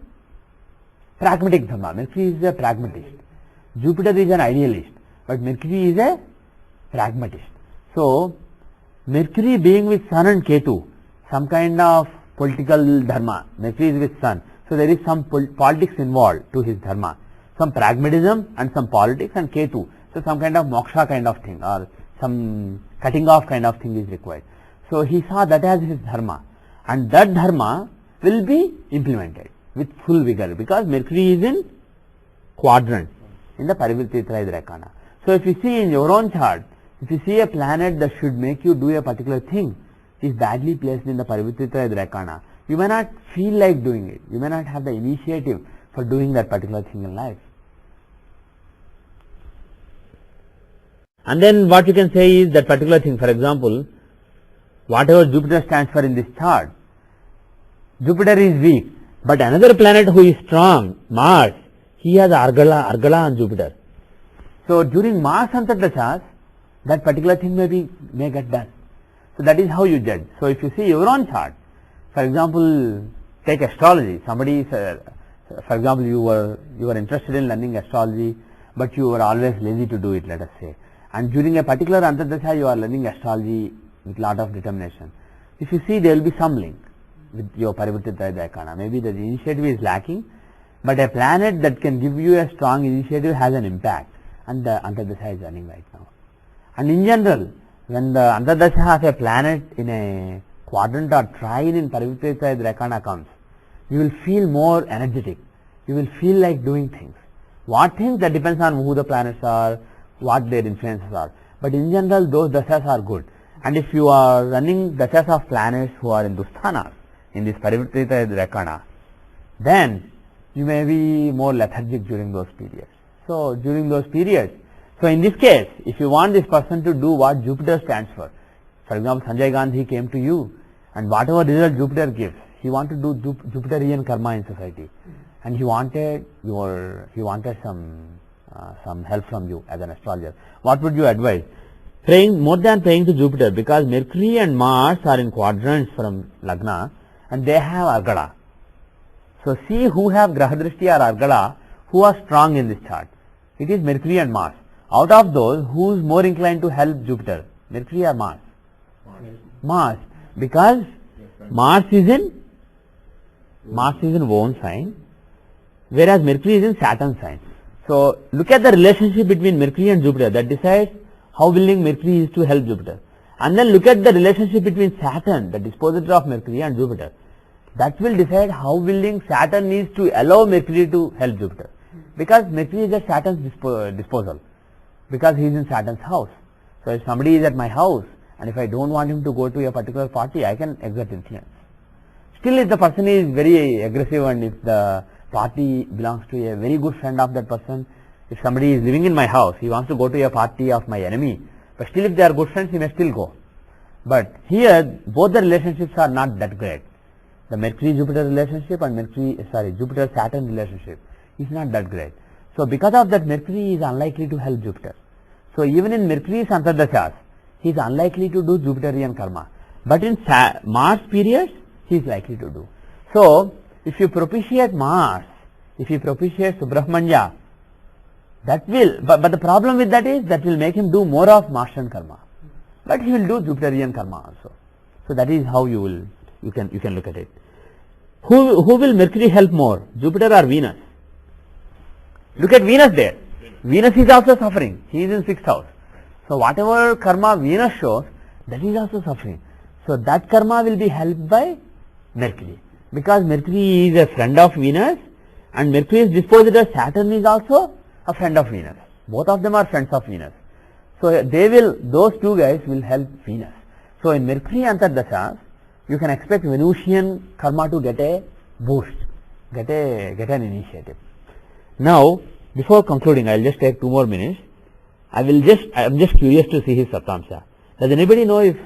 Pragmatic dharma. Mercury is a pragmatist. Jupiter is an idealist, but Mercury is a pragmatist. So Mercury being with Sun and Ketu, some kind of political dharma. Mercury is with Sun, so there is some politics involved to his dharma, some pragmatism and some politics, and Ketu, so some kind of moksha kind of thing or some cutting off kind of thing is required. So he saw that as his dharma, and that dharma will be implemented with full vigor because Mercury is in quadrants in the Parivritti Rakana. So if you see in your own chart, if you see a planet that should make you do a particular thing is badly placed in the Parivritti Rakana, you may not feel like doing it. You may not have the initiative for doing that particular thing in life. And then what you can say is that particular thing, for example, whatever Jupiter stands for in this chart, Jupiter is weak, but another planet who is strong, Mars, he has Argala on Jupiter. So during Mars Antardashas, that particular thing may get done. So that is how you judge. So if you see your own chart, for example, take astrology. Somebody is, for example, you were interested in learning astrology, but you were always lazy to do it, let us say. And during a particular Antardasha, you are learning astrology with lot of determination. If you see, there will be some link with your Parivritti Rakana. Maybe the initiative is lacking, but a planet that can give you a strong initiative has an impact, and the Antardasha is running right now. And in general, when the Antardasha of a planet in a quadrant or trine in Parivritti Rakana comes, you will feel more energetic. You will feel like doing things. What things? That depends on who the planets are, what their influences are. But in general, those dashas are good. And if you are running dashas of planets who are in Dusthanas, in this Parivritti Rakana, then you may be more lethargic during those periods. So during those periods, so in this case, if you want this person to do what Jupiter stands for example, Sanjay Gandhi came to you, and whatever result Jupiter gives, he wanted to do Jupiterian karma in society, and he wanted some help from you as an astrologer. What would you advise? Praying more than praying to Jupiter, because Mercury and Mars are in quadrants from Lagna, and they have Argala. So see who have Grahadrishti or Argala, who are strong in this chart. It is Mercury and Mars. Out of those, who is more inclined to help Jupiter? Mercury or Mars? Mars. Because Mars is in own sign, whereas Mercury is in Saturn sign. So look at the relationship between Mercury and Jupiter. That decides how willing Mercury is to help Jupiter. And then look at the relationship between Saturn, the dispositor of Mercury, and Jupiter. That will decide how willing Saturn is to allow Mercury to help Jupiter. Because Mercury is at Saturn's disposal, because he is in Saturn's house. So if somebody is at my house, and if I don't want him to go to a particular party, I can exert influence. Still, if the person is very aggressive, and if the party belongs to a very good friend of that person, if somebody is living in my house, he wants to go to a party of my enemy, but still if they are good friends, he may still go. But here, both the relationships are not that great. The Mercury-Jupiter relationship and Jupiter-Saturn relationship is not that great. So because of that, Mercury is unlikely to help Jupiter. So even in Mercury's Antardashas, he is unlikely to do Jupiterian karma. But in Mars periods, he is likely to do. So if you propitiate Mars, if you propitiate Subramanya, that will, but the problem with that is that will make him do more of Martian karma. But he will do Jupiterian karma also. So that is how you can look at it. Who will Mercury help more, Jupiter or Venus? Look at Venus there. Venus is also suffering. He is in 6th house. So whatever karma Venus shows, that is also suffering. So that karma will be helped by Mercury. Because Mercury is a friend of Venus and Mercury's dispositor Saturn is also a friend of Venus. Both of them are friends of Venus. So those two guys will help Venus. So in Mercury Antardashas, you can expect Venusian karma to get a boost, get an initiative. Now, before concluding, I will just take 2 more minutes. I am just curious to see his Saptamsha. Does anybody know if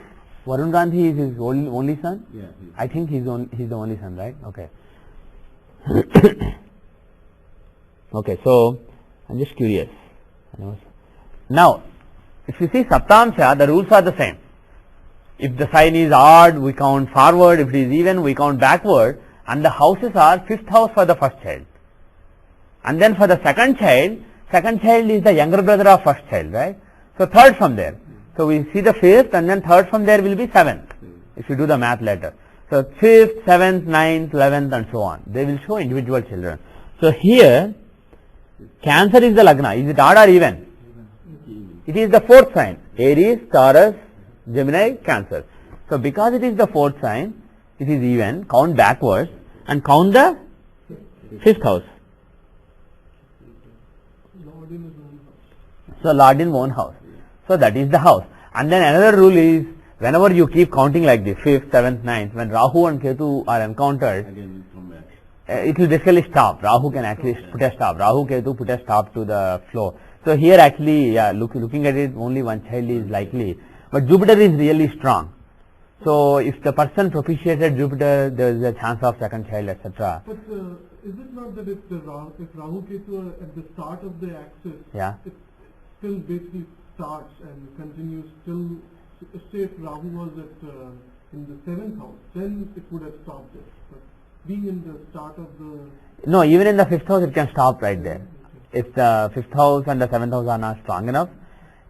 Varun Gandhi is his only son? Yeah. I think he's the only son, right? Okay. Okay, so I'm just curious. Now, if you see Saptamsha, the rules are the same. If the sign is odd, we count forward. If it is even, we count backward. And the houses are 5th house for the first child. And then for the second child is the younger brother of first child, right? So 3rd from there. So we see the 5th and then 3rd from there will be 7th, if you do the math later. So 5th, 7th, 9th, 11th and so on. They will show individual children. So here, Cancer is the Lagna. Is it odd or even? It is the 4th sign. Aries, Taurus, Gemini, Cancer. So because it is the 4th sign, it is even. Count backwards and count the 5th house. So Lord in own house. So that is the house. And then another rule is, whenever you keep counting like this, 5th, 7th, 9th, when Rahu and Ketu are encountered, Again, come back. It will basically stop. Rahu can actually put a stop. Rahu, Ketu put a stop to the flow. So here actually, looking at it, only one child is likely. But Jupiter is really strong. So if the person propitiated Jupiter, there is a chance of second child, etc. But is it not that if Rahu Ketu are at the start of the axis, it still basically starts and continues till, say if Rahu was in the 7th house, then it would have stopped there. But being in the start of the... No, even in the 5th house it can stop right there. If the 5th house and the 7th house are not strong enough,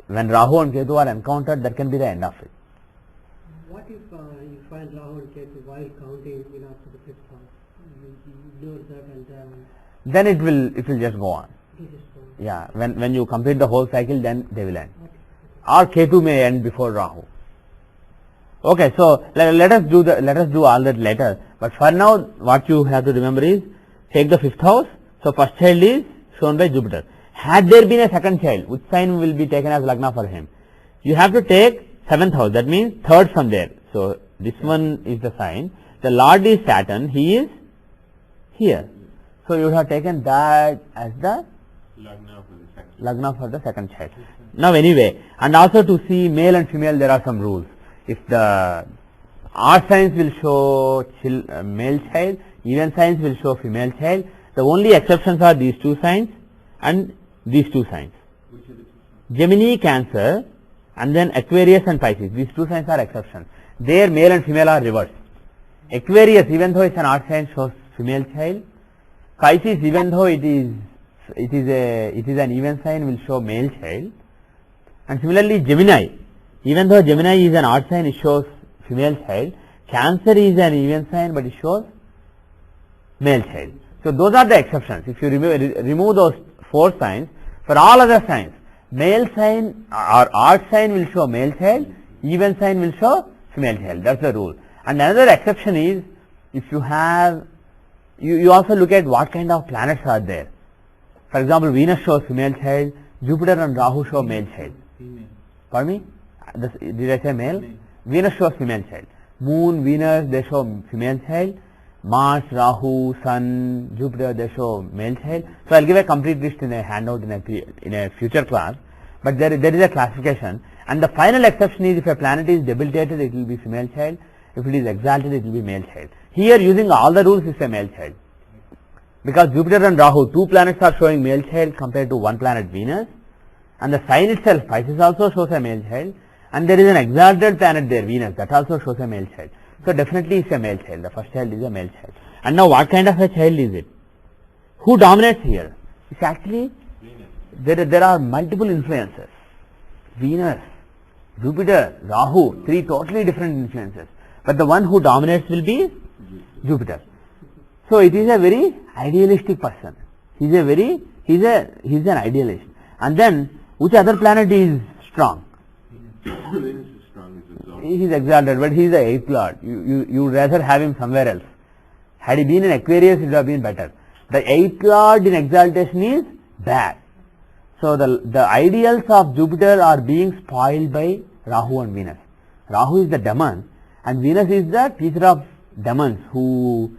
when Rahu and Ketu are encountered, that can be the end of it. What if you find Rahu and Ketu while counting after the 5th house? You ignore that and then it will just go on. Yeah, when you complete the whole cycle, then they will end. Okay. Or Ketu may end before Rahu. Okay, so let us do all that later. But for now, what you have to remember is, take the 5th house. So first child is shown by Jupiter. Had there been a second child, which sign will be taken as Lagna for him? You have to take 7th house. That means 3rd from there. So this one is the sign. The Lord is Saturn. He is here. So you have taken that as the Lagna for the second child. Now anyway, and also to see male and female, there are some rules. If the odd signs will show male child, even signs will show female child. The only exceptions are these 2 signs and these 2 signs. Gemini, Cancer, and then Aquarius and Pisces. These 2 signs are exceptions. There male and female are reversed. Aquarius, even though it's an odd sign, shows female child. Pisces, even though it is an even sign, will show male child. And similarly Gemini, even though Gemini is an odd sign, it shows female child. Cancer is an even sign, but it shows male child. So those are the exceptions. If you remove those 4 signs, for all other signs, male sign or odd sign will show male child, even sign will show female child. That's the rule. And another exception is, if you have, you also look at what kind of planets are there. For example, Venus shows female child, Jupiter and Rahu show male child. Female. Pardon me? Did I say male? Venus shows female child. Moon, Venus, they show female child. Mars, Rahu, Sun, Jupiter, they show male child. So I'll give a complete list in a handout in a future class. But there is a classification. And the final exception is, if a planet is debilitated, it will be female child. If it is exalted, it will be male child. Here using all the rules is a male child. Because Jupiter and Rahu, two planets are showing male child compared to one planet Venus. And the sign itself, Pisces, also shows a male child. And there is an exalted planet there, Venus, that also shows a male child. So definitely it's a male child. The first child is a male child. And now what kind of a child is it? Who dominates here? It's actually, there are multiple influences. Venus, Jupiter, Rahu, three totally different influences. But the one who dominates will be Jupiter. So it is a very idealistic person. He's an idealist. And then, which other planet is strong? Venus is strong, is exalted. He is exalted, but he is the eighth lord. You would rather have him somewhere else. Had he been in Aquarius, it would have been better. The eighth lord in exaltation is bad. So the ideals of Jupiter are being spoiled by Rahu and Venus. Rahu is the demon and Venus is the teacher of demons who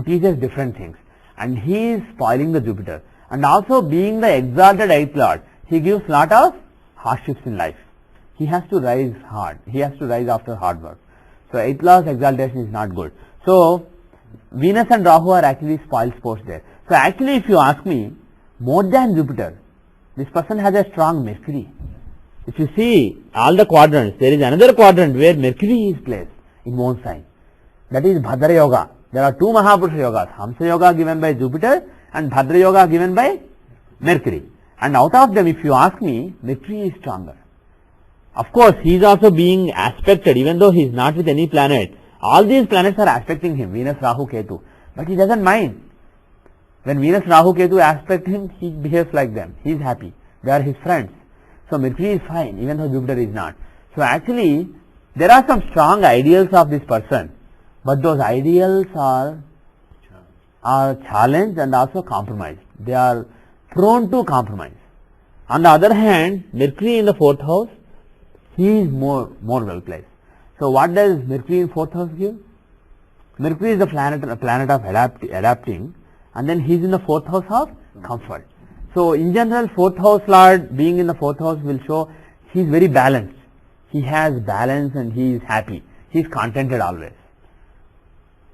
teaches different things. And he is spoiling the Jupiter. And also being the exalted eighth lord, he gives lot of hardships in life. He has to rise hard. He has to rise after hard work. So eighth lord's exaltation is not good. So Venus and Rahu are actually spoiled sports there. So actually if you ask me, more than Jupiter, this person has a strong Mercury. If you see all the quadrants, there is another quadrant where Mercury is placed in one sign. That is Bhadra Yoga. There are two Mahapurusha Yogas. Hamsa Yoga given by Jupiter and Bhadra Yoga given by Mercury. And out of them, if you ask me, Mercury is stronger. Of course, he is also being aspected, even though he is not with any planet. All these planets are aspecting him, Venus, Rahu, Ketu. But he doesn't mind. When Venus, Rahu, Ketu aspect him, he behaves like them. He is happy. They are his friends. So Mercury is fine, even though Jupiter is not. So actually, there are some strong ideals of this person. But those ideals are challenged and also compromised. They are prone to compromise. On the other hand, Mercury in the fourth house, he is more well placed. So what does Mercury in fourth house give? Mercury is a planet of adapting, and then he is in the fourth house of comfort. So in general, fourth house lord being in the fourth house will show he is very balanced. He has balance and he is happy. He is contented always.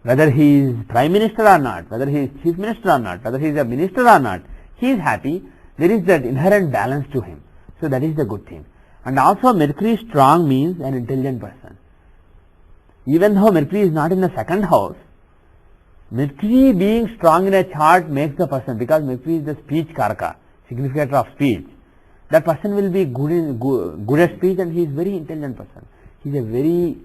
Whether he is prime minister or not, whether he is chief minister or not, whether he is a minister or not, he is happy. There is that inherent balance to him. So that is the good thing. And also Mercury strong means an intelligent person. Even though Mercury is not in the second house, Mercury being strong in a chart makes the person, because Mercury is the speech karaka, significator of speech, that person will be good at speech and he is very intelligent person. He is a very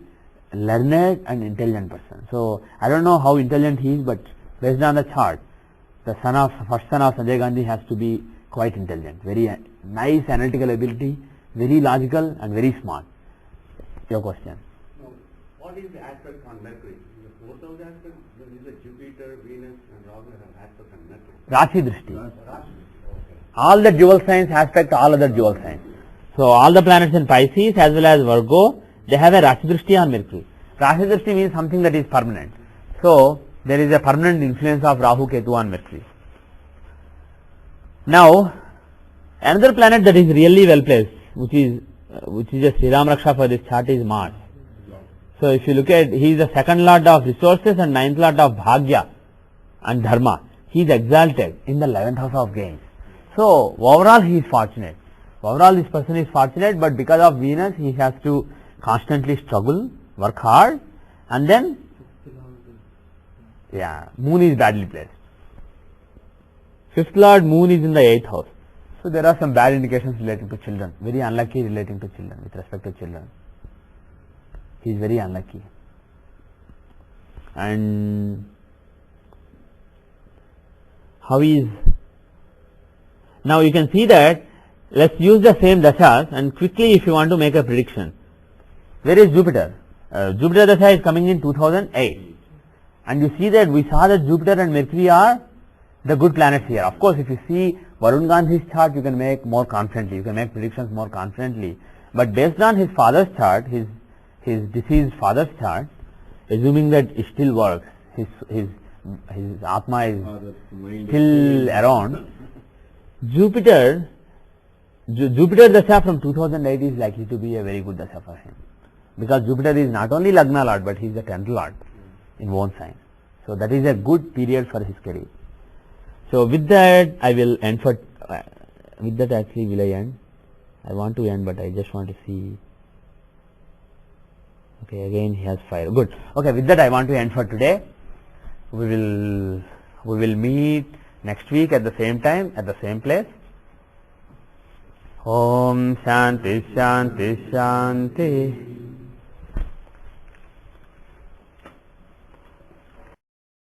learned and intelligent person. So I don't know how intelligent he is, but based on the chart, the first son of Sanjay Gandhi has to be quite intelligent, very nice analytical ability, very logical and very smart. Your question. What is the aspect on Mercury? The fourth house aspect, there is a Jupiter, Venus and Rahu have an aspect on Mercury. Rashi Drishti. All the dual signs aspect all other dual signs. So all the planets in Pisces as well as Virgo, they have a Rashi Drishti on Mercury. Rashi Drishti means something that is permanent. So there is a permanent influence of Rahu Ketu on Mercury. Now another planet that is really well placed, which is a Sriram Raksha for this chart, is Mars. So if you look at, he is the second lord of resources and ninth lord of Bhagya and Dharma. He is exalted in the 11th house of gains. So overall he is fortunate. Overall this person is fortunate, but because of Venus he has to constantly struggle, work hard, and then Moon is badly placed. Fifth lord Moon is in the 8th house. So there are some bad indications relating to children, very unlucky relating to children, with respect to children. He is very unlucky. And how is, now you can see that, let's use the same dashas and quickly if you want to make a prediction. Where is Jupiter? Jupiter dasha is coming in 2008. And you see that we saw that Jupiter and Mercury are the good planets here. Of course, if you see Varun Gandhi's chart, you can make more confidently, you can make predictions more confidently. But based on his father's chart, his deceased father's chart, assuming that it still works, his Atma is still around, Jupiter dasha from 2008 is likely to be a very good dasha for him. Because Jupiter is not only Lagna Lord, but he is the 10th Lord in one sign. So that is a good period for his career. So with that I will end for, with that actually will I end? I want to end but I just want to see. Okay, again he has fire. Good. Okay, with that I want to end for today. We will meet next week at the same time, at the same place. Om Shanti Shanti Shanti.